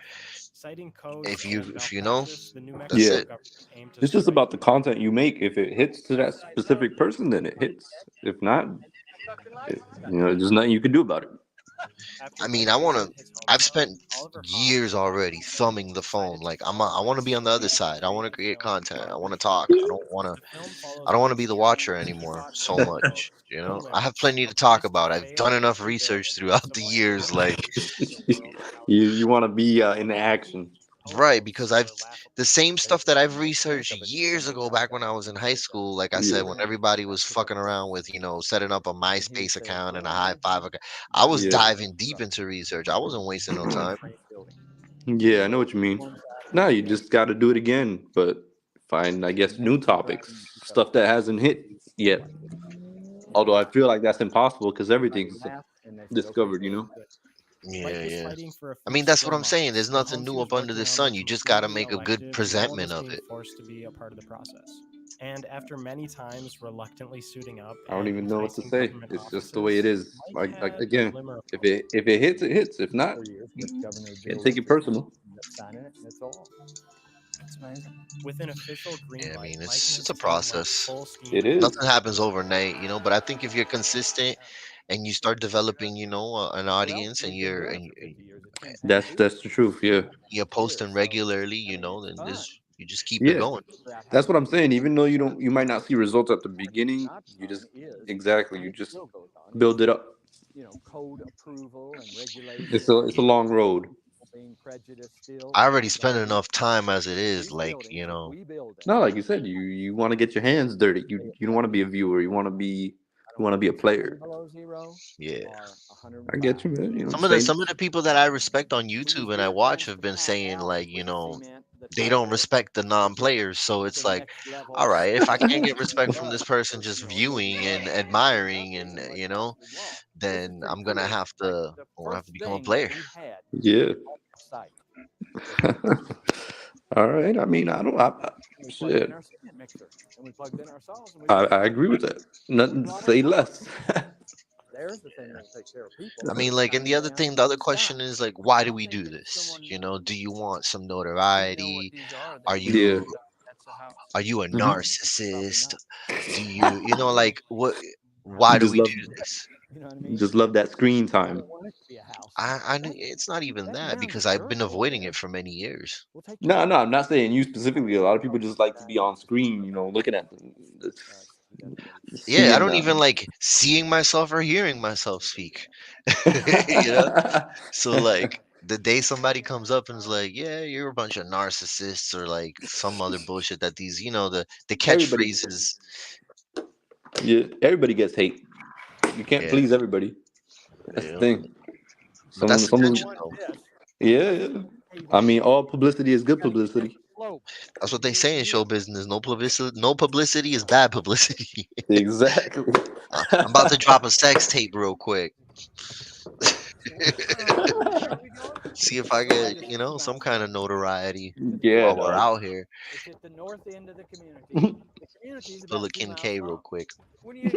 Citing codes If you and if you know, malpractice, the New that's Mexico yeah. it. government aimed to It's just strike about the content you make. If it hits to that specific person, then it hits. If not, there's nothing you can do about it. I mean, I've spent years already thumbing the phone. Like I want to be on the other side. I want to create content. I want to talk. I don't want to be the watcher anymore so much. I have plenty to talk about. I've done enough research throughout the years, like You want to be in the action. right, because the same stuff that I've researched years ago back when I was in high school. Like I said, Yeah. when everybody was fucking around with setting up a MySpace account and a High Five account, I was Yeah. diving deep into research. I wasn't wasting no time. Yeah, I know what you mean. No, you just got to do it again, but find, I guess, new topics, stuff that hasn't hit yet. Although I feel like that's impossible because everything's discovered, Yeah, yeah. I mean, that's what I'm saying. There's nothing new up under the sun. You just got to make a good presentment of it. forced to be a part of the process. And after many times reluctantly suiting up, I don't and even know what to enticing say. government It's just the way it is. Mike Like had again, a glimmer of if it hits, it hits. If not, can't take it personal. Signing it, that's all. That's amazing. With an official green Yeah, I light, mean, Mike it's and it's a his team went process. full steam It ahead. is. Nothing happens overnight, but I think if you're consistent and you start developing, an audience, and That's the truth. Yeah. you're posting regularly, then you just keep it Yeah. going. That's what I'm saying. Even though you might not see results at the beginning, you just build it up. Code approval and regulation. It's a long road. Being prejudiced still. I already spent enough time as it is, like, No, like you said, you want to get your hands dirty. You don't want to be a viewer. You want to be a player. yeah. I get you, man. Some of the people that I respect on YouTube and I watch have been saying, like, they don't respect the non-players. So it's like, all right, if I can't get respect from this person just viewing and admiring, and then I'm gonna have to become a player. Yeah. All right. I mean, shit. I agree with that. Nothing to say less. There's the thing that takes care of people. I mean, like, and the other question is, like, why do we do this? Do you want some notoriety? Are Yeah. you a Mhm. narcissist? Do you like what? Why You do just we love do this? you just love that screen time. It's not even that, because I've been avoiding it for many years. No, I'm not saying you specifically. A lot of people just like to be on screen, looking at Yeah, I seeing don't even like seeing myself or hearing myself speak. So like the day somebody comes up and is like, "Yeah, you're a bunch of narcissists," or like some other bullshit that these, the Everybody, catchphrases. yeah, everybody gets hate. You can't Yeah, please everybody. That's the yeah. thing. But that's Someone, attention, though. yeah. I mean, all publicity is good publicity. That's what they say in show business. No publicity is bad publicity. Exactly. I'm about to drop a sex tape real quick. See if I get, some kind of notoriety Yeah, while we're dog. out here. It's at the north end of the community. The community is about Little 2 Kim miles K real long. quick. When you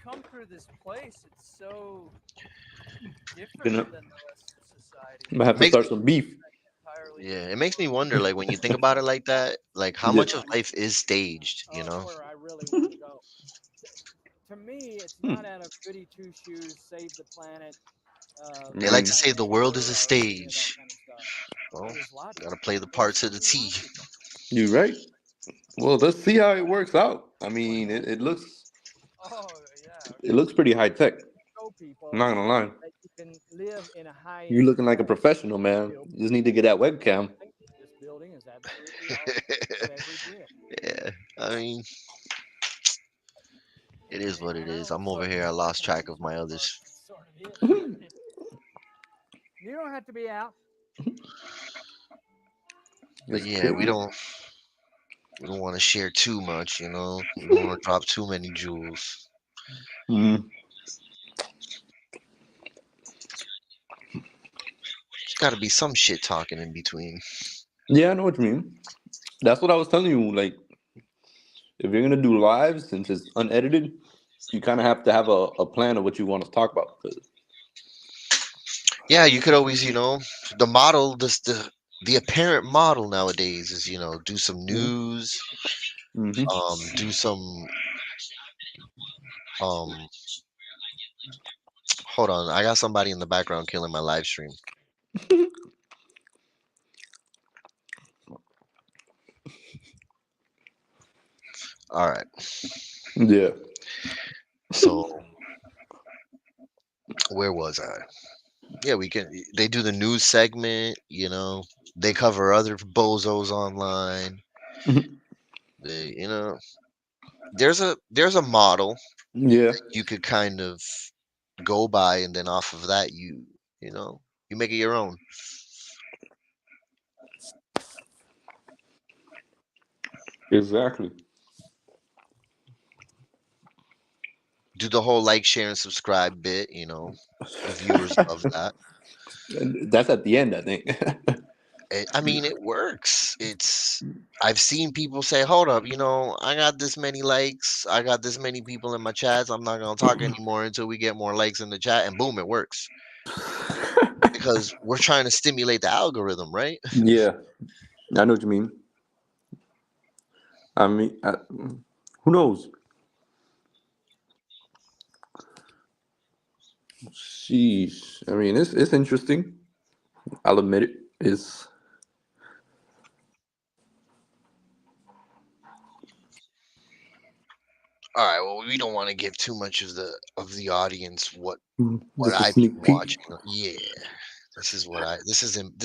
come through this place, it's so different Gonna, than the rest of society. I'm gonna have It to makes start some beef. Yeah, it makes me wonder, like when you think about it like that, like how Yeah. much of life is staged, you know? Where I really want to go. To me, it's Hmm. not out of goody two shoes, save the planet. They like to Kind say of the world humor is a or any of that stage. kind of stuff. Well, There's lots. gotta play the There's parts to the certainly T. lots of them. You right? Well, let's see how it works out. I mean, it looks Oh yeah. it looks pretty high tech. Show people I'm not gonna lie. that you can live in a high You end looking like a professional, man. You just need to get that webcam. This building is absolutely awesome for every bit. Yeah, I mean, it is what it is. I'm over here. I lost track of my others. You don't have to be out. But yeah, we don't want to share too much, you know. We don't want to drop too many jewels. Mm. There's got to be some shit talking in between. Yeah, I know what you mean. That's what I was telling you. Like, if you're gonna do lives, since it's unedited, you kind of have to have a plan of what you want to talk about. 'Cause Yeah, you could always, you know, the model, the apparent model nowadays is, you know, do some news, do some hold on, I got somebody in the background killing my live stream. All right. Yeah. So where was I? Yeah, they do the news segment, you know, they cover other bozos online. They, you know, there's a model Yeah. you could kind of go by, and then off of that you know, you make it your own. Exactly. Do the whole like, share, and subscribe bit, you know. The viewers love that. And that's at the end, I think. I mean, it works. I've seen people say, hold up, you know, I got this many likes, I got this many people in my chats, I'm not gonna talk anymore until we get more likes in the chat, and boom, it works. Because we're trying to stimulate the algorithm, right? Yeah, I know what you mean. I mean, who knows? Sheesh. I mean, it's interesting. I'll admit it. It's All right, well, we don't want to give too much of the audience what just a I've been sneak peek. watching. Yeah. This is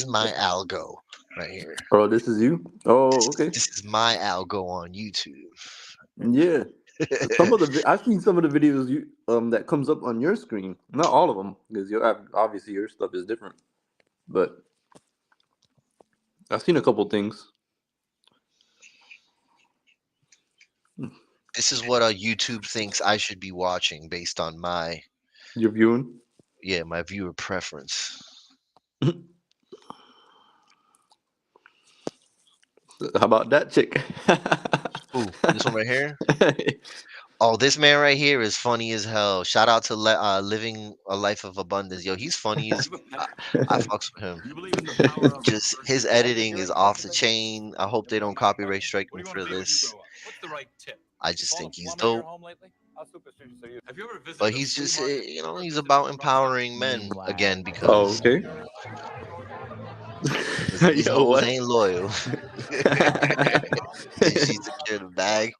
my algo right here. Oh, this is you? Oh, okay. This is my algo on YouTube. Yeah. I've seen some of the videos you that comes up on your screen. Not all of them, because obviously your stuff is different. But I've seen a couple things. This is what YouTube thinks I should be watching based on your viewing. Yeah, my viewer preference. How about that chick? Ooh, this one right here. Oh, this man right here is funny as hell. Shout out to Living a Life of Abundance. Yo, he's funny as I fucks with him. Just his editing is off the chain. I hope they don't copyright strike me for this. I just think he's dope. But he's just, you know, he's about empowering men again because okay. these Yo, hoes what? ain't loyal. She secured the bag.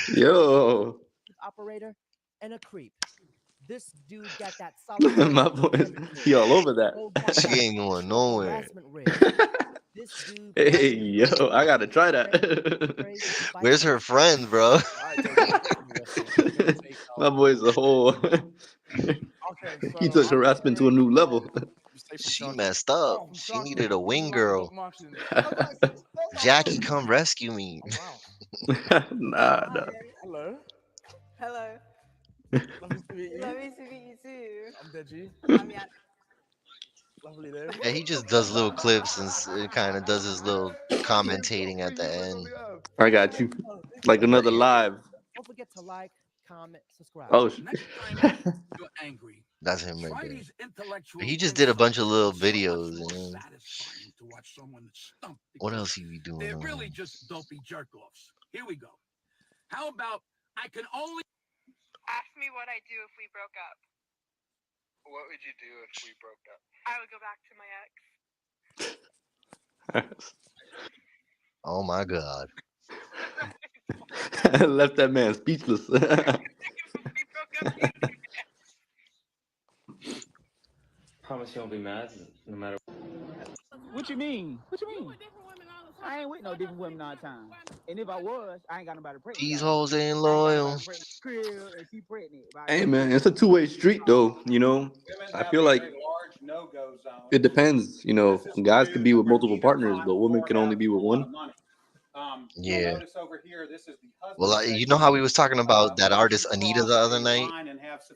Yo. Operator and a creep. This dude got that solid. My boy, he all over that. She ain't going nowhere. Hey, yo, I gotta try that. Where's her friend, bro? My boy's a whole. He took harassment to a new level. She messed up. She needed a wing girl. Jackie, come rescue me. Nah. Hello. Hello. Lovely to meet you. Lovely to meet you too. I'm Deji. I'm Yan. Yeah, he just does little clips and kind of does his little commentating at the end. I got you. Like another live. Don't forget to like, comment, subscribe. Oh, That's him right there. He just did a bunch of little videos. You know? What else he be doing? They're really just dopey jerk-offs. Here we go. How about I can only ask me what I'd do if we broke up? What would you do if we broke up? I would go back to my ex. Oh my God. Left that man speechless. Promise you won't be mad no matter. What you mean? What you mean? I ain't with no different women all the time. And if I was, I ain't got nobody pregnant. These hoes ain't loyal. Hey man, it's a two-way street though. You know, I feel like it depends. You know, guys can be with multiple partners, but women can only be with one. Yeah. Well, you know how we was talking about that artist Anita the other night?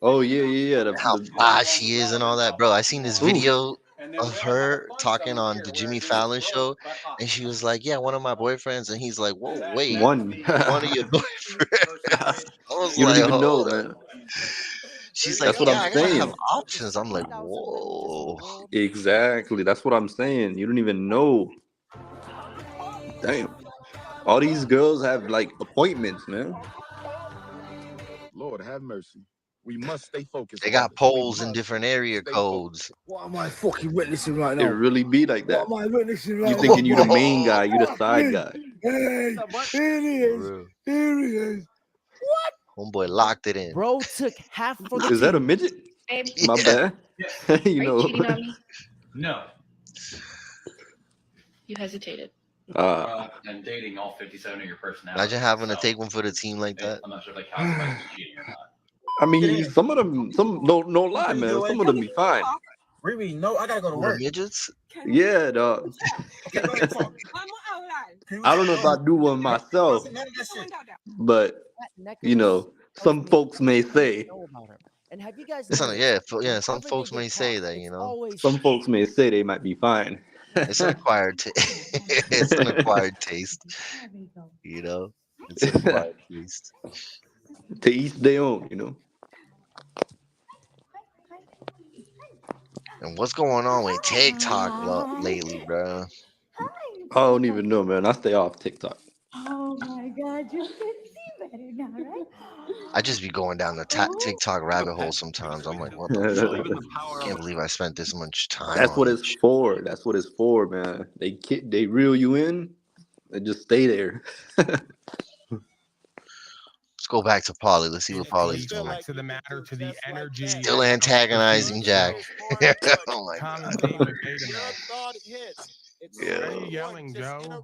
Oh yeah. How fly she is and all that, bro. I seen this video of her talking on the Jimmy Fallon show, and she was like, "Yeah, one of my boyfriends," and he's like, "Whoa, wait, one of your boyfriends?" You don't even know, man. She's like, That's what "Yeah, I'm I gotta saying. have options." I'm like, "Whoa." Exactly. That's what I'm saying. You don't even know. Damn. All these girls have like appointments, man. Lord have mercy. We must stay focused. They got polls in different area codes. What am I fucking witnessing right It now? really be like that. What am I witnessing right You now? thinking you the main guy, you the side guy. Hey, here he is. Here he is. Homeboy locked it in. Bro took half of the Is that a team. midget? Babe. My bad. You know. No. You hesitated. Uh, And dating all 57 of your personalities. Imagine having to take one for the team like that. I'm not sure if they classify as cheating or not. I mean, some of them, no lie, man. Some of them be fine. Riri, no, I gotta go to work. Midgets? Yeah, dog. I don't know if I do one myself, but you know, some folks may say. And have you guys Some, noticed yeah. Some whenever folks they may get say caught, that, you know. always Some folks may say they might be fine. It's an acquired it's an acquired taste. You know? It's an acquired taste. To each their own, you know. And what's going on with TikTok lately, bro? I don't even know, man. I stay off TikTok. Oh my God, you can see better now, right? I just be going down the TikTok rabbit hole sometimes. I'm like, what the fuck? I can't believe I spent this much time. That's on what this it's for. That's what it's for, man. They reel you in and just stay there. Let's go back to Paulie. Let's see what Paulie's doing. Back to the matter, to the energy. Still antagonizing Jack. Oh my Common God. theme with Betamax. Yeah. Why are you yelling, Joe?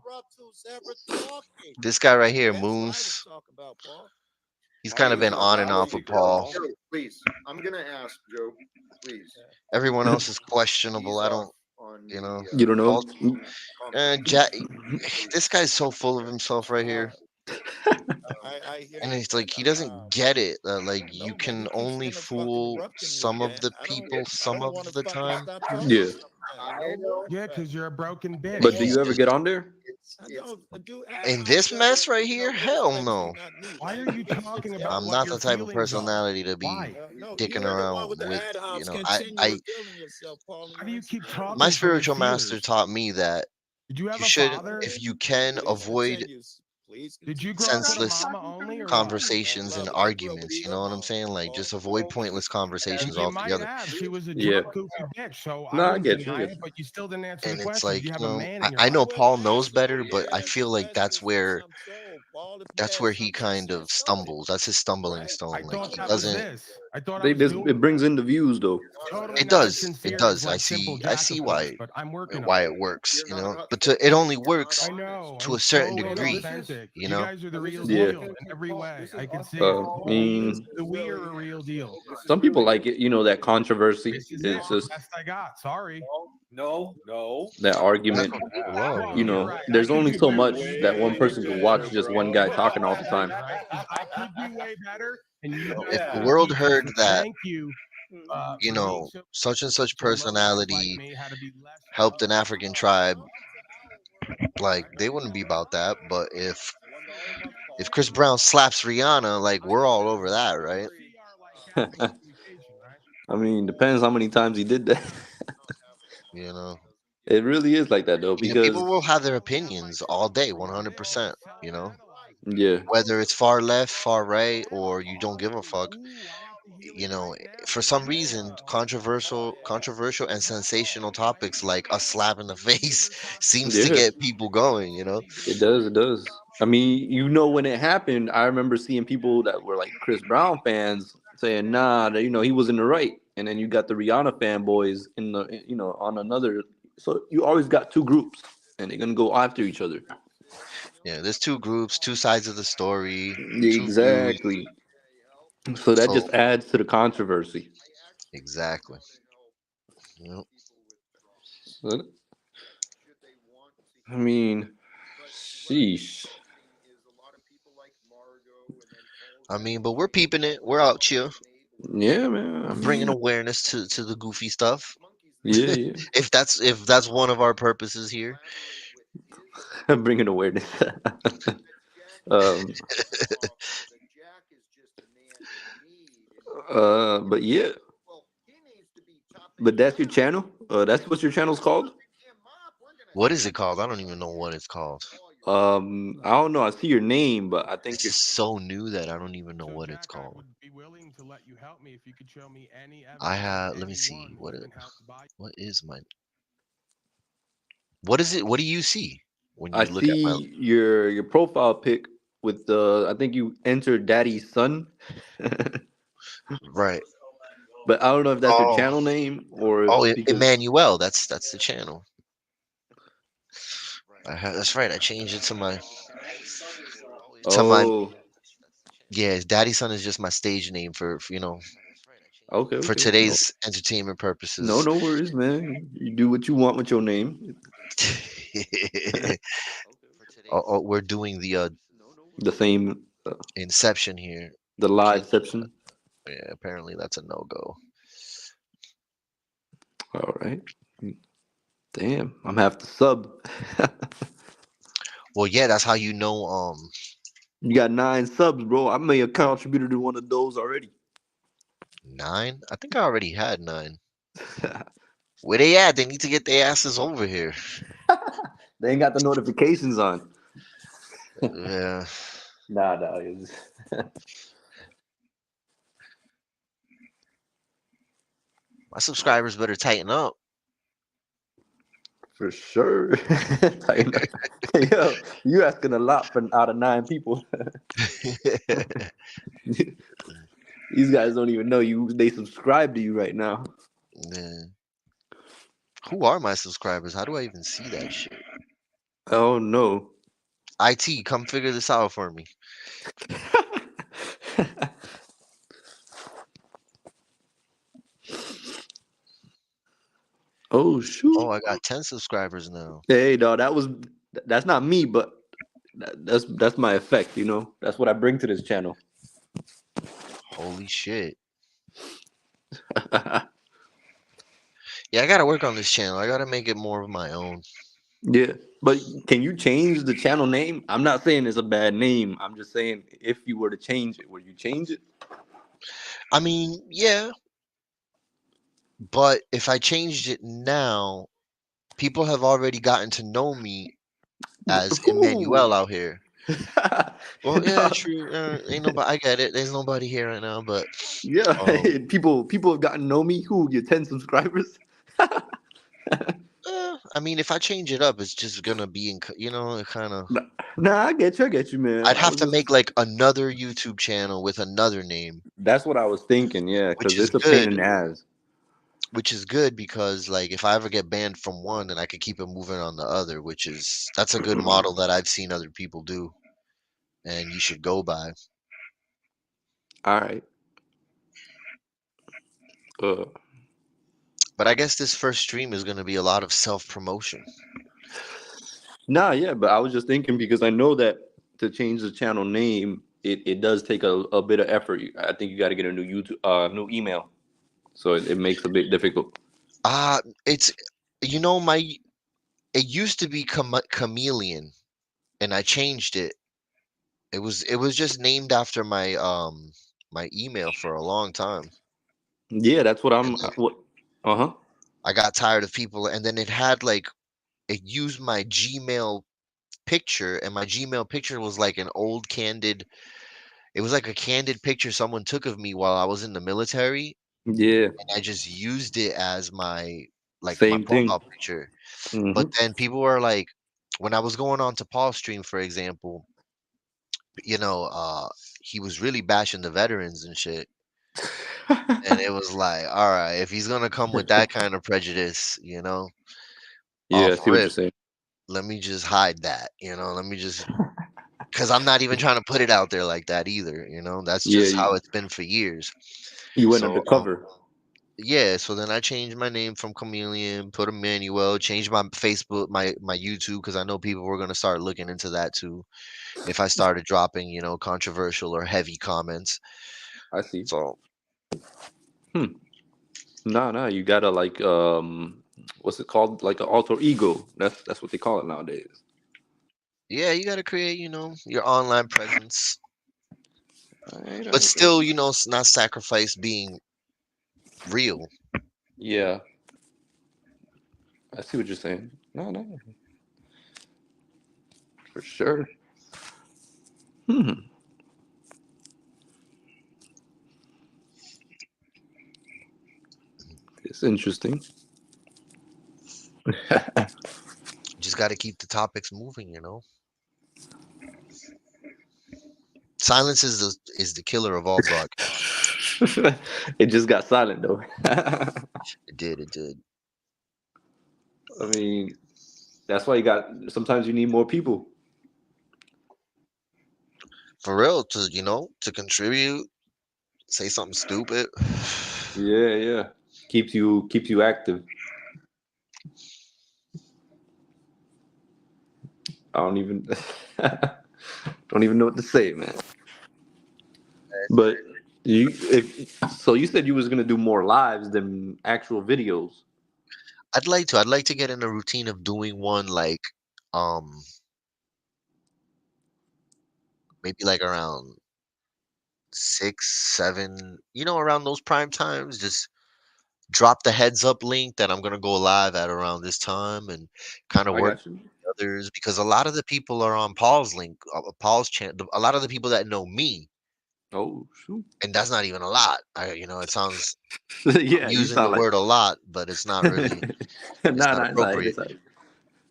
This guy right here, Moose. He's kind of been on and off with Paul. Joe, please. I'm gonna ask Joe. Please. Everyone else is questionable. I don't, you know. You don't know? Jack, this guy's so full of himself right here. And it's like he doesn't get it. Like you can only fool some of the people some of the time. Yeah. Yeah, because you're a broken bitch. But do you ever get on there? In this mess right here, hell no. Why are you talking about? I'm what not your the type of feelings personality to be dicking around with. You know, I How do you keep talking? my for your spiritual master feelings? taught me that Did you have you a should, father? if you can, avoid Did you grow up with a senseless mama only or what? conversations and arguments. You know what I'm saying? Like just avoid pointless conversations You might altogether. have. She was a Yeah. drunk, goofy bitch. So No, I I wouldn't get you. deny it, but you still didn't answer And the it's question. like, Do you you have a know, man in your I know life? Paul knows better, but I feel like that's where he kind of stumbles. That's his stumbling stone. I Like thought he that was doesn't. this. I thought I They was just doing it brings in the views though. totally It not as does. sincere It as does. like Simple I Jack see of why course, but I'm working why on it it. works. You know, but it only works I know. to I'm a certain so degree. inauthentic. You You know. guys are the real Yeah. deal in every way. I can see I it. mean, We are a real deal. some people like it. You know, that controversy. This is It's it. just Best I got. Sorry. No. that That's argument. what people love. You You're know, right. I there's could only do so way, much way, that one way person can better, watch just one guy bro. talking all the Right, time. right. I could do way better, and you If the thank world you. heard that, Thank you. you know, such and such personality helped an African tribe, like they wouldn't be about that. But if Chris Brown slaps Rihanna, like we're all over that, right? I mean, depends how many times he did that. You know, It really is like that though, yeah, because people will have their opinions all day, 100%. You know, yeah, whether it's far left, far right, or you don't give a fuck. You know, for some reason, controversial and sensational topics like a slap in the face seems to yeah, get people going. You know, it does. It does. I mean, when it happened, I remember seeing people that were like Chris Brown fans saying, "Nah, that, he was in the right," and then you got the Rihanna fanboys in the, on another. So you always got two groups, and they're gonna go after each other. yeah. There's two groups, two sides of the story, two views. Exactly. So that So just adds to the controversy. exactly. Yep. So, I mean, sheesh. I mean, but we're peeping it. We're out here Yeah, man. I bringing mean, awareness to the goofy stuff. yeah, yeah. if that's one of our purposes here. Bringing awareness. um, but yeah. But that's your channel? That's what your channel's called? What is it called? I don't even know what it's called. I don't know. I see your name, but I think This is so new that I don't even know what it's called. I have. Let me see. What is my? What is it? What do you see when I you look at my? see your profile pic with the. I think you entered Daddy's son. Right. But I don't know if that's your Oh. channel name or Oh, if because Emmanuel. That's the channel. That's right. I changed it to my. oh, Yeah, Daddy Son is just my stage name for okay, for okay. today's entertainment purposes. No worries, man. You do what you want with your name. We're doing the same Inception here. the liveception. Yeah, apparently that's a no-go. All right. Damn, I'm gonna have to sub. Well, yeah, that's how you know. You got 9 subs, bro. I may have contributed to one of those already. 9? I think I already had 9. Where they at? They need to get their asses over here. They ain't got the notifications on. Yeah. Nah. My subscribers better tighten up. For sure. Yo, you asking a lot for out of 9 people. These guys don't even know you. They subscribe to you right now. Yeah. Who are my subscribers? How do I even see that shit? Oh no. IT, come figure this out for me. Oh shoot. Oh, I got 10 subscribers now. Hey, dog, that's not me, but that's my effect, That's what I bring to this channel. Holy shit. Yeah, I gotta work on this channel. I gotta make it more of my own. Yeah, but can you change the channel name? I'm not saying it's a bad name. I'm just saying if you were to change it, would you change it? I mean, yeah. But if I changed it now, people have already gotten to know me as Emmanuel out here. Well, yeah, true. Ain't nobody. I get it. There's nobody here right now, but yeah, people have gotten to know me. Who? Your 10 subscribers? I mean, if I change it up, it's just gonna be kind of. Nah, I get you, man. I'd have to make like another YouTube channel with another name. That's what I was thinking. Yeah, because Which is it's a pain in good. the ass. Which is good because like if I ever get banned from one, then I could keep it moving on the other. That's a good model that I've seen other people do, and you should go by. All right. But I guess this first stream is gonna be a lot of self-promotion. Nah, yeah, but I was just thinking because I know that to change the channel name, it does take a bit of effort. I think you got to get a new new email. so it makes it a bit difficult. It's it used to be Chameleon, and I changed it. It was just named after my email for a long time. Yeah, that's what I'm. And then What? I got tired of people, and then it had like it used my Gmail picture, and my Gmail picture was like an old candid. It was like a candid picture someone took of me while I was in the military, Yeah, and I just used it as my same thing. profile picture. But then people were like, when I was going on to Paul's stream, for example, he was really bashing the veterans and shit. And it was like, all right, if he's gonna come with that kind of prejudice, Yeah, I off see what you're rip, saying. let me just hide that, let me just, because I'm not even trying to put it out there like that either, that's Yeah, just how it's been for years. you went So, undercover. yeah, so then I changed my name from Chameleon, put Emmanuel, changed my Facebook, my YouTube, because I know people were gonna start looking into that too if I started dropping, controversial or heavy comments. I see. So, No, you gotta like what's it called? Like an alter ego. That's what they call it nowadays. yeah, you gotta create, your online presence, Right, but still, not sacrifice being real. Yeah, I see what you're saying. No, for sure. It's interesting. Just got to keep the topics moving, Silence is the killer of all broadcasts. It just got silent though. It did. I mean, that's why sometimes you need more people. For real, to contribute, say something stupid. Yeah. Keeps you active. I don't even know what to say, man. But you said you was gonna do more lives than actual videos. I'd like to get in a routine of doing one like maybe like around 6, 7, around those prime times. Just drop the heads up link that I'm gonna go live at around this time and kind of I work got you. with others, because a lot of the people are on Paul's link, Paul's channel. A lot of the people that know me, Oh shoot. and that's not even a lot. It sounds I'm Yeah, you using the sound like word a lot, but it's not really. It's not appropriate.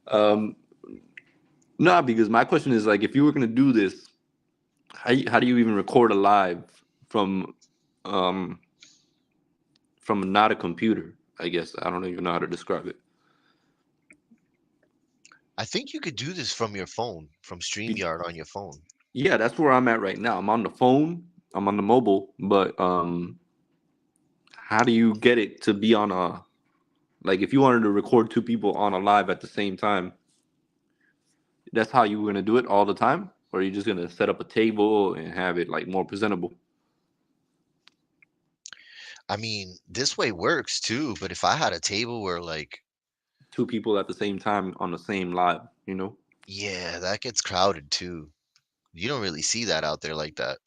Um, no, because my question is like, if you were gonna do this, how do you even record a live from not a computer? I guess I don't even know how to describe it. I think you could do this from your phone, from StreamYard on your phone. Yeah, that's where I'm at right now. I'm on the phone. I'm on the mobile, but how do you get it to be on a, like if you wanted to record two people on a live at the same time, that's how you were gonna do it all the time, or are you just gonna set up a table and have it like more presentable? I mean, this way works too, but if I had a table where like two people at the same time on the same live, yeah, that gets crowded too. You don't really see that out there like that.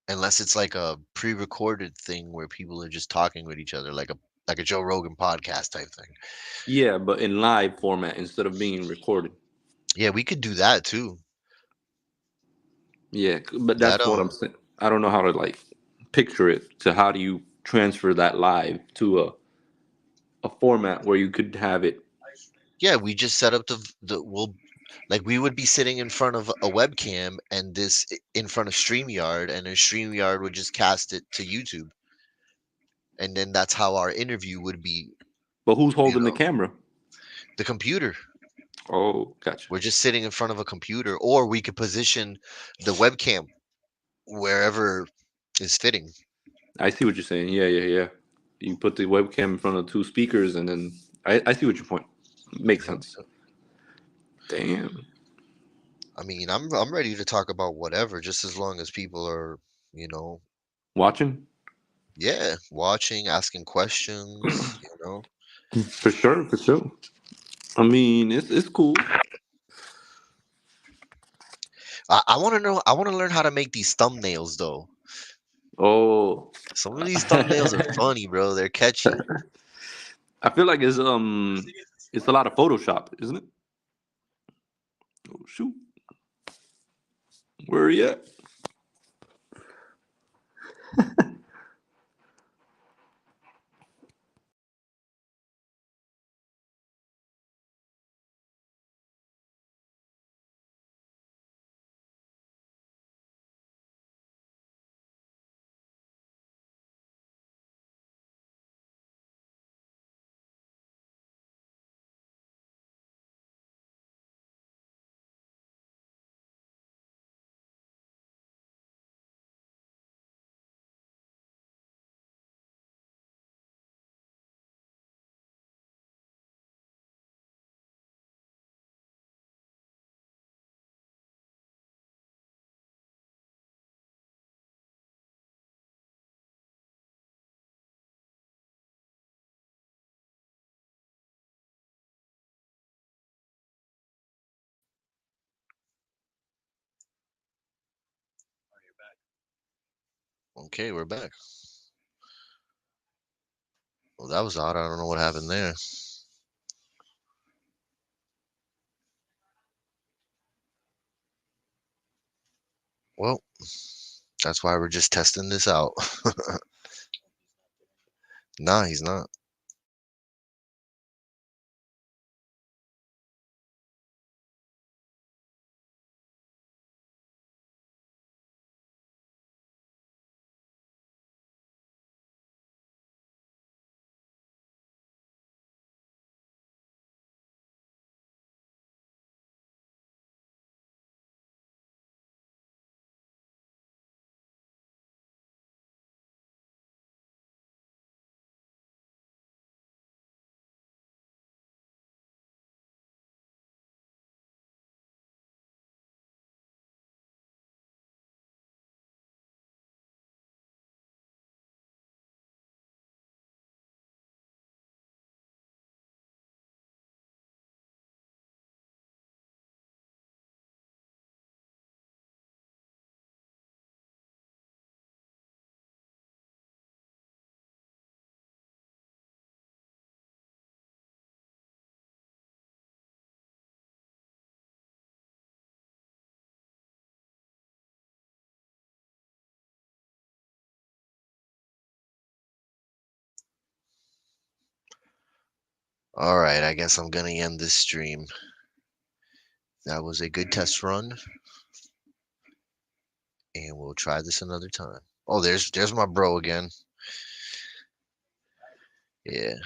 Unless it's like a pre-recorded thing where people are just talking with each other, like a Joe Rogan podcast type thing. Yeah, but in live format instead of being recorded. Yeah, we could do that too. Yeah, but that's what I'm saying. I don't know how to like picture it. So how do you transfer that live to a format where you could have it? Yeah, we just set up we would be sitting in front of a webcam and this in front of StreamYard, and then StreamYard would just cast it to YouTube. And then that's how our interview would be. But who's holding the camera? The computer. Oh, gotcha. We're just sitting in front of a computer, or we could position the webcam wherever is fitting. I see what you're saying. Yeah. You put the webcam in front of two speakers, and then I see what your point. Makes sense. Damn. I mean, I'm ready to talk about whatever, just as long as people are, watching. Yeah, watching, asking questions, you know. For sure, for sure. I mean, it's cool. I want to know. I want to learn how to make these thumbnails though. Oh, Some of these thumbnails are funny, bro. They're catchy. I feel like it's a lot of Photoshop, isn't it? Oh shoot, where are you at? Okay, we're back. Well, that was odd. I don't know what happened there. Well, that's why we're just testing this out. Nah, he's not. All right, I guess I'm gonna end this stream. That was a good test run, and we'll try this another time. Oh, there's my bro again. Yeah.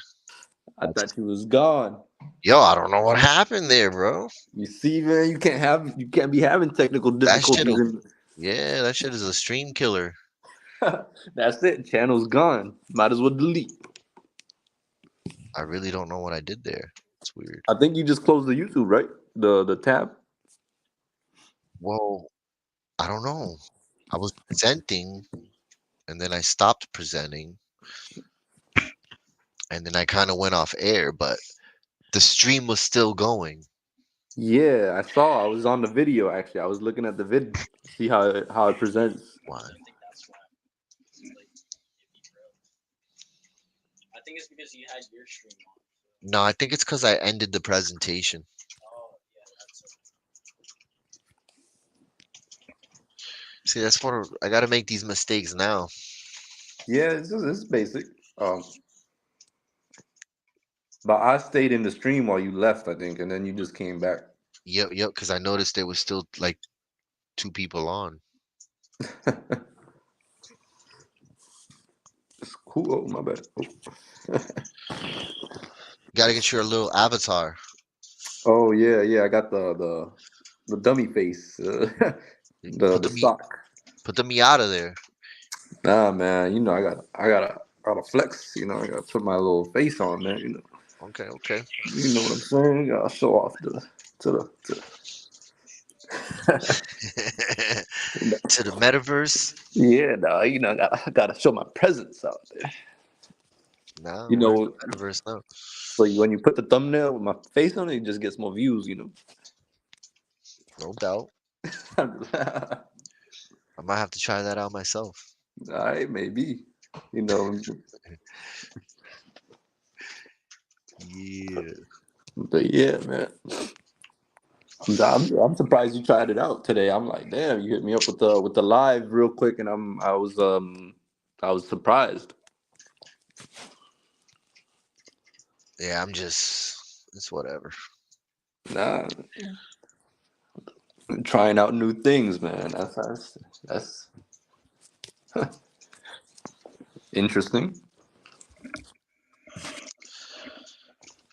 I thought you was gone. Yo, I don't know what happened there, bro. You see, man, you can't be having technical That shit. difficulties. Yeah, that shit is a stream killer. That's it. Channel's gone. Might as well delete. I really don't know what I did there. It's weird. I think you just closed the YouTube, right? The tab. Well, I don't know. I was presenting, and then I stopped presenting, and then I kind of went off air, but the stream was still going. Yeah, I saw. I was on the video actually. I was looking at the vid, see how it presents. Why? I think it's because you had your stream on. No, I think it's because I ended the presentation. See, that's what I got to make these mistakes now. Yeah, it's basic. But I stayed in the stream while you left, I think, and then you just came back. Yep, because I noticed there was still like 2 people on. It's cool. Oh, my bad. Gotta get your little avatar. Oh yeah. I got the dummy face. The stock. Put the Miata there. Nah, man. You know I gotta flex. You know I gotta put my little face on, man. You know. Okay. You know what I'm saying? Gotta show off to the To the metaverse. Yeah, no, you know, I gotta show my presence out there. No, You we're in know, the metaverse now. so when you put the thumbnail with my face on it, it just gets more views. You know. No doubt. I might have to try that out myself. All right, maybe. You know. Yeah. But yeah, man. I'm surprised you tried it out today. I'm like, damn, you hit me up with the live real quick, and I was surprised. Yeah, it's whatever. Nah, trying out new things, man. That's interesting.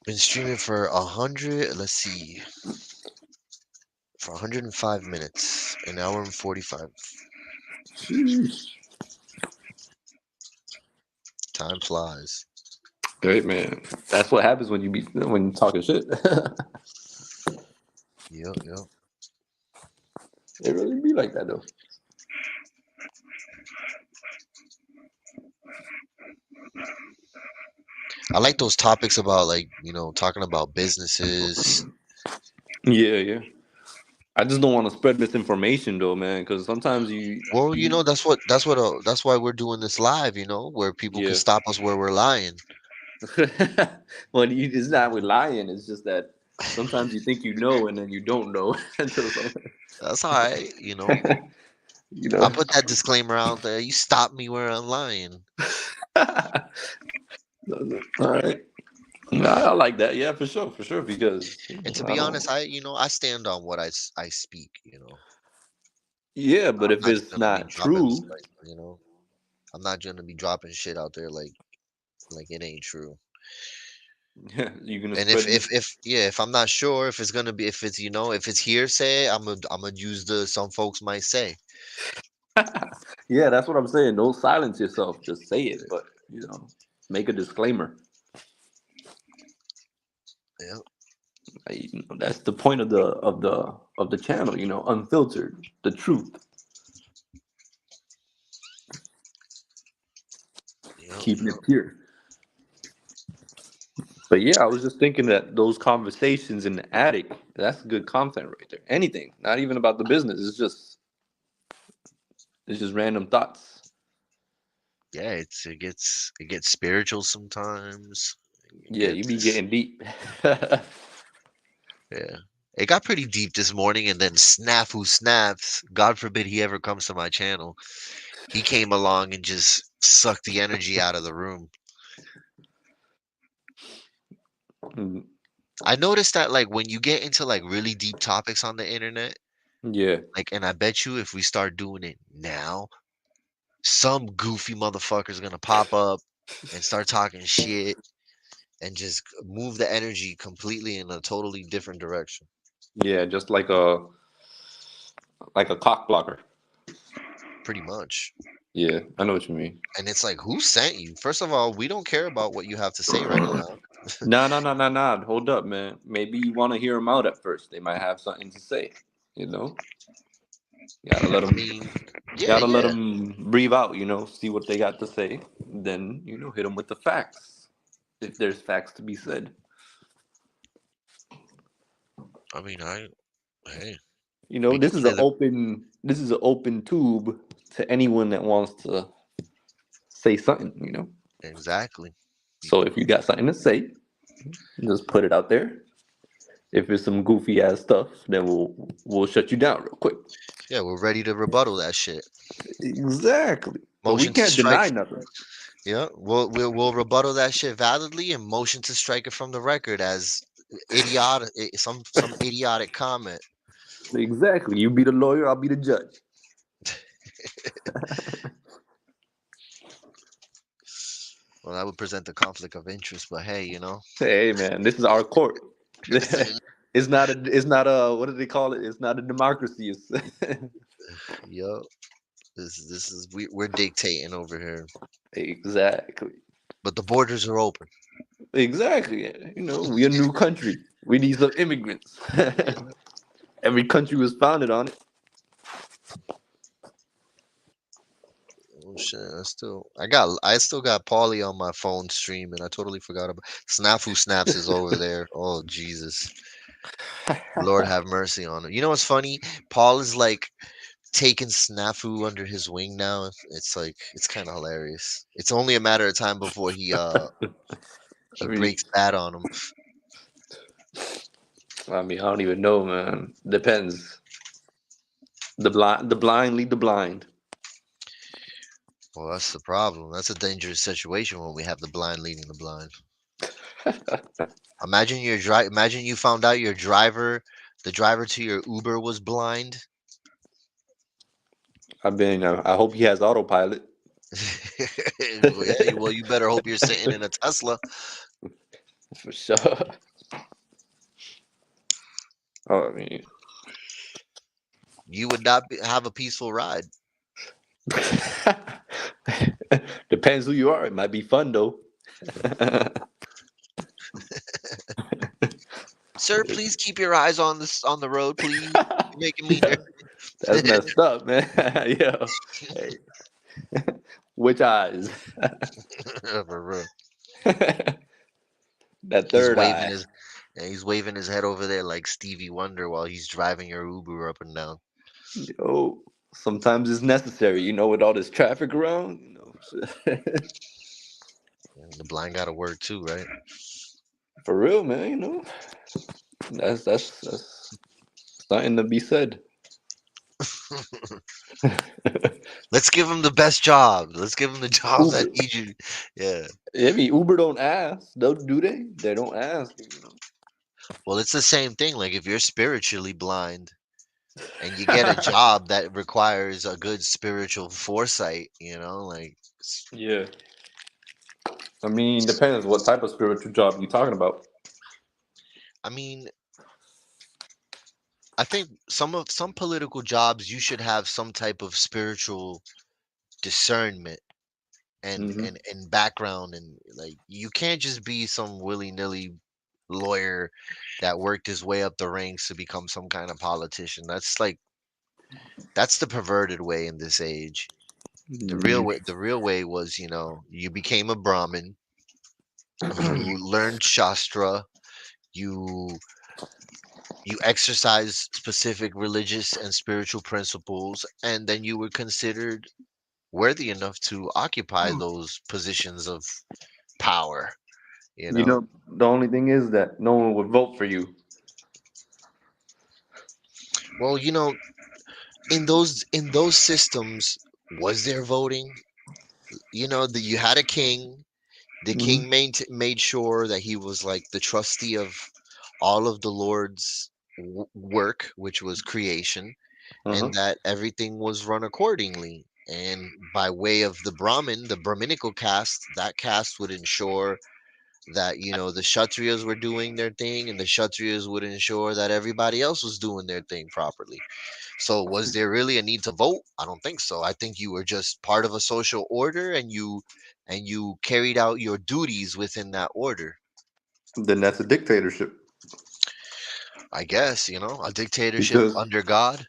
Been streaming for 100. Let's see, for 105 minutes, an hour and 45. Sheesh. Time flies. Great, man. That's what happens when you talking shit. Yep. It really be like that though. I like those topics about talking about businesses. Yeah. I just don't want to spread misinformation though, man, because sometimes Well, that's why we're doing this live, where people can stop us where we're lying. Well, it's not with lying. It's just that sometimes you think you know and then you don't know until something. That's all right, I'll put that disclaimer out there. You stop me where I'm lying. All right. No, I like that. Yeah, for sure, because And to be honest, I stand on what I speak, Yeah, but if it's not true, I'm not gonna be dropping shit out there like it ain't true. you're gonna And spread if I'm not sure if it's gonna be if it's hearsay, I'm gonna use some folks might say. Yeah, that's what I'm saying. Don't silence yourself. Just say it, but make a disclaimer. Yeah. That's the point of the channel. Unfiltered, the truth. Keeping it pure. But yeah, I was just thinking that those conversations in the attic, that's good content right there. Anything, not even about the business. It's just random thoughts. Yeah, it gets spiritual sometimes. Yeah, you be getting deep. Yeah. It got pretty deep this morning, and then Snafu snaps. God forbid he ever comes to my channel. He came along and just sucked the energy out of the room. I noticed that when you get into really deep topics on the internet, yeah, and I bet you if we start doing it now, some goofy motherfucker's gonna pop up and start talking shit and just move the energy completely in a totally different direction. Yeah, just like a cock blocker. Pretty much. Yeah, I know what you mean. And it's like, who sent you? First of all, we don't care about what you have to say right now. No. Hold up, man. Maybe you want to hear them out at first. They might have something to say. You gotta let them. Let them breathe out. See what they got to say. Then hit them with the facts, if there's facts to be said. I mean, hey. This is an open tube to anyone that wants to say something. Exactly. So if you got something to say, just put it out there. If it's some goofy ass stuff, then we'll shut you down real quick. Yeah, we're ready to rebuttal that shit. Exactly. But Motion we can't deny nothing. Yeah, we'll rebuttal that shit validly and motion to strike it from the record as idiotic, some idiotic comment. Exactly. You be the lawyer, I'll be the judge. Well, that would present the conflict of interest, but hey, Hey, man, this is our court. It's not a what do they call it? It's not a democracy. Yo, this is we're dictating over here. Exactly. But the borders are open. Exactly. We're a new country. We need some immigrants. Every country was founded on it. Oh shit! I still got Paulie on my phone streaming. I totally forgot about Snafu Snaps is over there. Oh Jesus, Lord have mercy on him. You know what's funny? Paul is like taking Snafu under his wing now. It's like it's kind of hilarious. It's only a matter of time before he breaks bad on him. I mean, I don't even know, man. Depends. The blind lead the blind. Well, that's the problem. That's a dangerous situation when we have the blind leading the blind. Imagine Imagine you found out the driver to your Uber was blind. I hope he has autopilot. Yeah, well, you better hope you're sitting in a Tesla. For sure. Oh, I mean, you would not have a peaceful ride. Depends who you are. It might be fun though. Sir, please keep your eyes on the road, please. You're making me nervous. That's messed up, man. Yeah. Hey. Which eyes? For real. That third eye. He's waving his head over there like Stevie Wonder while he's driving your Uber up and down. Yo, sometimes it's necessary, with all this traffic around. The blind got to work too, right? For real, man. That's something to be said. Let's give him the best job. Let's give him the job that needs you. Yeah. I mean, Uber don't ask. Do they? They don't ask. Well, it's the same thing. Like if you're spiritually blind and you get a job that requires a good spiritual foresight, like. Yeah. I mean, depends what type of spiritual job you're talking about. I mean, I think some political jobs you should have some type of spiritual discernment and background, and like you can't just be some willy-nilly lawyer that worked his way up the ranks to become some kind of politician. That's the perverted way in this age. The real way was, you became a Brahmin, you learned Shastra, you exercise specific religious and spiritual principles, and then you were considered worthy enough to occupy those positions of power. The only thing is that no one would vote for you. Well, in those systems, was there voting? You had a king. The king made sure that he was like the trustee of all of the Lord's work, which was creation, and that everything was run accordingly. And by way of the Brahminical caste, that caste would ensure that the Kshatriyas were doing their thing, and the Kshatriyas would ensure that everybody else was doing their thing properly. So was there really a need to vote? I don't think so. I think you were just part of a social order, and you carried out your duties within that order. Then that's a dictatorship. I guess, a dictatorship under God.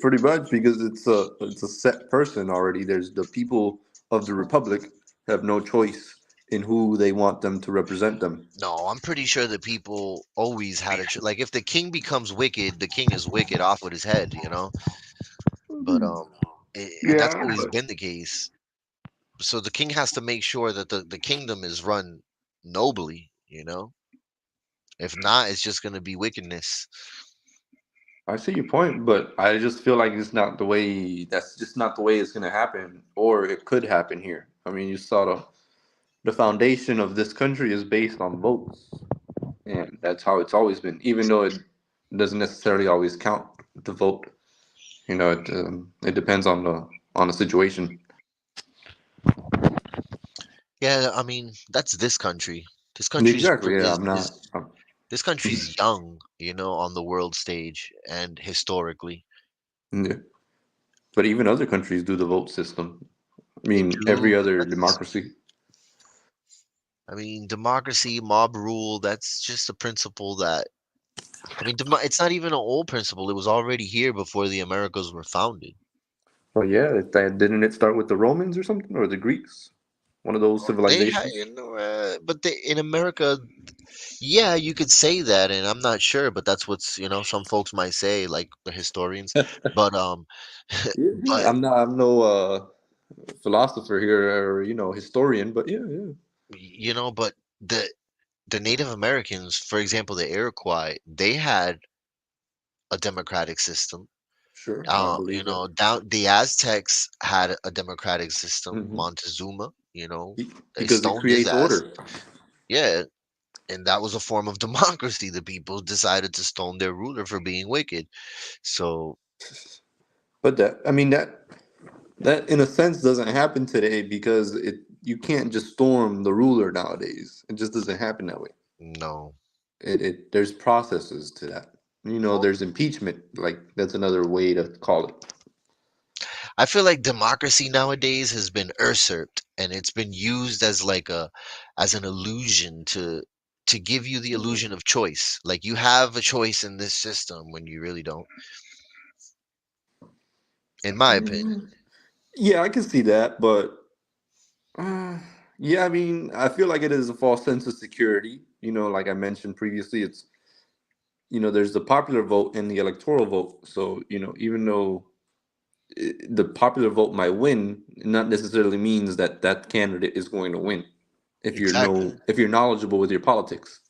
Pretty much, because it's a set person already. There's the people of the republic have no choice in who they want them to represent them. No, I'm pretty sure the people always had like if the king becomes wicked, the king is wicked off with his head, But that's always been the case. So the king has to make sure that the kingdom is run nobly, If not, it's just going to be wickedness. I see your point, but I just feel like it's not the way. That's just not the way it's going to happen, or it could happen here. I mean, you saw the foundation of this country is based on votes, and that's how it's always been. Even though it doesn't necessarily always count the vote, it depends on the situation. Yeah, I mean that's this country. This country exactly. This country's young, on the world stage and historically. Yeah. But even other countries do the vote system. I mean, every other democracy. I mean, democracy, mob rule, that's just a principle that I mean, it's not even an old principle. It was already here before the Americas were founded. Well, yeah, didn't it start with the Romans or something, or the Greeks? One of those They had, civilizations. but in America, yeah, you could say that, and I'm not sure, but that's what's, some folks might say, like the historians. But Yeah, but I'm no philosopher here or historian, but yeah, but the Native Americans, for example, the Iroquois, they had a democratic system. sure, I believe that. Down the Aztecs had a democratic system. Hmm. Montezuma, they Because it stoned his creates ass. order. Yeah, and that was a form of democracy. The people decided to stone their ruler for being wicked. So, But that in a sense doesn't happen today because you can't just storm the ruler nowadays. It just doesn't happen that way. no. There's processes to that. There's impeachment. Like that's another way to call it. I feel like democracy nowadays has been usurped, and it's been used as as an illusion to give you the illusion of choice. Like you have a choice in this system when you really don't, in my opinion. Yeah, I can see that, but yeah, I mean, I feel like it is a false sense of security. Like I mentioned previously, it's there's the popular vote and the electoral vote. So even though the popular vote might win, it not necessarily means that that candidate is going to win. Exactly. If you're knowledgeable with your politics.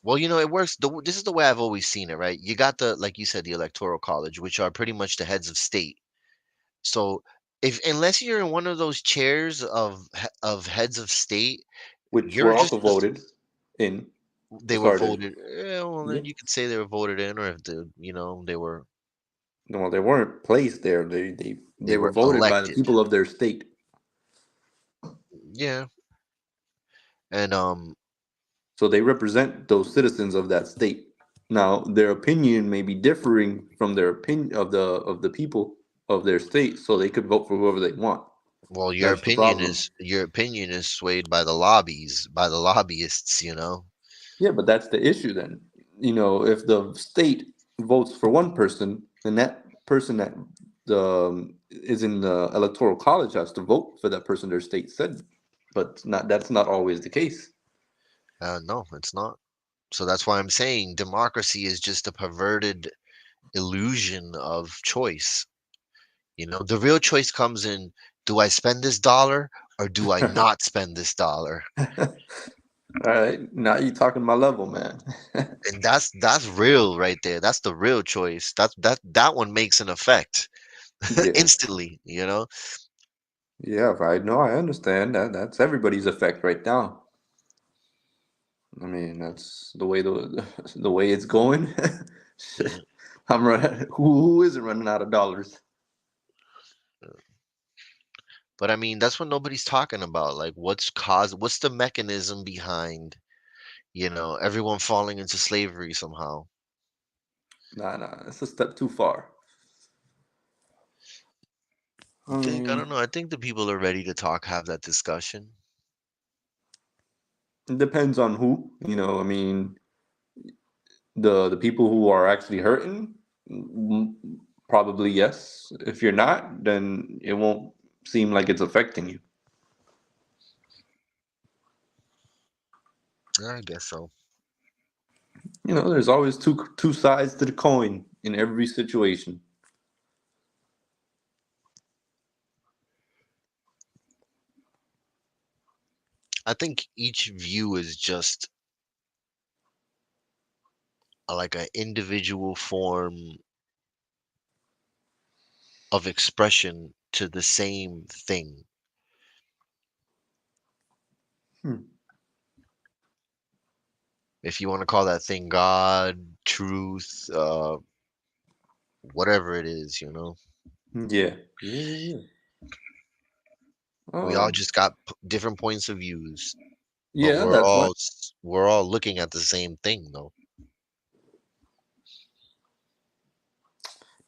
Well, it works. This is the way I've always seen it, right? You got like you said, the electoral college, which are pretty much the heads of state. So, unless you're in one of those chairs of heads of state, Which you're were just also voted in. they were Sorry to, voted. Well, yeah. then you could say they were voted in, or if they were No, they weren't placed there. They they were were voted by the elected. people of their state. Yeah, and So they represent those citizens of that state. Now, their opinion may be differing from their opinion of the people of their state, so they could vote for whoever they want. well, That's the problem. your opinion is swayed by the lobbies, by the lobbyists. Yeah, but that's the issue then. If the state votes for one person, then that person that is in the electoral college has to vote for that person their state said. But that's not always the case. No, it's not. So that's why I'm saying democracy is just a perverted illusion of choice. The real choice comes in, do I spend this dollar or do I not spend this dollar? All right, now you're talking my level, man. And that's real right there. That's the real choice. That one makes an effect Yeah. instantly, Yeah, right. No, I understand that. That's everybody's effect right now. I mean, that's the way the way it's going. I'm running. Who isn't running out of dollars? But I mean, that's what nobody's talking about. Like what's the mechanism behind, everyone falling into slavery somehow? Nah, it's a step too far. I don't know. I think the people are ready to have that discussion. It depends on who. I mean, the people who are actually hurting, probably yes. If you're not, then it won't seem like it's affecting you. I guess so. There's always two sides to the coin in every situation. I think each view is just like an individual form of expression to the same thing. If you want to call that thing God, truth, whatever it is, Yeah. We all just got different points of views. Yeah, But we're all looking at the same thing, though.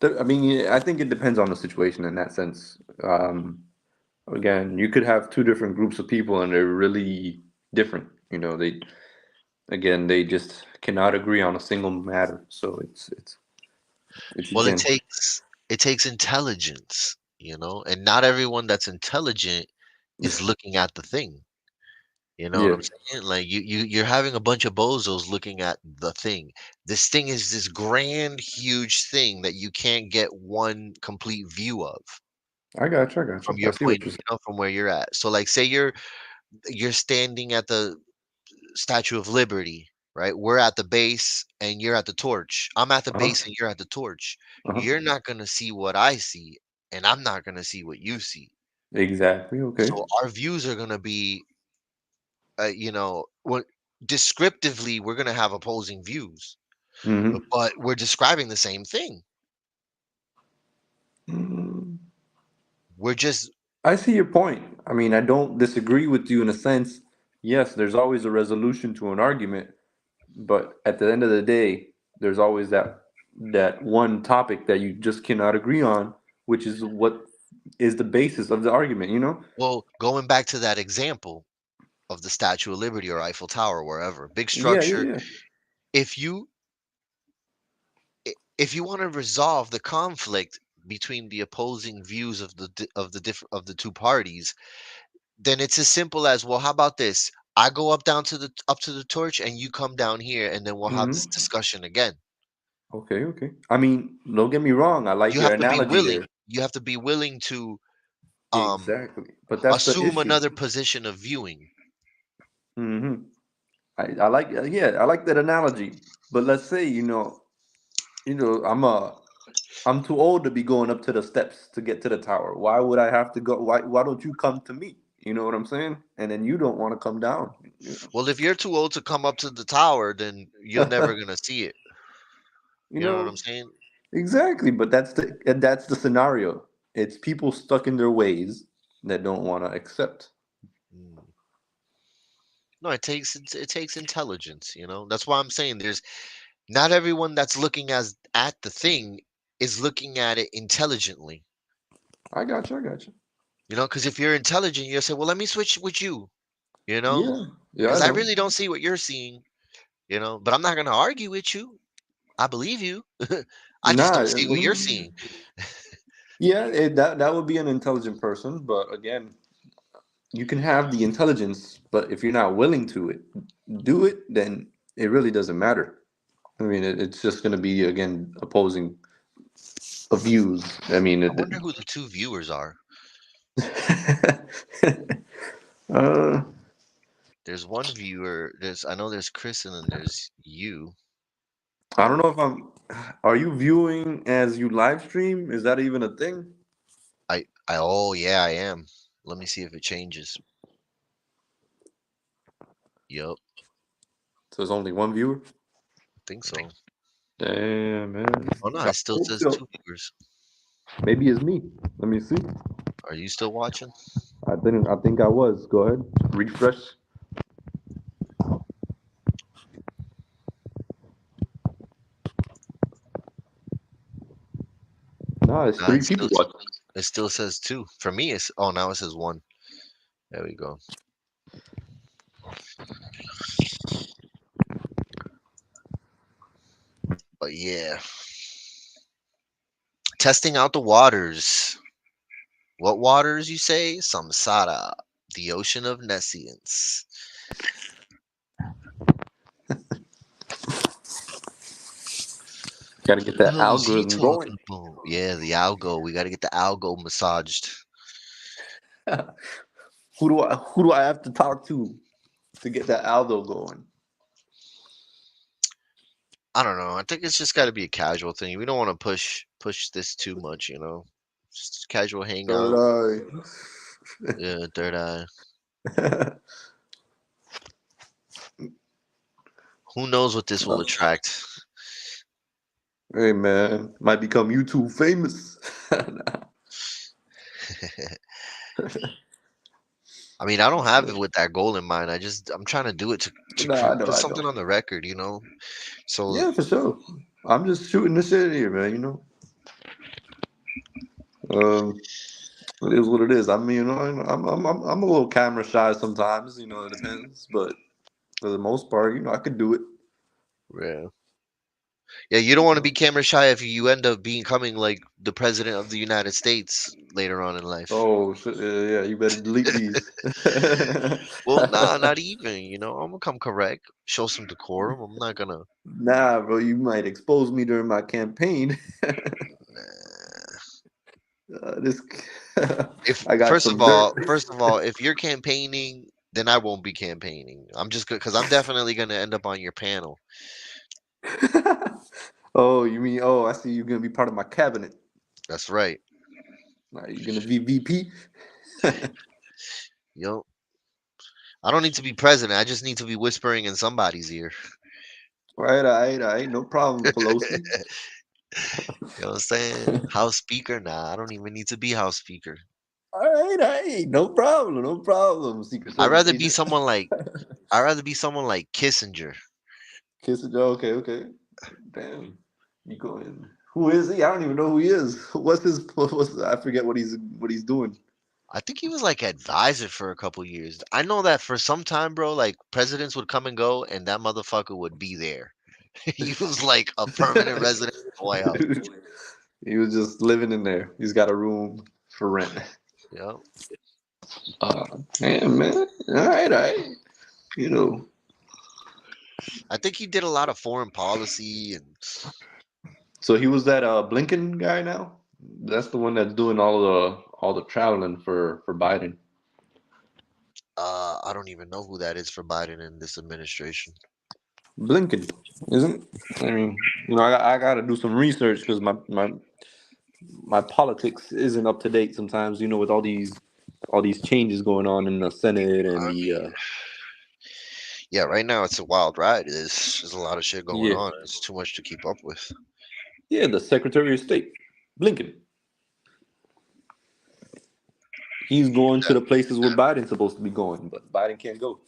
I mean, I think it depends on the situation in that sense. Again, you could have two different groups of people and they're really different. again, they just cannot agree on a single matter. So it's Well, again. it takes intelligence, and not everyone that's intelligent is looking at the thing. You know what Yeah, I'm saying? Like you're having a bunch of bozos looking at the thing. This thing is this grand, huge thing that you can't get one complete view of I got you. I got from you. I your see point, what you're saying. from where you're at. So like say you're standing at the Statue of Liberty, right? We're at the base and you're at the torch. I'm at the Uh-huh. base and you're at the torch. Uh-huh. You're not gonna see what I see, and I'm not gonna see what you see. Exactly. Okay. So our views are gonna be, what descriptively we're gonna have opposing views, Mm-hmm. but we're describing the same thing. We're just I see your point. I mean, I don't disagree with you in a sense. Yes, there's always a resolution to an argument, but at the end of the day, there's always that one topic that you just cannot agree on, which is what is the basis of the argument, you know? well going back to that example of the Statue of Liberty or Eiffel Tower, wherever big Yeah, structure. yeah, yeah. If you if you want to resolve the conflict between the opposing views of the two parties, then it's as simple as, well, how about this? I go up to the torch and you come down here and then we'll have this Mm-hmm. discussion again. Okay, okay. I mean, don't get me wrong. I like You your have to be analogy willing. there. You have to be willing to Exactly. But that's the assume issue. another position of viewing. Mm-hmm. I like I like that analogy. But let's say, I'm too old to be going up to the steps to get to the tower. Why would I have to go? Why don't you come to me? You know what I'm saying? And then you don't want to come down. Well, if you're too old to come up to the tower, then you're never gonna see it. You You know what know, I'm saying? exactly. But that's the scenario. It's people stuck in their ways that don't want to accept. No, it takes intelligence. That's why I'm saying there's not everyone that's looking at the thing is looking at it intelligently. I got you. I got you. Because if you're intelligent, you'll say, well, let me switch with you. Yeah. Yeah, I Because I know. really don't see what you're seeing. But I'm not gonna argue with you. I believe you. I just Nah. don't see what you're seeing. Yeah, that would be an intelligent person, but again, you can have the intelligence, but if you're not willing to do it, then it really doesn't matter. I mean, it's just going to be again opposing views. I mean, I wonder who the two viewers are. There's one viewer. I know there's Chris and then there's you. I don't know if are you viewing as you live stream? Is that even a thing? Oh yeah, I am. Let me see if it changes. Yup. So there's only one viewer? I think so. Damn, man. Oh no, it still says two viewers. Maybe it's me. Let me see. Are you still watching? I think I was. Go ahead. Refresh. No, it's three people watching. It still says two. For me, now it says one. There we go. But yeah. Testing out the waters. What waters, you say? Samsara, the ocean of nescience. Gotta get that algorithm going. Yeah, the algo. We gotta get the algo massaged. Who do I have to talk to get that algo going? I don't know. I think it's just got to be a casual thing. We don't want to push this too much, Just casual hangout. Third eye. Yeah, third eye. Who knows what this will attract? Hey man, might become YouTube famous. I mean, I don't have it with that goal in mind. I'm trying to do it to put something on the record, So yeah, for sure. I'm just shooting the shit here, man. It is what it is. I mean, I'm a little camera shy sometimes. It depends, but for the most part. I could do it. Yeah. Yeah, you don't want to be camera shy if you end up becoming like the president of the United States later on in life. Oh, shit, yeah, you better delete these. Well, nah, not even. I'm gonna come correct, show some decorum. I'm not gonna. Nah, bro, you might expose me during my campaign. This, If I got first some of dirt. all, if you're campaigning, then I won't be campaigning. I'm just because I'm definitely gonna end up on your panel. Oh, you mean? Oh, I see. You're gonna be part of my cabinet. That's right. Are you gonna be VP? Yo, I don't need to be president. I just need to be whispering in somebody's ear. Right, all right, no problem, Pelosi. You know what I'm saying? House Speaker? Nah, I don't even need to be House Speaker. All right, no problem, no problem. Secret I'd Service rather be agent. someone like Kissinger. Kissinger, okay. Damn, you going? Who is he? I don't even know who he is. I forget what he's doing. I think he was like advisor for a couple years. I know that for some time, bro, like presidents would come and go, and that motherfucker would be there. He was like a permanent resident of the White House. He was just living in there. He's got a room for rent. Yeah. Damn, man. All right. I think he did a lot of foreign policy and. So he was that Blinken guy now. That's the one that's doing all the traveling for Biden. I don't even know who that is for Biden in this administration. Blinken, isn't? I mean, I got to do some research because my politics isn't up to date sometimes. With all these changes going on in the Senate and the. Yeah, right now it's a wild ride. There's a lot of shit going Yeah. on. It's too much to keep up with. Yeah, the Secretary of State, Blinken. He's going to the places where Biden's supposed to be going, but Biden can't go.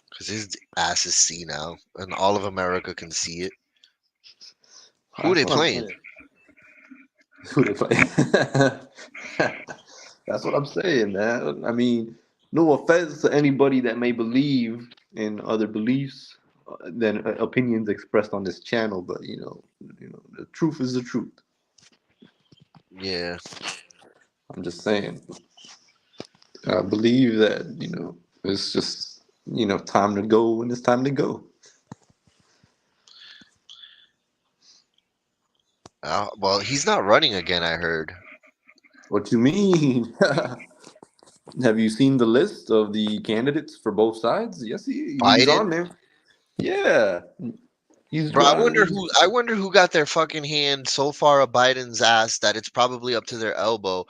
Because his ass is senile, and all of America can see it. Who they That's what I'm playing? saying. Who they playing? That's what I'm saying, man. I mean, no offense to anybody that may believe in other beliefs than opinions expressed on this channel, but the truth is the truth. Yeah. I'm just saying. I believe that it's just time to go when it's time to go. Well, he's not running again, I heard. What you mean? Have you seen the list of the candidates for both sides? Yes, he's Biden? on there. Yeah, he's. Bro, I wonder who got their fucking hand so far up Biden's ass that it's probably up to their elbow,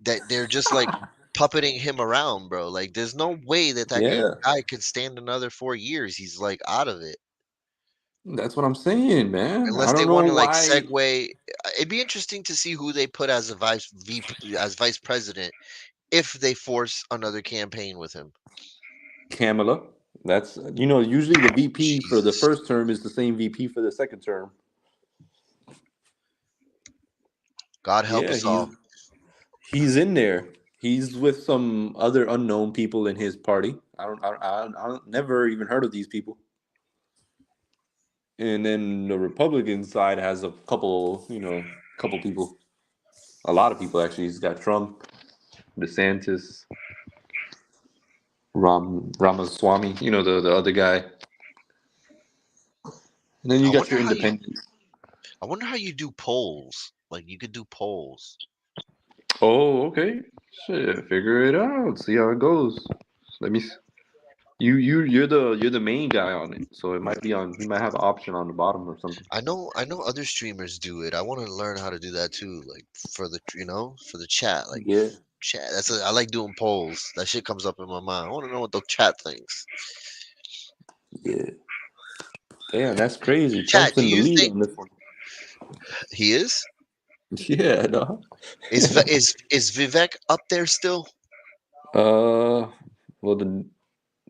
that they're just like puppeting him around, bro. Like, there's no way that Yeah. guy could stand another 4 years. He's like out of it. That's what I'm saying, man. Unless I they don't know want to like why. segue, it'd be interesting to see who they put as vice president if they force another campaign with him. Kamala. That's usually the VP for the first term is the same VP for the second term. God help us all. He's in there. He's with some other unknown people in his party. I don't never even heard of these people. And then the Republican side has a couple people. A lot of people actually. He's got Trump, DeSantis, Ramaswamy, the other guy. And then you got your independents. I wonder how you do polls. Like, you could do polls. Oh, okay. Shit, figure it out. See how it goes. Let me. You're the main guy on it, so it might be on. You might have an option on the bottom or something. I know other streamers do it. I want to learn how to do that too. Like for the chat. Like Yeah. chat. I like doing polls. That shit comes up in my mind. I want to know what the chat thinks. Yeah. Damn, that's crazy. Chat, Trump's in do the you lead think on this one. he is? Yeah, no. Is Vivek up there still? Well,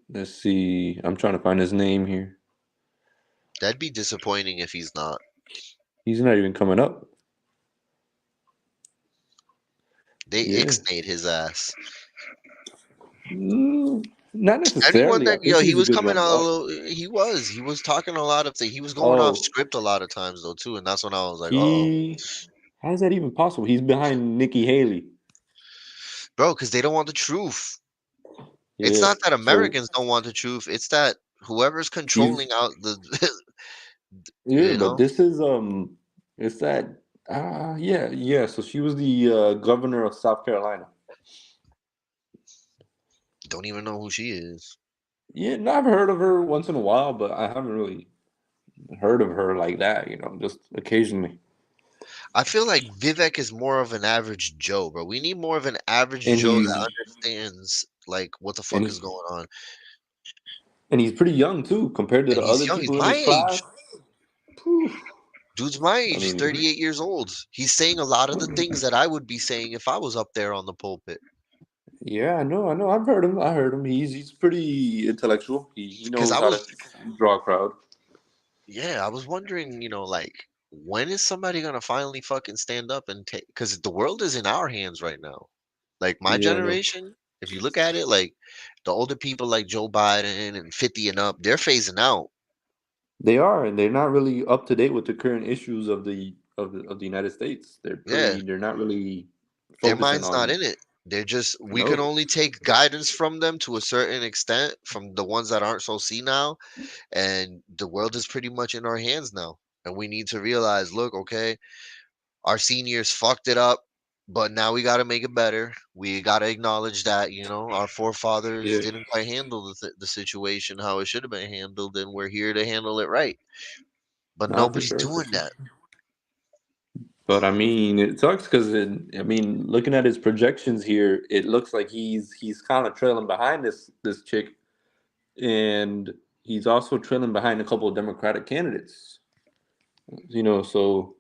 let's see. I'm trying to find his name here. That'd be disappointing if he's not. He's not even coming up. They Yeah. ixnayed his ass. Not Anyone necessarily. I that think he he's a was good coming young out a buck. little. He was talking a lot of things. He was going off Oh, script a lot of times though too, and that's when I was like, oh, he. How is that even possible? He's behind Nikki Haley. bro, because they don't want the truth. It's Yeah. not that So Americans don't want the truth. It's that whoever's he's controlling out the, yeah, you but know, this is it's that yeah. So she was the governor of South Carolina. don't even know who she is. Yeah, no, I've heard of her once in a while, but I haven't really heard of her like that. Just occasionally. I feel like Vivek is more of an average Joe, bro. We need more of an average And Joe he's that understands like what the and fuck is he, going on. and he's pretty young too compared to And the he's other young. He's people in my his class. age. Dude's my I age. He's mean, 38 years old. He's saying a lot of the things that I would be saying if I was up there on the pulpit. yeah, I know. I've heard him. I heard him. He's pretty intellectual. He Because knows I how to was, draw a crowd. yeah, I was wondering, like, when is somebody gonna finally fucking stand up and take? Because the world is in our hands right now. Like my Yeah, I know. generation, if you look at it, like the older people like Joe Biden and 50 and up, they're phasing out. They are, and they're not really up to date with the current issues of the United States. Yeah, They're not really their focusing mind's not on in it. They're just, we can no. only take guidance from them to a certain extent, from the ones that aren't so senile, and the world is pretty much in our hands now. And we need to realize, look, okay, our seniors fucked it up, but now we got to make it better. We got to acknowledge that, our forefathers Yeah, didn't quite handle the situation how it should have been handled, and we're here to handle it right. But nah, for nobody's sure, for doing sure. that. But I mean, it sucks because I mean, looking at his projections here, it looks like he's kind of trailing behind this chick, and he's also trailing behind a couple of Democratic candidates. So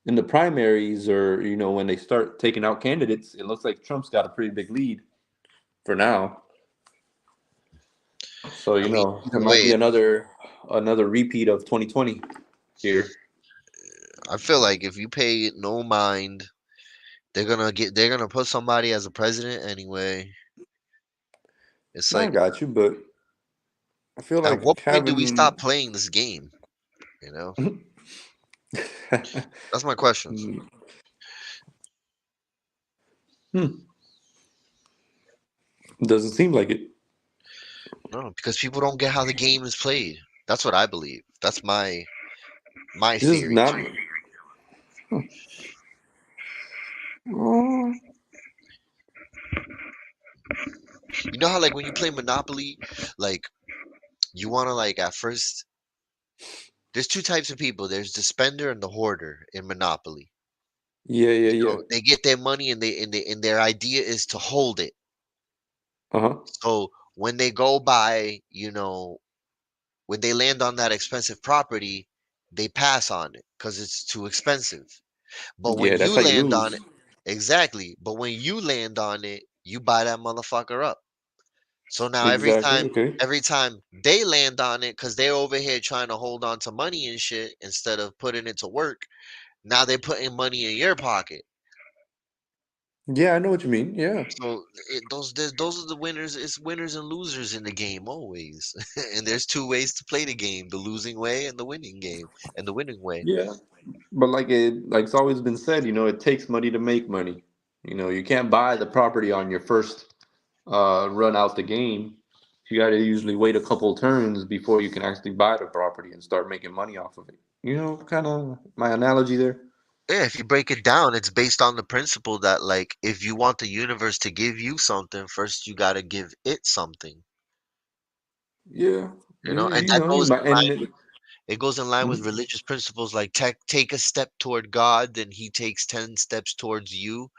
in the primaries or when they start taking out candidates, it looks like Trump's got a pretty big lead for now. So I mean, it either might be way, another repeat of 2020 here. I feel like if you pay no mind, they're gonna put somebody as a president anyway. It's I like, got you, but I feel at what like point do we having stop playing this game? That's my question. Doesn't seem like it. No, because people don't get how the game is played. That's what I believe. That's my This is theory not. to it. You know how like when you play Monopoly, like you want to like at first. There's two types of people. There's the spender and the hoarder in Monopoly. Yeah. They get their money and their idea is to hold it. Uh-huh. So when they go buy, when they land on that expensive property, they pass on it because it's too expensive. But when Yeah, that's you how you land on lose. it, exactly. But when you land on it, you buy that motherfucker up. So now Exactly. Okay. every time they land on it, because they're over here trying to hold on to money and shit instead of putting it to work, now they're putting money in your pocket. Yeah, I know what you mean. Yeah. So those are the winners. It's winners and losers in the game always. And there's two ways to play the game: the losing way and the winning game, and the winning way. Yeah. But like it's always been said, it takes money to make money. You can't buy the property on your first run out the game. You got to usually wait a couple turns before you can actually buy the property and start making money off of it. Kind of my analogy there. Yeah, if you break it down, it's based on the principle that like if you want the universe to give you something, first you got to give it something. Yeah. And You that know, you goes might, in line and with, it goes in line with Mhm. religious principles like take a step toward God, then he takes 10 steps towards you.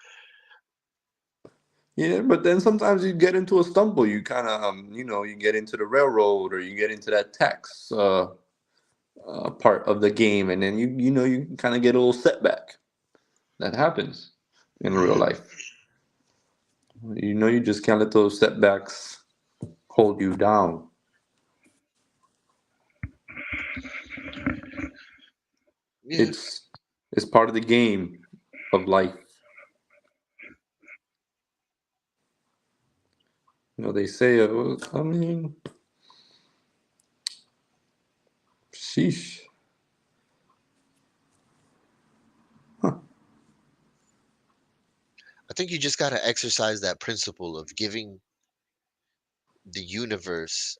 Yeah, but then sometimes you get into a stumble. You kind of, you get into the railroad or you get into that tax part of the game, and then you kind of get a little setback. That happens in real Yeah. life. You just can't let those setbacks hold you down. Yeah. It's part of the game of life. they say, I mean, sheesh. I think you just got to exercise that principle of giving the universe.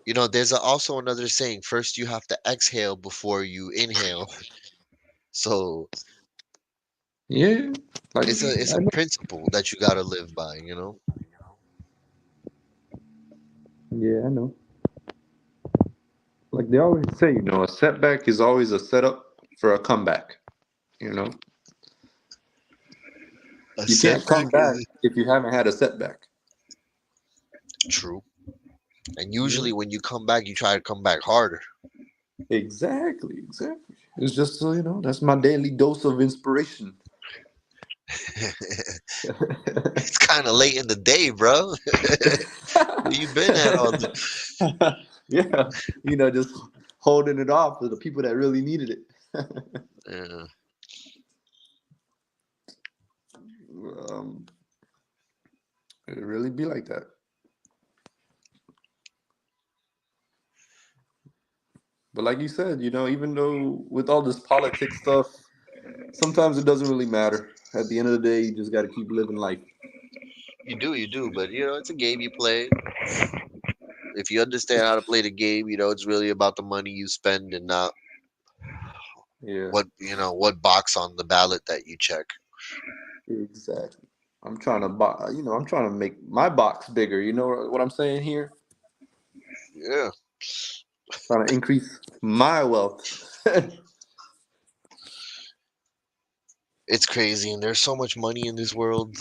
There's also another saying: first you have to exhale before you inhale. So Yeah, like it's I a know. principle that you got to live by. Yeah, I know. Like they always say, a setback is always a setup for a comeback. You know, A you can't setback come back is if you haven't had a setback. true, and Yeah, usually when you come back, you try to come back harder. exactly. It's just that's my daily dose of inspiration. It's kind of late in the day, bro. Where you been at all day? Yeah, just holding it off for the people that really needed it. Yeah. um, it really be like that. But like you said, even though with all this politics stuff, sometimes it doesn't really matter. At the end of the day, you just got to keep living life. You do, but it's a game you play. If you understand how to play the game, it's really about the money you spend and not Yeah, what box on the ballot that you check. exactly. I'm trying to buy, I'm trying to make my box bigger. You know what I'm saying here? Yeah. Trying to increase my wealth. It's crazy, and there's so much money in this world.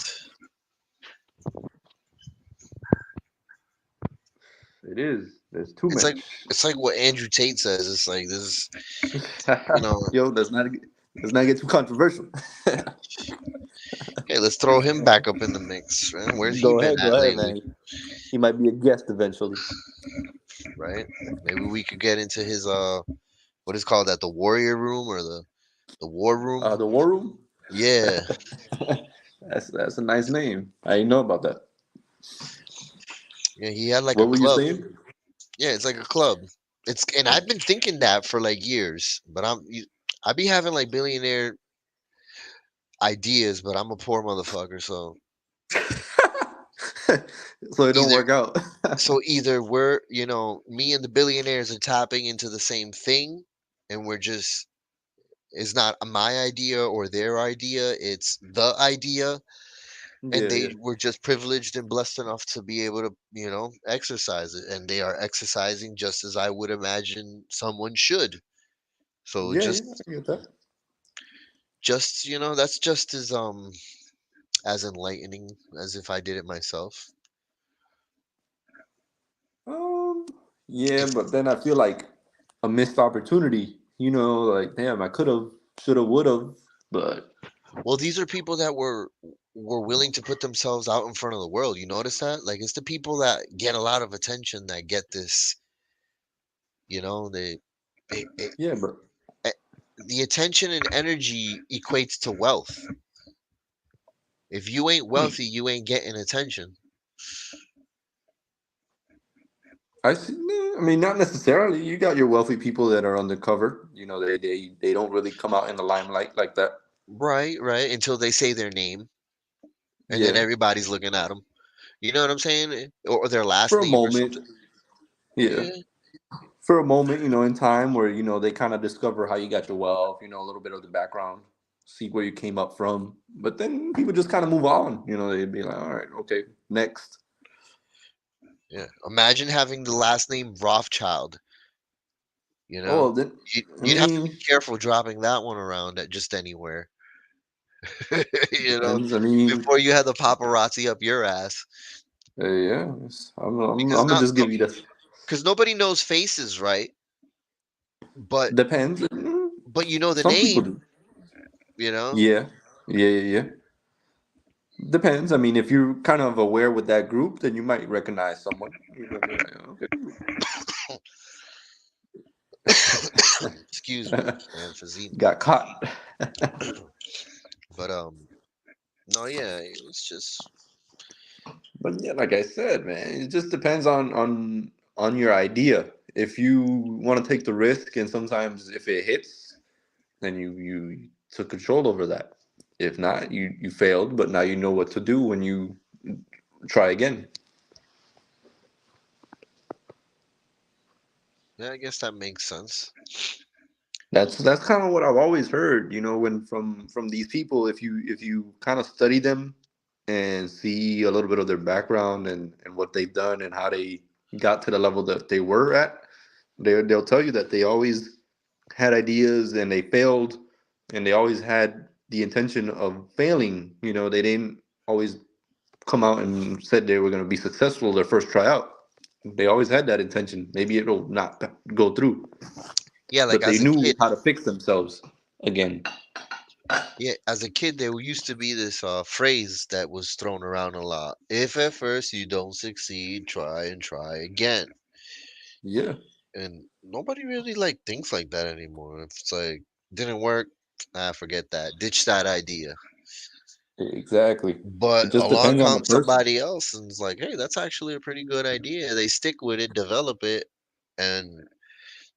It is. There's too It's like much. it's like what Andrew Tate says. It's like this is, you know. Yo, let's not get too controversial. Hey, let's throw him back up in the mix. Man. Where's he Go been ahead, at lately? man. He might be a guest eventually. Right? Maybe we could get into his what is called that, the warrior room or the war room? The war room. Yeah. That's a nice name. I didn't know about that. Yeah, he had like a What were you club. saying? Yeah, it's like a club. And I've been thinking that for like years, but I be having like billionaire ideas, but I'm a poor motherfucker, so So it don't work out. either we're, me and the billionaires are tapping into the same thing, and it's not my idea or their idea, it's the idea, and Yeah. they were just privileged and blessed enough to be able to, exercise it, and they are exercising just as I would imagine someone should. So Yeah, I get that. that's just as enlightening as if I did it myself. Yeah, but then I feel like a missed opportunity. Like damn, I could have, should have, would have, but Well, these are people that were willing to put themselves out in front of the world. You notice that? Like it's the people that get a lot of attention that get this, they yeah, but the attention and energy equates to wealth. If you ain't wealthy, you ain't getting attention. I see. I mean, not necessarily. You got your wealthy people that are undercover. They don't really come out in the limelight like that. Right, until they say their name, and then Yeah, everybody's looking at them. You know what I'm saying? Or their last for a name or moment. something. Yeah, Yeah. for a moment, in time where they kind of discover how you got your wealth. A little bit of the background, see where you came up from. But then people just kind of move on. They'd be like, all right, okay, next. Yeah. Imagine having the last name Rothschild. Oh, then You'd have to be careful dropping that one around at just anywhere. depends. I mean, Before you had the paparazzi up your ass. yeah, I'm gonna just give you this. Because nobody knows faces, right? But Depends. But you know the Some people name. do. Yeah. Depends. I mean, if you're kind of aware with that group, then you might recognize someone. You're gonna be like, okay. Excuse me, emphysema. Got caught. But no, yeah, it's just. But yeah, like I said, man, it just depends on your idea. If you want to take the risk, and sometimes if it hits, then you took control over that. If not, you failed, but now you know what to do when you try again. Yeah, I guess that makes sense. That's kind of what I've always heard, when from these people, if you kind of study them and see a little bit of their background and what they've done and how they got to the level that they were at, they'll tell you that they always had ideas and they failed, and they always had the intention of failing. They didn't always come out and said they were going to be successful their first tryout. They always had that intention. Maybe it'll not go through, Yeah, like but they as a knew kid. how to fix themselves again. Yeah, as a kid, there used to be this phrase that was thrown around a lot. If at first you don't succeed, try and try again. Yeah, And nobody really like thinks like that anymore. If it's like didn't work, forget that. Ditch that idea. exactly. But It just along depends on the comes person. somebody else and it's like, hey, that's actually a pretty good idea. They stick with it, develop it, and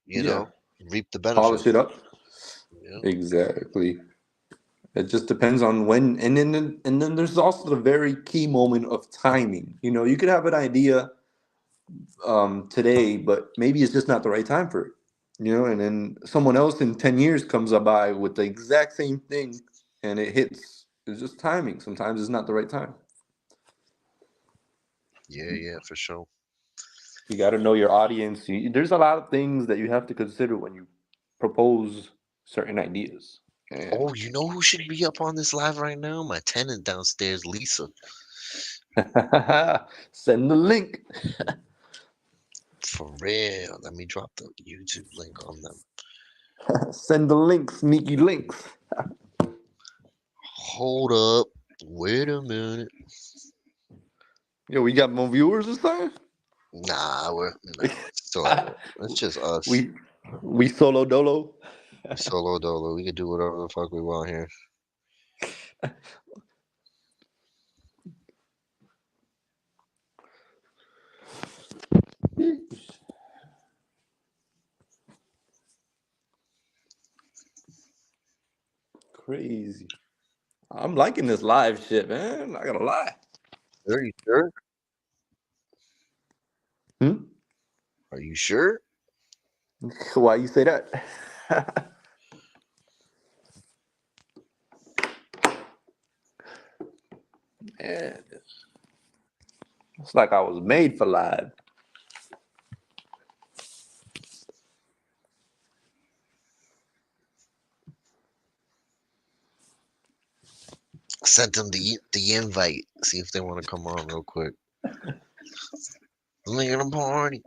you Yeah, know, reap the polish benefits. it up. Yeah. Exactly. It just depends on when, and then there's also the very key moment of timing. You could have an idea today, but maybe it's just not the right time for it. And then someone else in 10 years comes by with the exact same thing, and it hits. It's just timing. Sometimes it's not the right time. Yeah, for sure. You got to know your audience. There's a lot of things that you have to consider when you propose certain ideas. And Oh, you know who should be up on this live right now? My tenant downstairs, Lisa. send the link. For real. Let me drop the YouTube link on them. Send the link, sneaky links. Hold up. Wait a minute. Yo, we got more viewers this time? Nah, it's just us. We solo dolo. Solo dolo. We can do whatever the fuck we want here. Crazy. I'm liking this live shit, man. Not gonna lie. Are you sure? Hmm? Are you sure? Why you say that? Man, it's like I was made for live. Sent them the invite. See if they want to come on real quick. Link in a party.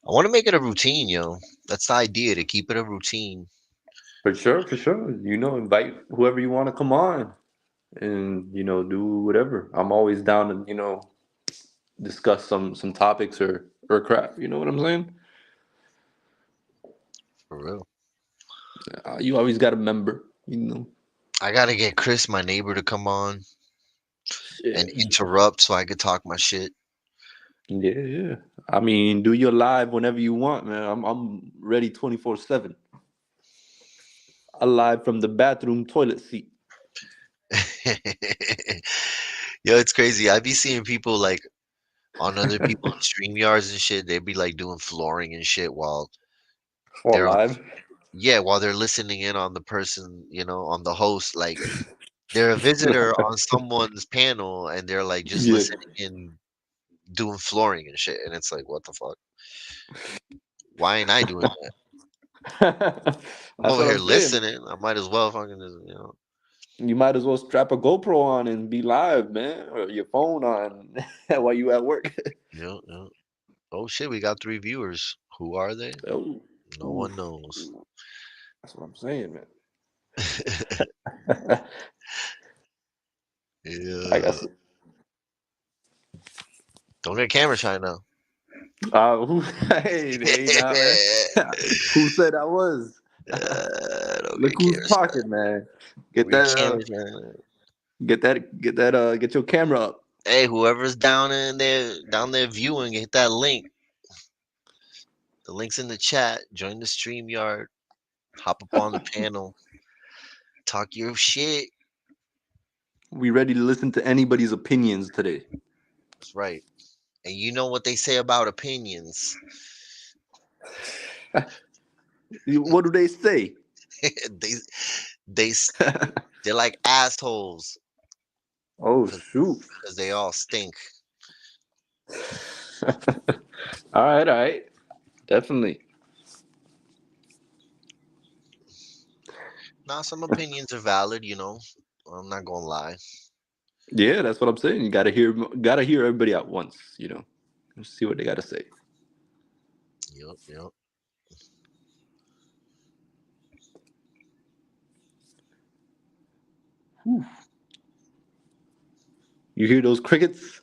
I want to make it a routine, yo. That's the idea, to keep it a routine. For sure, for sure. Invite whoever you want to come on and, do whatever. I'm always down to, discuss some topics or crap. You know what I'm saying? For real. You always got a member, I gotta get Chris, my neighbor, to come on and interrupt so I could talk my shit. Yeah. I mean, do your live whenever you want, man. I'm ready 24/7. Alive from the bathroom toilet seat. Yo, it's crazy. I be seeing people like on other people's stream yards and shit. They'd be like doing flooring and shit while they're live. Yeah, while they're listening in on the person, on the host. Like they're a visitor on someone's panel and they're like just Yeah. listening in, doing flooring and shit. And it's like, what the fuck? Why ain't I doing that? I'm over here listening. I might as well fucking just, You might as well strap a GoPro on and be live, man, or your phone on while you at work. Yeah. Oh shit, we got 3 viewers. Who are they? Oh, no one knows. That's what I'm saying, man. Yeah. I guess. Don't get camera shy now. Hey, nah, man. Who said I was? Look who's talking, man. Get your camera up. Hey, whoever's down there viewing, hit that link. The link's in the chat. Join the StreamYard. Hop up on the panel. Talk your shit. We ready to listen to anybody's opinions today. That's right. And you know what they say about opinions. What do they say? They're like assholes. Oh shoot! Because they all stink. All right, definitely. Nah, some opinions are valid. I'm not gonna lie. Yeah, that's what I'm saying. You gotta hear everybody at once. See what they gotta say. Yep. Whew. You hear those crickets?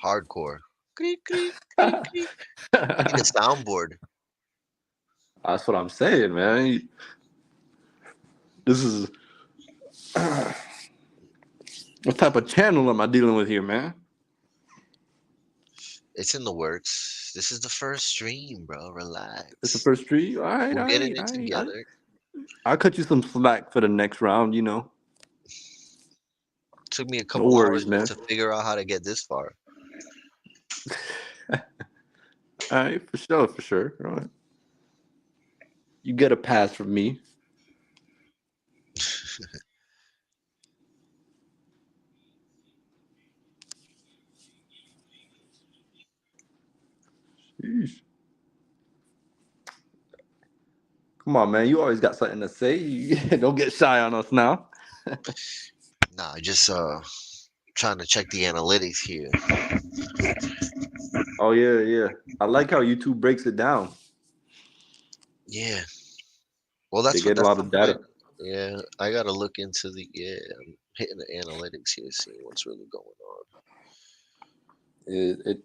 Hardcore. Creak, creak, creak, creak. I need a soundboard. That's what I'm saying, man. This is what type of channel am I dealing with here, man? It's in the works. This is the first stream, bro. Relax. It's the first stream. All right, We're getting it together. I'll cut you some slack for the next round. Took me a couple hours to figure out how to get this far. All right, for sure. All right. You get a pass from me. Sheesh. Come on, man. You always got something to say. Don't get shy on us now. Nah, just trying to check the analytics here. Oh yeah. I like how YouTube breaks it down. Yeah. Well, that's they get a lot of data. Yeah, I gotta look into I'm hitting the analytics here, seeing what's really going on.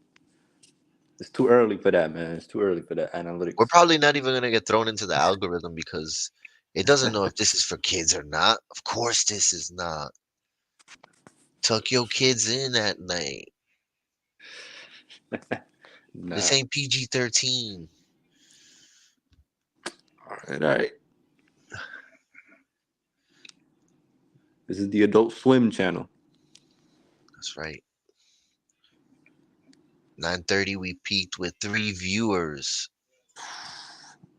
It's too early for that, man. It's too early for that analytics. We're probably not even gonna get thrown into the algorithm because it doesn't know if this is for kids or not. Of course, this is not. Tuck your kids in at night. Nah. This ain't PG-13. All right. This is the Adult Swim channel. That's right. 9:30, we peaked with 3 viewers.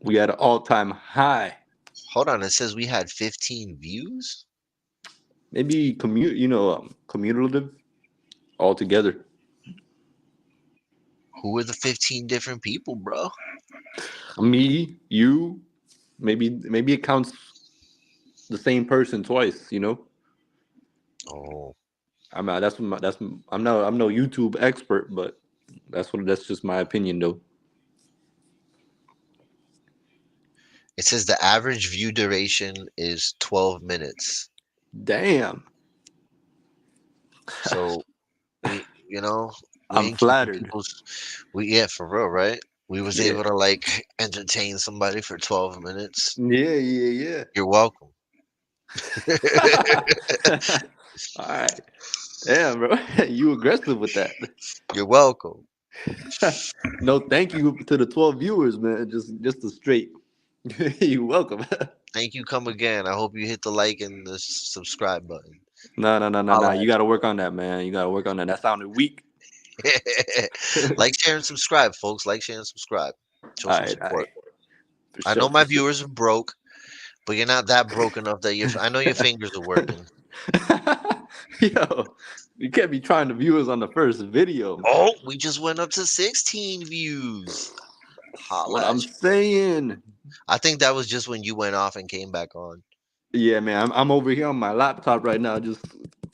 We had an all-time high. Hold on, it says we had 15 views? Maybe cumulative altogether. Who are the 15 different people, bro? Me, you, maybe it counts the same person twice, Oh. I'm no YouTube expert, but that's just my opinion though. It says the average view duration is 12 minutes. Damn. So, I'm flattered. For real, right? We was able to entertain somebody for 12 minutes. Yeah. You're welcome. All right. Damn, bro. You aggressive with that. You're welcome. No, thank you to the 12 viewers, man. Just a straight. You're welcome. Thank you. Come again. I hope you hit the like and the subscribe button. No. You got to work on that, man. You got to work on that. That sounded weak. Like, share, and subscribe, folks. Like, share, and subscribe. Show some support. I know my viewers are broke, but you're not that broke enough that I know your fingers are working. Yo, you can't be trying the viewers on the first video. Oh, we just went up to 16 views. What I'm saying. I think that was just when you went off and came back on. Yeah, man. I'm over here on my laptop right now, just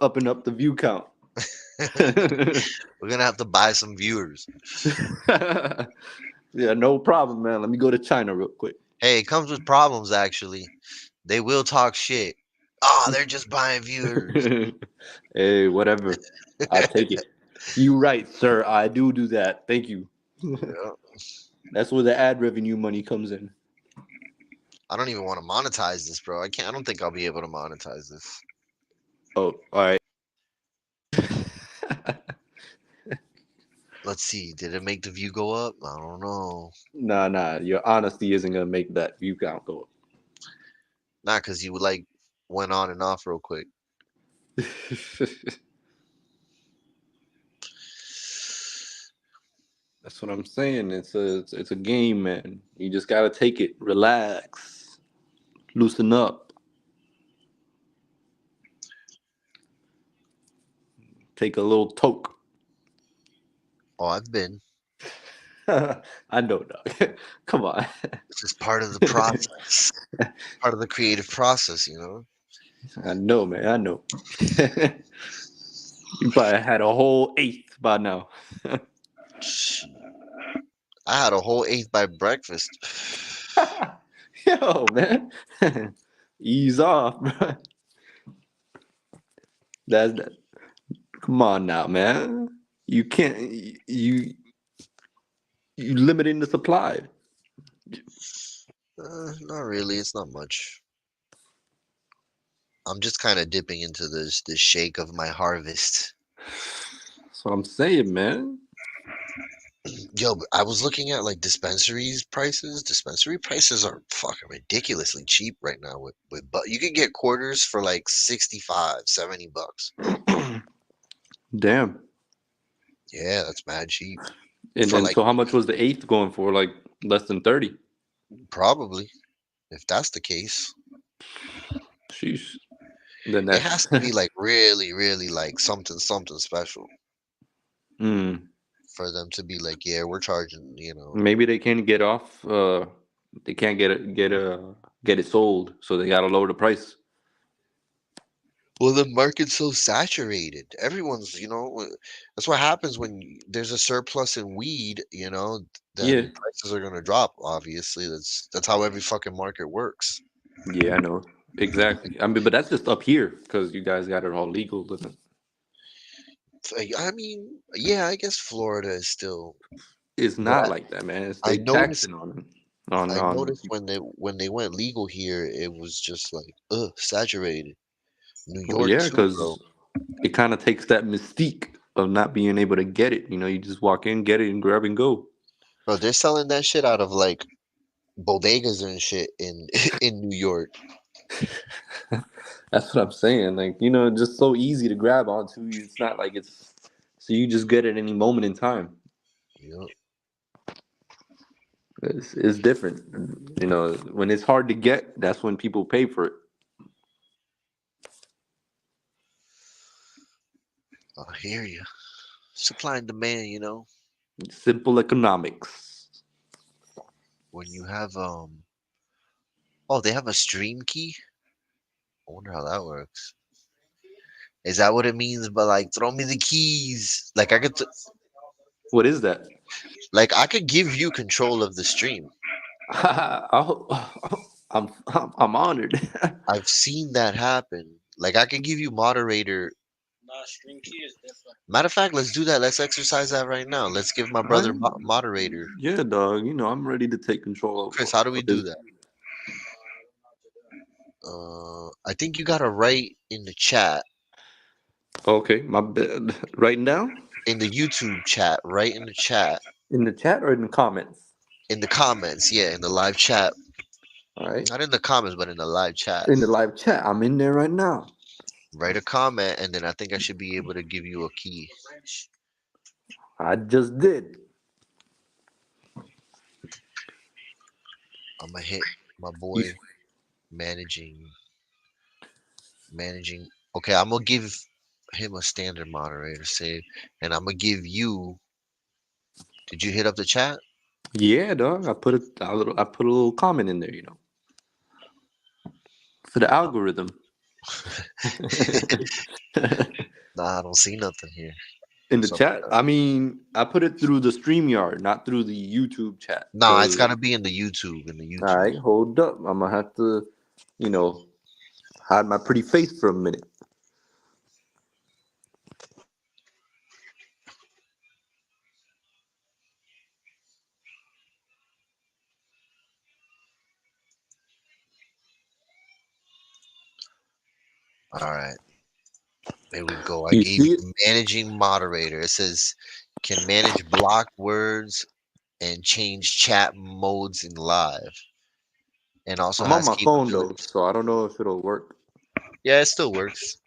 upping up the view count. We're gonna have to buy some viewers. Yeah, no problem, man. Let me go to China real quick. Hey, it comes with problems, actually. They will talk shit. Oh, they're just buying viewers. Hey, whatever. I'll take it. You right, sir. I do that. Thank you. Yeah. That's where the ad revenue money comes in. I don't even want to monetize this, bro. I don't think I'll be able to monetize this. Oh, all right. Let's see. Did it make the view go up? I don't know. Nah. Your honesty isn't gonna make that view count go up. Not because you like went on and off real quick. That's what I'm saying. It's a game, man. You just gotta take it, relax, loosen up, take a little toke. Oh, I've been. I know, dog. Come on. It's just part of the process, part of the creative process, you know. I know, man. I know. You probably had a whole eighth by now. I had a whole eighth by breakfast. Yo, man. Ease off, bro. That's that. Come on now, man. You can't. You limiting the supply. Not really. It's not much. I'm just kind of dipping into this shake of my harvest. That's what I'm saying, man. Yo, but I was looking at like dispensaries prices. Dispensary prices are fucking ridiculously cheap right now. But you could get quarters for like 65, 70 bucks. Damn. Yeah, that's mad cheap. And For then, like so how much was the eighth going for? Like less than 30? probably, if that's the case. Sheesh. Then It has that's to be like really, really like something special for them to be like, yeah, we're charging, you know. Maybe they can't get off. They can't get it sold, so they gotta lower the price. Well, the market's so saturated. Everyone's, you know, that's what happens when there's a surplus in weed, you know, Yeah. then prices are gonna drop, obviously. That's how every fucking market works. Yeah, I know. Exactly. I mean, but that's just up here because you guys got it all legal. I mean, yeah, I guess Florida is still, It's but not like that, man. It's I they noticed taxing on I on. noticed when they went legal here, it was just like, saturated. New Well, York yeah, too, bro. because it kind of takes that mystique of not being able to get it. You know, you just walk in, get it, and grab and go. Bro, they're selling that shit out of like bodegas and shit in in New York. That's what I'm saying. Like, you know, just so easy to grab onto. It's not like it's so you just get it any moment in time. Yep. It's different. You know, when it's hard to get, that's when people pay for it. I hear you. Supply and demand, you know. Simple economics. When you have they have a stream key. I wonder how that works. Is that what it means? But like, throw me the keys. Like I could, What is that? like I could give you control of the stream. I'm honored. I've seen that happen. Like I could give you moderator. Nah, stream key is different. Matter of fact, let's do that. Let's exercise that right now. Let's give my brother moderator. Yeah, dog. You know, I'm ready to take control of. Chris, how do we do that? I think you gotta write in the chat. Okay, my bad. Writing down? In the YouTube chat, right in the chat. In the chat or in the comments? In the comments, yeah, in the live chat. All right. Not in the comments, but in the live chat. In the live chat. I'm in there right now. Write a comment, and then I think I should be able to give you a key. I just did. I'm gonna hit my boy managing. Okay, I'm gonna give him a standard moderator save, and I'm gonna give you. Did you hit up the chat? Yeah, dog. I put a little comment in there, you know, for the algorithm. Nah, I don't see nothing here. In the chat? I mean, I put it through the StreamYard, not through the YouTube chat. No, it's gotta be in the YouTube. All right, hold up. I'm gonna have to, you know, hide my pretty face for a minute. All right. There we go. I You gave see you managing moderator. It says can manage blocked words and change chat modes in live, and also I'm on has my phone though, capabilities. so I don't know if it'll work. Yeah, it still works.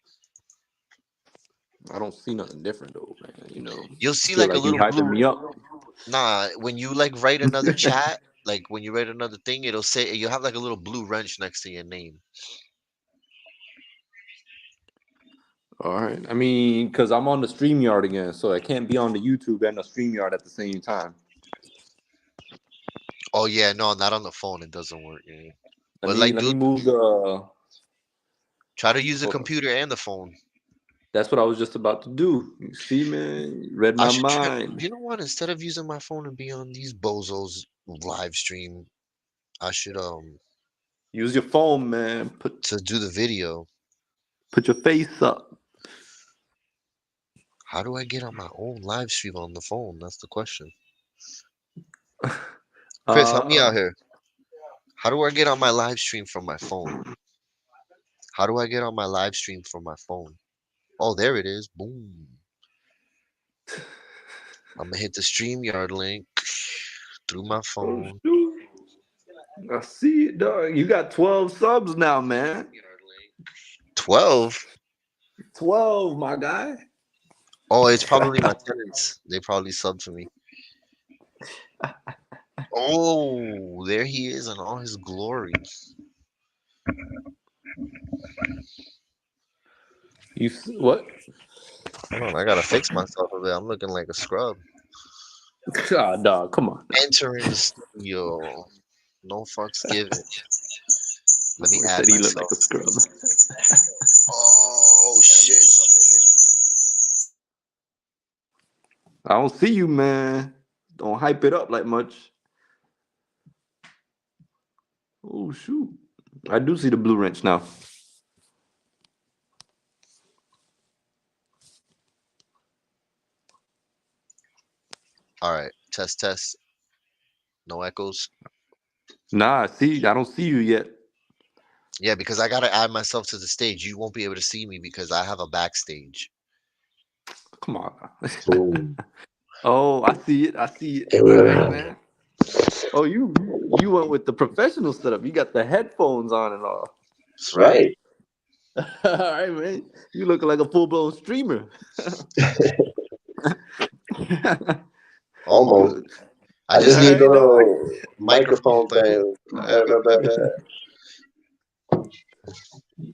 I don't see nothing different though, man. You know, You'll I see feel like a like he little hyping blue. me up. Nah, when you like write another chat, like when you write another thing, it'll say you'll have like a little blue wrench next to your name. All right. I mean, because I'm on the StreamYard again, so I can't be on the YouTube and the StreamYard at the same time. Oh yeah, no, not on the phone. It doesn't work. Yeah. Let But me like, let me dude, move the. try to use the Hold on. computer and the phone. That's what I was just about to do. You see, man, you read I my should try. mind. You know what? Instead of using my phone and be on these bozos live stream, I should Use your phone, man. to do the video. Put your face up. How do I get on my own live stream on the phone? That's the question. Chris, help me out here. How do I get on my live stream from my phone? How do I get on my live stream from my phone? Oh, there it is. Boom. I'm gonna hit the StreamYard link through my Oh, phone. shoot. I see it, dog. You got 12 subs now, man. 12? 12, my guy. Oh, it's probably my tenants. They probably subbed to me. Oh, there he is in all his glory. What? Hold on, I gotta fix myself a bit. I'm looking like a scrub. Ah, dog, come on. Entering the studio. No fucks given. Let me He add said he looked like myself. a scrub. Oh shit. I don't see you, man. Don't hype it up like much. Oh, shoot. I do see the blue wrench now. All right, test. No echoes. Nah, see, I don't see you yet. Yeah, because I gotta add myself to the stage. You won't be able to see me because I have a backstage. Come on. Oh, I see it. All right, man. Oh, you went with the professional setup. You got the headphones on and all. That's right. All right, man. You look like a full-blown streamer. Almost. I just need a little microphone thing. All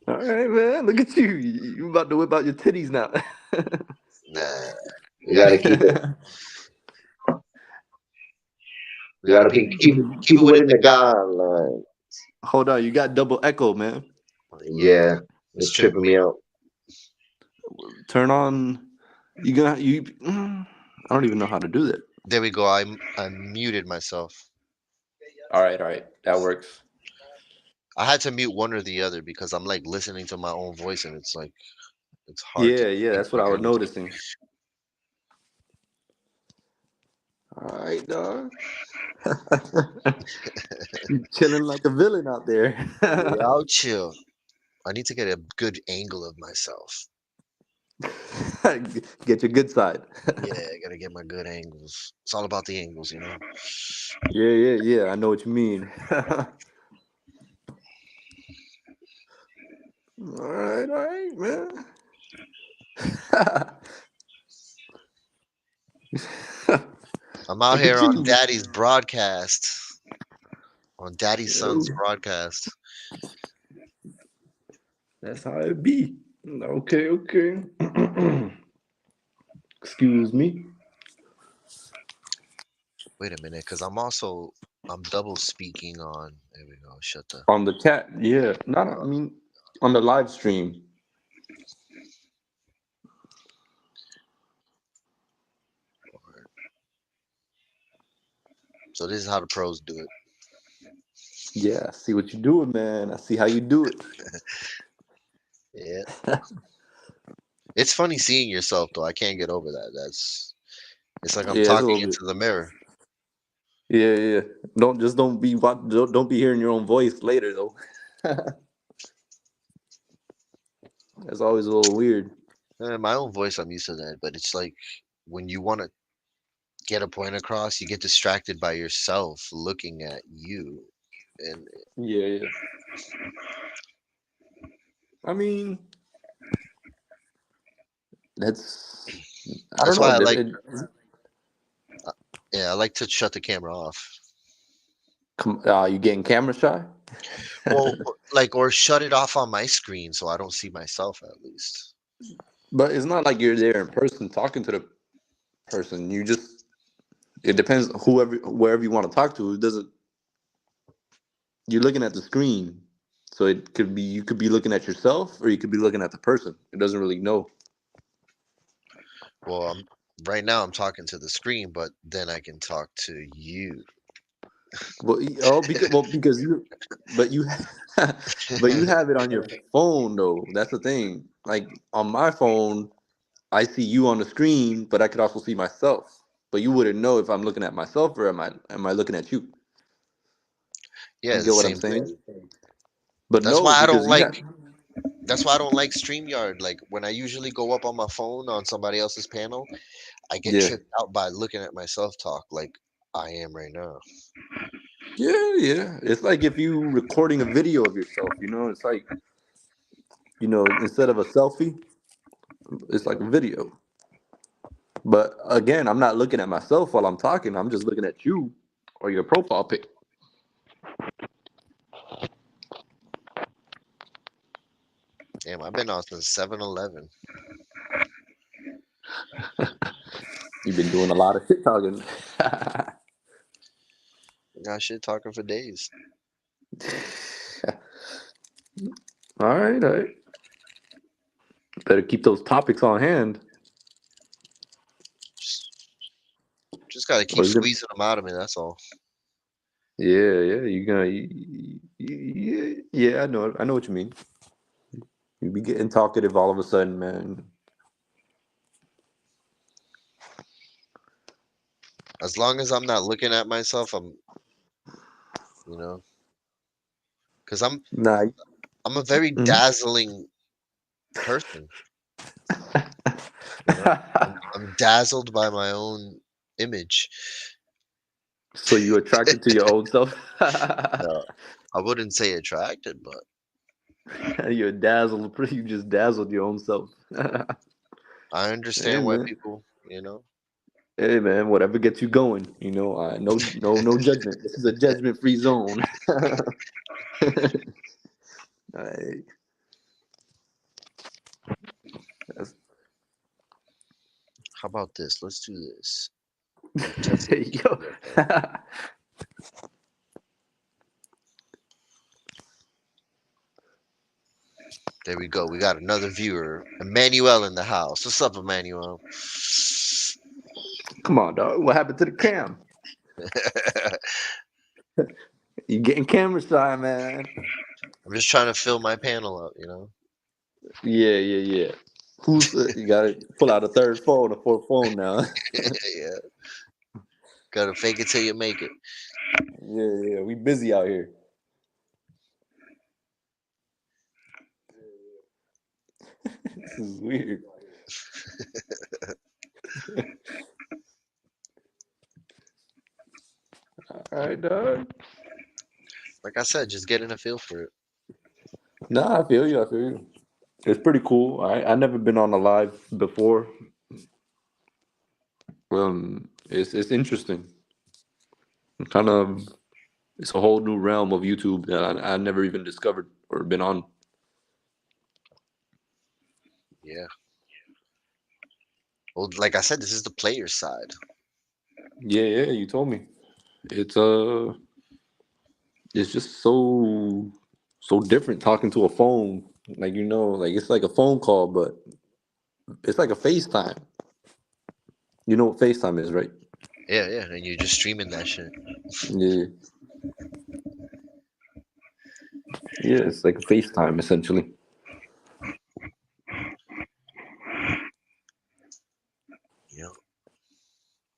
right, man. Look at you. You about to whip out your titties now. Nah. You gotta keep it. We gotta keep it within the guidelines. Hold on, you got double echo, man. Yeah, it's tripping me out. Turn on. I don't even know how to do that. There we go. I muted myself. All right, that works. I had to mute one or the other because I'm like listening to my own voice and it's like it's hard. Yeah, that's what I was noticing. All right, dog. You chilling like a villain out there. Yeah, I'll chill. I need to get a good angle of myself. Get your good side. Yeah, I gotta get my good angles. It's all about the angles, you know. Yeah. I know what you mean. All right, man. I'm out here on Daddy's broadcast. On Daddy's son's broadcast. That's how it be. Okay. Excuse me. Wait a minute, because I'm double speaking on. There we go. Shut the. On the chat, yeah. I mean, on the live stream. So this is how the pros do it. Yeah, I see what you're doing, man. I see how you do it. Yeah. It's funny seeing yourself though. I can't get over that. It's like I'm talking into the mirror. Yeah. Don't be hearing your own voice later though. That's always a little weird. My own voice, I'm used to that, but it's like when you want to get a point across, you get distracted by yourself looking at you, and Yeah. I mean, that's I don't that's why know. I like. Yeah, I like to shut the camera off. You getting camera shy? Well, like, or shut it off on my screen so I don't see myself at least. But it's not like you're there in person talking to the person. It depends wherever you want to talk to. It doesn't. You're looking at the screen, so it could be you could be looking at yourself or you could be looking at the person. It doesn't really know. Well, right now I'm talking to the screen, but then I can talk to you. Because you, but you, but you have it on your phone though. That's the thing. Like on my phone, I see you on the screen, but I could also see myself. But you wouldn't know if I'm looking at myself or am I looking at you? Yeah, You the get what I'm same saying? thing. But That's no, why I don't because you like. have. That's why I don't like StreamYard. Like when I usually go up on my phone on somebody else's panel, I get Yeah. tripped out by looking at myself talk like I am right now. Yeah. It's like if you recording a video of yourself, it's like, instead of a selfie, it's like a video. But again, I'm not looking at myself while I'm talking. I'm just looking at you or your profile pic. Damn, I've been on since 7-Eleven. You've been doing a lot of shit talking. Got shit talking for days. All right. Better keep those topics on hand. Just gotta keep squeezing them out of me. That's all. Yeah. You're gonna. Yeah. I know what you mean. You be getting talkative all of a sudden, man. As long as I'm not looking at myself, because I'm a very dazzling person. I'm dazzled by my own image. So you attracted to your own self? No, I wouldn't say attracted, but You're dazzled. You just dazzled your own self. I understand why people, Hey man, whatever gets you going, no judgment. This is a judgment-free zone. Alright. How about this? Let's do this. Yo. There we go. We got another viewer, Emmanuel in the house. What's up, Emmanuel? Come on, dog. What happened to the cam? You getting camera shy, man. I'm just trying to fill my panel up, Yeah. You gotta pull out a third phone, a fourth phone now. Yeah. Gotta fake it till you make it. Yeah. We busy out here. This is weird. All right, dog. Like I said, just getting a feel for it. Nah, I feel you. It's pretty cool. I never been on a live before. It's interesting. It's a whole new realm of YouTube that I never even discovered or been on. Yeah. Well, like I said, this is the player side. Yeah, you told me. It's just so different talking to a phone. Like it's like a phone call, but it's like a FaceTime. You know what FaceTime is, right? Yeah, and you're just streaming that shit. Yeah. Yeah, it's like a FaceTime essentially.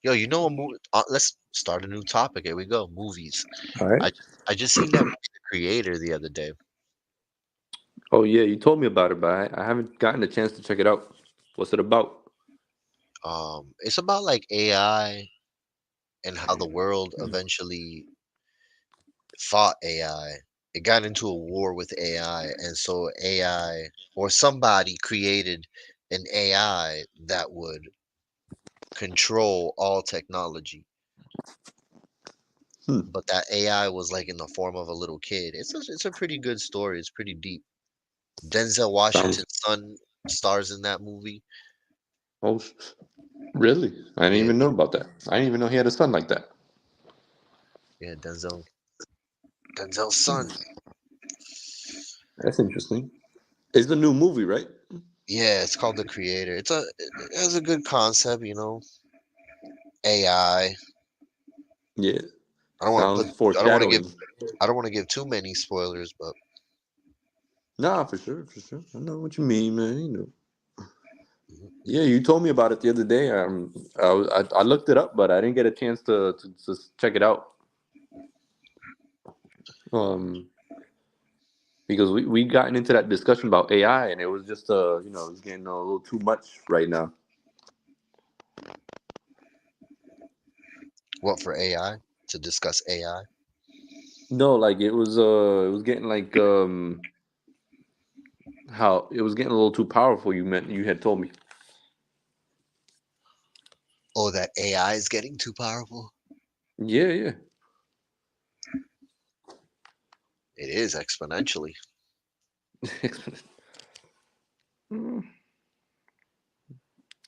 Yo, a movie? Let's start a new topic. Here we go. Movies. All right. I just seen that movie, The Creator, the other day. Oh yeah, you told me about it, but I haven't gotten a chance to check it out. What's it about? It's about like AI and how the world eventually fought AI. It got into a war with AI, and so AI or somebody created an AI that would control all technology. But that AI was like in the form of a little kid. It's a pretty good story. It's pretty deep. Denzel Sounds. Washington's son stars in that movie. Oh, really? I didn't Yeah, even know about that. I didn't even know he had a son like that. yeah, Denzel's son. That's interesting. It's a new movie, right? Yeah, it's called The Creator. It has a good concept, AI. Yeah. I don't want to Sounds put foreshadowing. I don't want to give too many spoilers, but Nah, for sure, for sure. I know what you mean, man. Yeah, you told me about it the other day. I looked it up, but I didn't get a chance to check it out. Because we gotten into that discussion about AI, and it was just it's getting a little too much right now. what for AI? To discuss AI? No, like it was getting like how it was getting a little too powerful. You had told me. Oh, that AI is getting too powerful? Yeah, yeah. It is exponentially. Mm,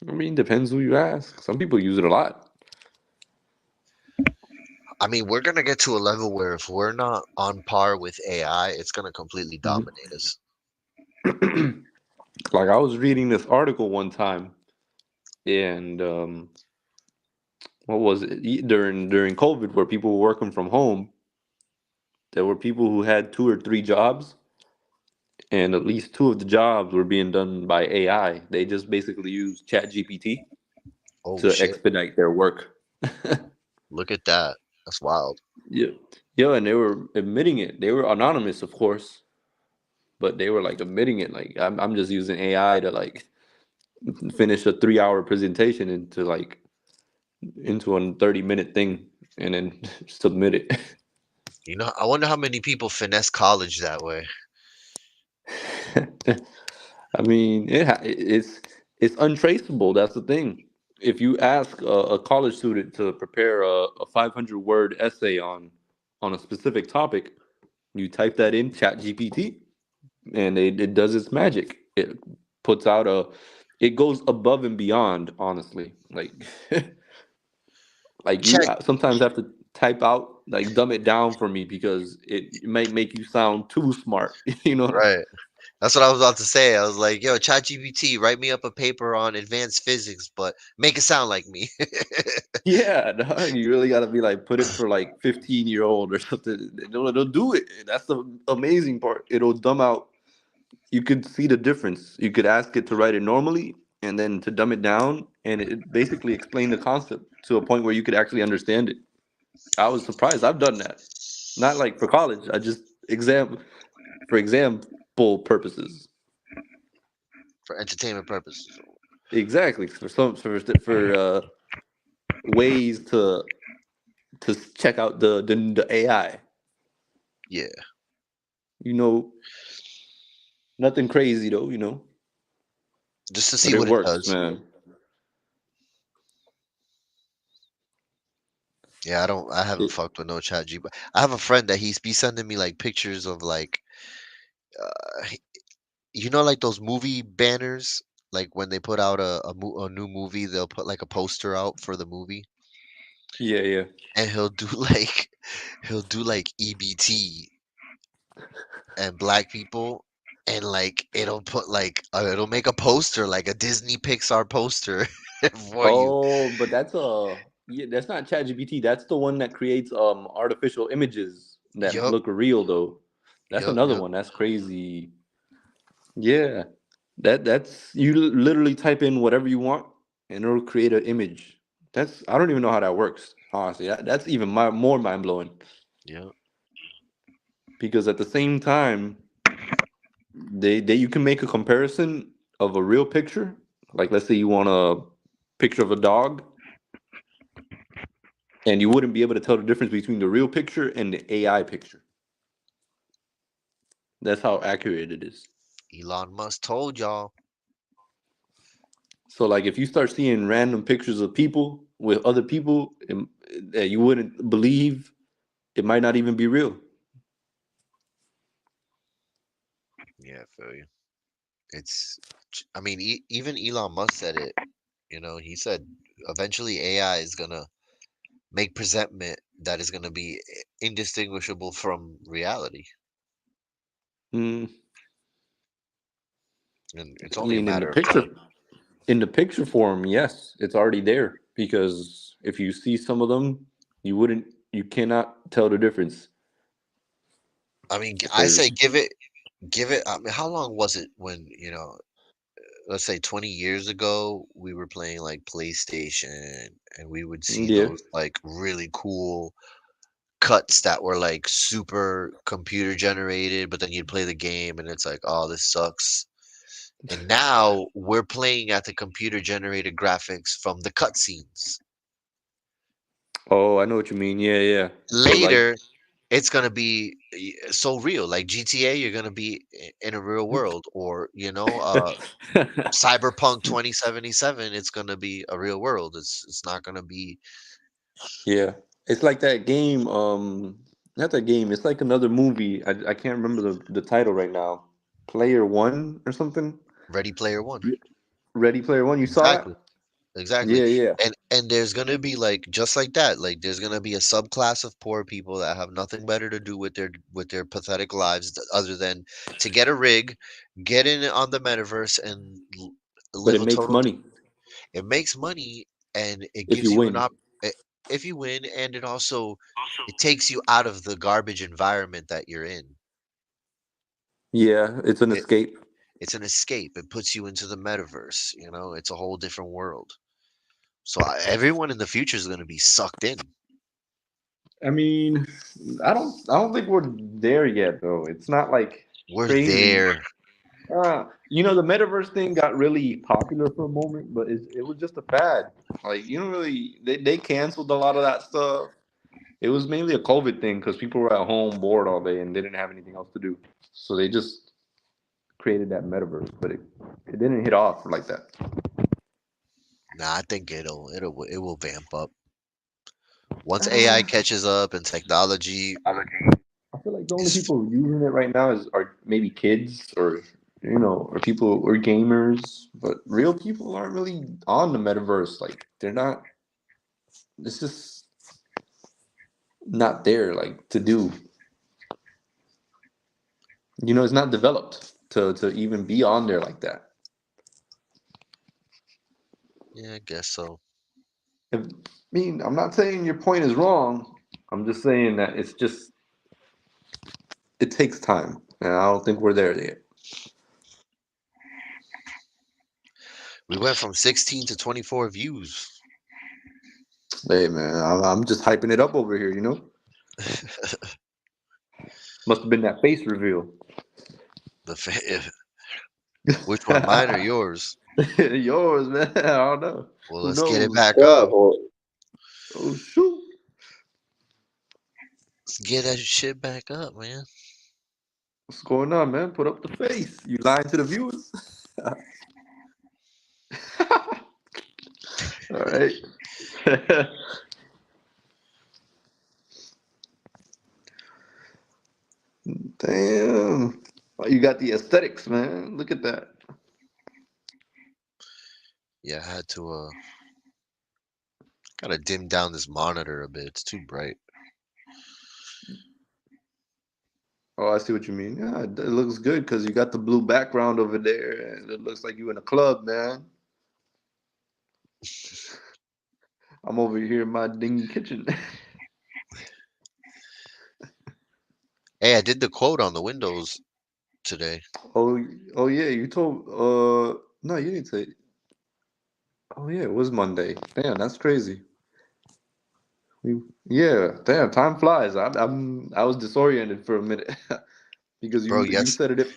I mean, depends who you ask. Some people use it a lot. I mean, we're gonna get to a level where if we're not on par with AI, it's gonna completely Mhm. dominate us. Like I was reading this article one time, and what was it during COVID, where people were working from home. There were people who had 2 or 3 jobs, and at least 2 of the jobs were being done by AI. They just basically used ChatGPT Oh to shit! expedite their work. Look at that. That's wild. Yeah, yeah, and they were admitting it. They were anonymous, of course, but they were like admitting it. Like I'm just using AI to like finish a 3-hour presentation into a 30-minute thing, and then submit it. I wonder how many people finesse college that way. I mean, it's untraceable. That's the thing. If you ask a college student to prepare a 500-word essay on a specific topic, you type that in ChatGPT, and it does its magic. It puts out it goes above and beyond. Honestly, like you Chat, sometimes have to type out like dumb it down for me because it might make you sound too smart. You know. right? That's what I was about to say. I was like, "Yo, ChatGPT, write me up a paper on advanced physics, but make it sound like me." Yeah, dog, you really gotta be like put it for like 15-year-old or something. It'll do it. That's the amazing part. It'll dumb out. You could see the difference. You could ask it to write it normally and then to dumb it down, and it basically explain the concept to a point where you could actually understand it. I was surprised. I've done that. Not like for college. I just for example purposes. For entertainment purposes. Exactly. For ways to check out the AI. Yeah. Nothing crazy though, Just to but see it what it works, does. man. Yeah, I haven't fucked with no ChatGPT. I have a friend that he's be sending me like pictures of like like those movie banners, like when they put out a new movie, they'll put like a poster out for the movie, Yeah, yeah. and he'll do like EBT and black people, and like it'll make a poster like a Disney Pixar poster for you. Oh, but that's not ChatGPT. That's the one that creates artificial images that Yup, look real though. That's yup, another yup. one. That's crazy. Yeah. That's you literally type in whatever you want and it'll create an image. I don't even know how that works. Honestly, that's even more mind blowing Yeah. because at the same time, they you can make a comparison of a real picture. Like let's say you want a picture of a dog, and you wouldn't be able to tell the difference between the real picture and the AI picture. That's how accurate it is. Elon Musk told y'all. So, like, if you start seeing random pictures of people with other people that you wouldn't believe, it might not even be real. Yeah, I feel you. It's, I mean, even Elon Musk said it. You know, he said eventually AI is gonna make presentment that is gonna be indistinguishable from reality, Mm, and it's I only a mean, matter of time. in the picture form, yes, it's already there because if you see some of them, you cannot tell the difference. I mean, I say Because give it. I mean, how long was it when, let's say 20 years ago, we were playing like PlayStation and we would see yeah, those like really cool cuts that were like super computer generated, but then you'd play the game and it's like, oh, this sucks. And now we're playing at the computer generated graphics from the cutscenes. oh, I know what you mean. Yeah, yeah. But like, Later, it's gonna be so real. Like GTA, you're gonna be in a real world, or Cyberpunk 2077. It's gonna be a real world. It's not gonna be. yeah, it's like that game. Not that game. It's like another movie. I can't remember the title right now. Player One or something. Ready Player One. Ready Player One. You saw that? Exactly. Exactly. Yeah, yeah. And there's gonna be like just like that. Like there's gonna be a subclass of poor people that have nothing better to do with their pathetic lives other than to get a rig, get in on the metaverse and But live it a makes total. money It makes money and it if gives you you an win. op if you win, and it takes you out of the garbage environment that you're in. Yeah, it's an It, escape. it's an escape. It puts you into the metaverse. It's a whole different world. So everyone in the future is going to be sucked in. I mean, I don't think we're there yet, though. It's not like We're crazy. there. The metaverse thing got really popular for a moment, but it was just a fad. Like, you don't really, they canceled a lot of that stuff. It was mainly a COVID thing because people were at home bored all day and they didn't have anything else to do. So they just created that metaverse, but it didn't hit off like that. Nah, I think it will vamp up once AI catches up and technology. I feel like the only people using it right now are maybe kids or people or gamers, but real people aren't really on the metaverse. Like they're not. It's just not there, like to do. It's not developed to even be on there like that. Yeah, I guess so. I mean, I'm not saying your point is wrong. I'm just saying that it takes time, and I don't think we're there yet. We went from 16 to 24 views. Hey man, I'm just hyping it up over here, Must have been that face reveal. Which one, mine or yours? Yours, man. I don't know. Well, Who let's get it knows? back up. Oh shoot! Let's get that shit back up, man. What's going on, man? Put up the face. You lying to the viewers? All right. Damn. You got the aesthetics, man. Look at that. Yeah, I had to gotta dim down this monitor a bit. It's too bright. Oh, I see what you mean. Yeah, it looks good because you got the blue background over there, and it looks like you in a club, man. I'm over here in my dingy kitchen. Hey, I did the quote on the windows today. Oh yeah, you told. No, you didn't say. Oh yeah, it was Monday. Damn, that's crazy. Yeah, damn, time flies. I was disoriented for a minute because Bro, you yes. said it.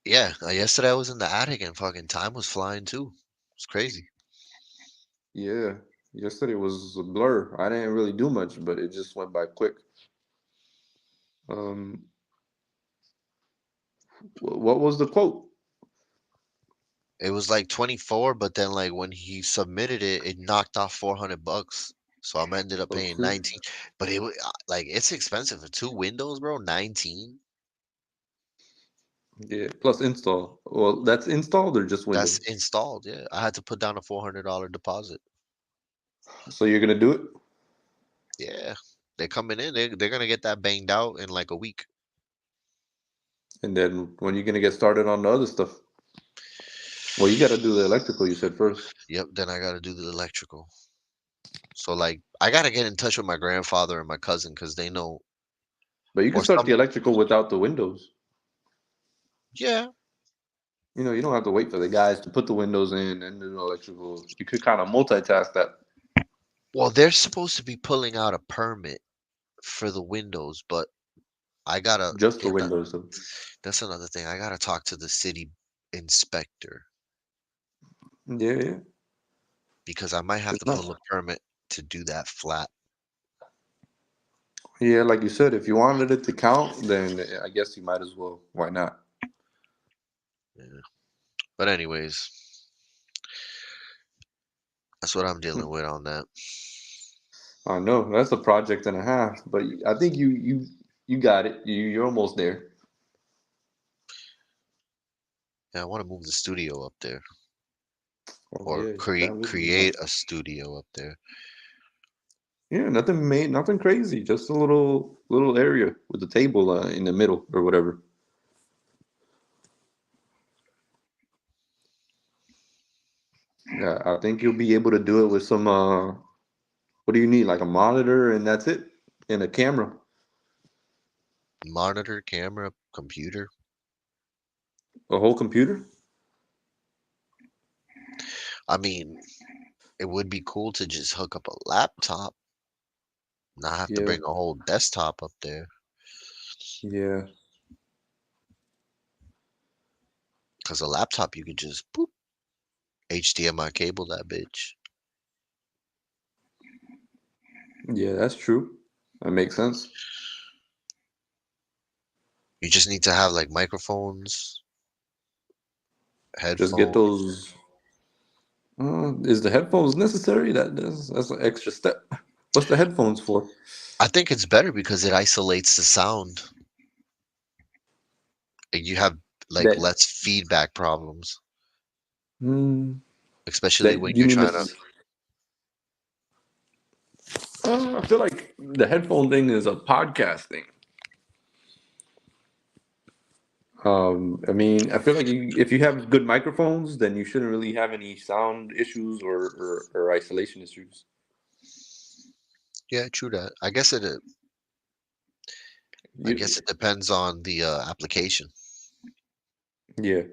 Yeah, yesterday I was in the attic and fucking time was flying too. It's crazy. Yeah, Yesterday was a blur. I didn't really do much, but it just went by quick. Um, what was the quote? It was like 24, but then like when he submitted it, it knocked off $400. So I ended up Oh, paying shoot. 19. But it was like it's expensive for 2 windows, bro. 19. Yeah, plus install. Well, that's installed or just That's Windows? installed. Yeah, I had to put down a $400 deposit. So you're gonna do it, Yeah, they're coming in. They're gonna get that banged out in like a week. and then when you're gonna get started on the other stuff? Well, you got to do the electrical. You said first, Yep. Then I gotta do the electrical. So like I gotta get in touch with my grandfather and my cousin because they know. but you can Or start some. the electrical without the windows. Yeah. You know, you don't have to wait for the guys to put the windows in and do the electrical. You could kind of multitask that. Well, they're supposed to be pulling out a permit for the windows, but I gotta Just the get that. windows, though. That's another thing. I gotta talk to the city inspector Yeah, yeah. because I might have It's to not. pull a permit to do that flat. Yeah, like you said, if you wanted it to count, then I guess you might as well. Why not? Yeah. But anyways, that's what I'm dealing with on that. I know that's a project and a half, but I think you got it. You're almost there. Yeah, I want to move the studio up there Oh or yeah, that would be create nice. a studio up there. Yeah, nothing crazy. Just a little area with a table in the middle or whatever. Yeah, I think you'll be able to do it with some. What do you need? Like a monitor, and that's it, and a camera. Monitor, camera, computer. A whole computer. I mean, it would be cool to just hook up a laptop, not have to Yeah, bring a whole desktop up there. yeah, Because a laptop, you could just boop, HDMI cable that bitch. yeah. That's true. That makes sense. You just need to have like microphones, Just get headphones. those. Is the headphones necessary? That's an extra step. What's the headphones for? I think it's better because it isolates the sound. And you have like That less feedback problems, mm, especially when that you you're mean trying to. this? I feel like the headphone thing is a podcast thing. I mean, I feel like if you have good microphones, then you shouldn't really have any sound issues or isolation issues. Yeah, true that. I guess it. I You, guess it depends on the application. yeah,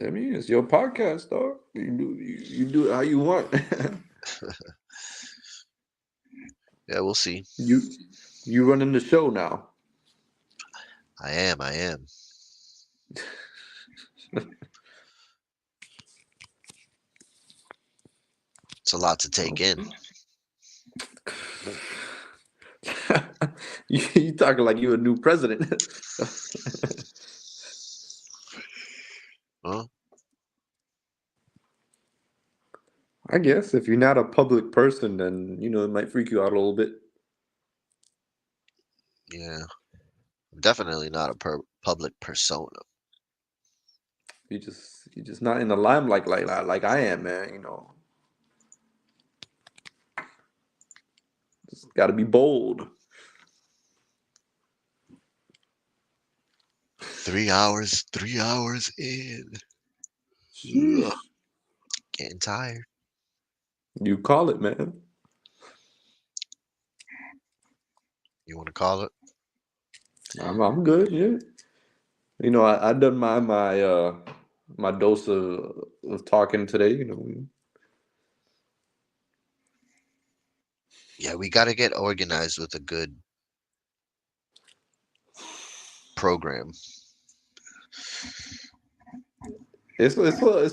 I mean, it's your podcast, dog. You do it how you want. Yeah, we'll see. You running the show now. I am. I am. It's a lot to take in. You talking like you a new president? Huh? I guess if you're not a public person, then it might freak you out a little bit. Yeah, I'm definitely not a public persona. You're just not in the limelight like I am, man. Just got to be bold. 3 hours. 3 hours in. Sheesh. Ugh, getting tired. You call it, man. You want to call it? I'm good. Yeah. I done my dose of talking today. Yeah, we got to get organized with a good program. It's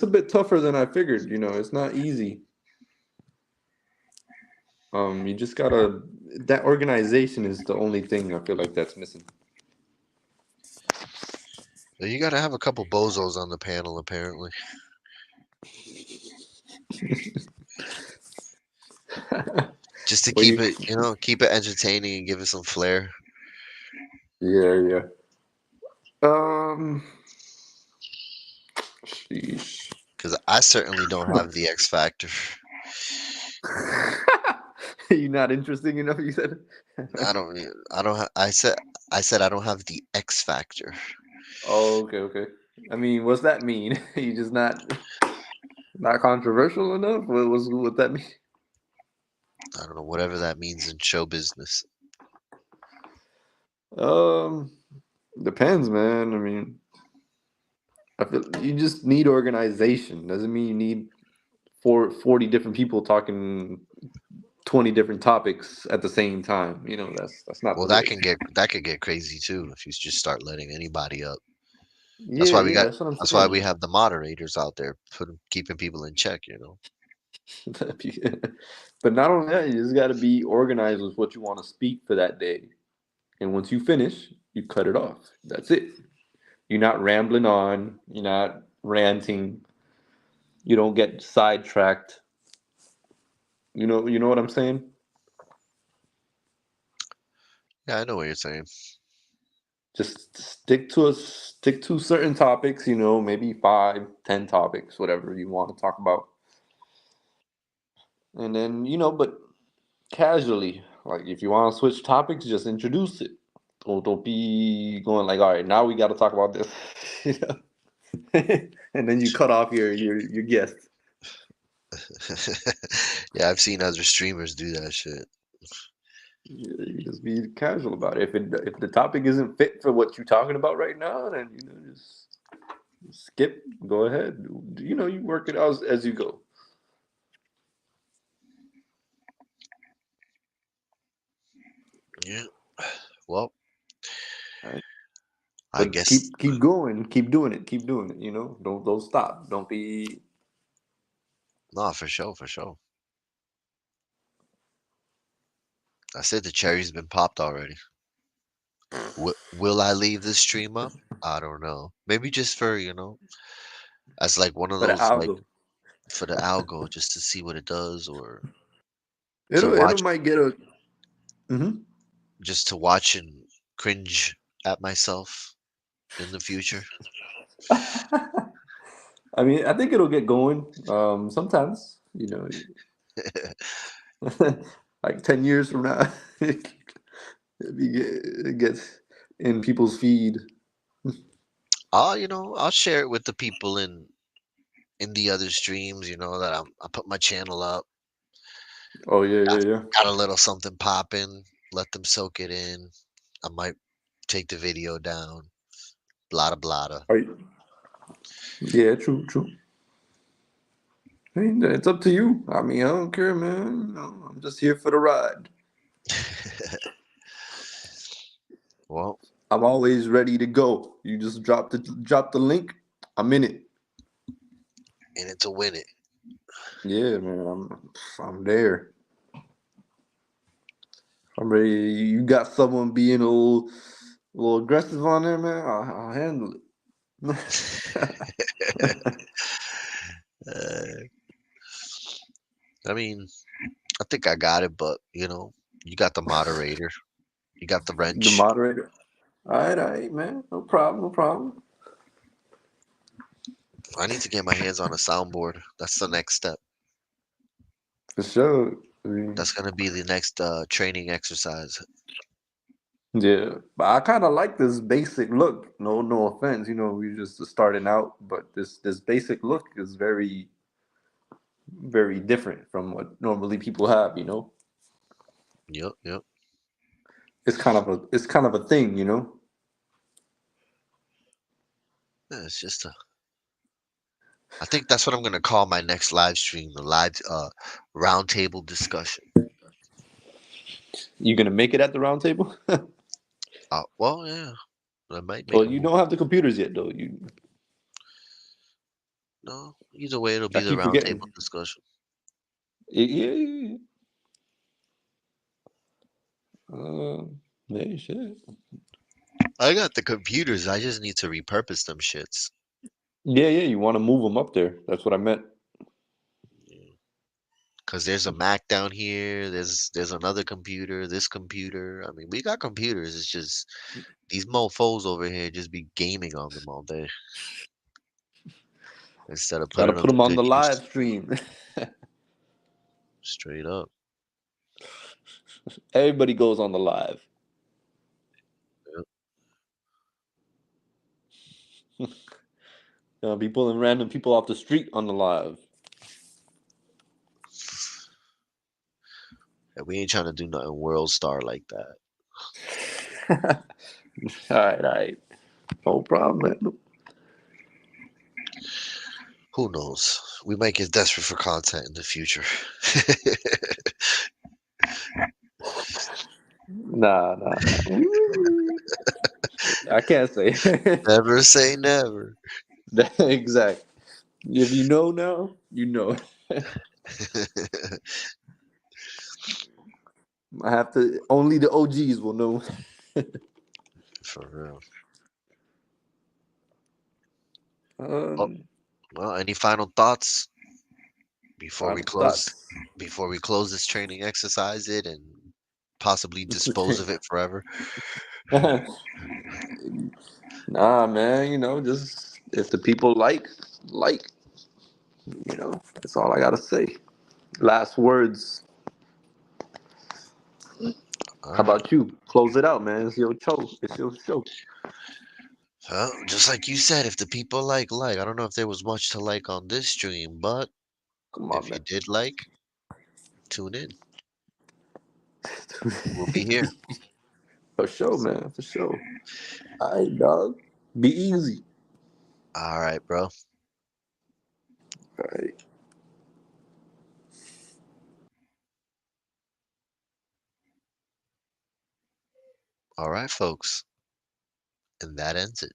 a bit tougher than I figured. It's not easy. You just gotta. That organization is the only thing I feel like that's missing. You got to have a couple bozos on the panel, apparently. Just to Well, keep it, keep it entertaining and give it some flair. Yeah. Sheesh. Because I certainly don't have the X factor. You're not interesting enough. You said. I said I don't have the X factor. Oh, okay. I mean, what's that mean? You just not controversial enough? What that mean? I don't know, whatever that means in show business. Depends, man. I mean, I feel you just need organization. Doesn't mean you need 40 different people talking 20 different topics at the same time. That's not. Well, the that could get crazy too if you just start letting anybody up. Yeah, That's why we got. that's what I'm That's saying. why we have the moderators out there, keeping people in check. But not only that, you just got to be organized with what you want to speak for that day. And once you finish, you cut it off. That's it. You're not rambling on. You're not ranting. You don't get sidetracked. You know what I'm saying? Yeah, I know what you're saying. Just stick to certain topics. Maybe 5, 10 topics, whatever you want to talk about. And then, but casually, like if you want to switch topics, just introduce it. Don't be going like, all right, now we got to talk about this. And then you cut off your guest. Yeah, I've seen other streamers do that shit. You just be casual about it. If the topic isn't fit for what you're talking about right now, then just skip. Go ahead. You work it out as you go. Yeah. Well, I But guess keep going. Keep doing it. Don't stop. Don't be. No, for sure. I said the cherry's been popped already. Will I leave this stream up? I don't know. Maybe just for as like one of For the those like algo. for the algo, just to see what it does, or It might get a. just to watch and cringe at myself in the future. I mean, I think it'll get going. Sometimes, like 10 years from now, it gets in people's feed. I'll share it with the people in the other streams. That I put my channel up. Oh yeah. Got a little something popping. Let them soak it in. I might take the video down. Blada blada. Yeah, true. I mean, it's up to you. I mean, I don't care, man. I'm just here for the ride. Well, I'm always ready to go. You just drop the link. I'm in it. In it to win it. Yeah, man. I'm there. I'm ready. You got someone being a little aggressive on there, man. I'll handle it. I mean, I think I got it, but you got the moderator, you got the wrench. The moderator. All right, man. No problem. I need to get my hands on a soundboard. That's the next step. For sure. That's gonna be the next training exercise. Yeah, but I kind of like this basic look. No offense. We just starting out, but this basic look is very, very different from what normally people have. Yep. It's kind of a thing. Yeah, it's just I think that's what I'm gonna call my next live stream, the live roundtable discussion. You gonna make it at the round table? Well, yeah. I might make Well, you don't have the computers yet, though. No, either way, it'll be I the keep forgetting. roundtable discussion. Yeah. Hey, shit. I got the computers. I just need to repurpose them shits. Yeah, yeah. You want to move them up there? That's what I meant. Cause there's a Mac down here. There's another computer. This computer. I mean, we got computers. It's just these mofo's over here just be gaming on them all day instead of Gotta putting put them to them on good the live use. stream. Straight up. Everybody goes on the live. Be pulling random people off the street on the live. And we ain't trying to do nothing world star like that. All right. No problem, man. Who knows? We might get desperate for content in the future. Nah. I can't say. Never say never. Exactly. If you know now, you know. I have to. Only the OGs will know. For real. Um, Well, any final thoughts before we Final close? thoughts. Before we close this training exercise, it and possibly dispose of it forever. Nah, man. Just if the people like, that's all I gotta say. Last words. How about you? Close it out, man. It's your show. It's your show. Well, just like you said, if the people like, I don't know if there was much to like on this stream, but Come on, if you man. did like, tune in. We'll be here. For sure, man. For sure. All right, dog. Be easy. All right, bro. All right. All right, folks. And that ends it.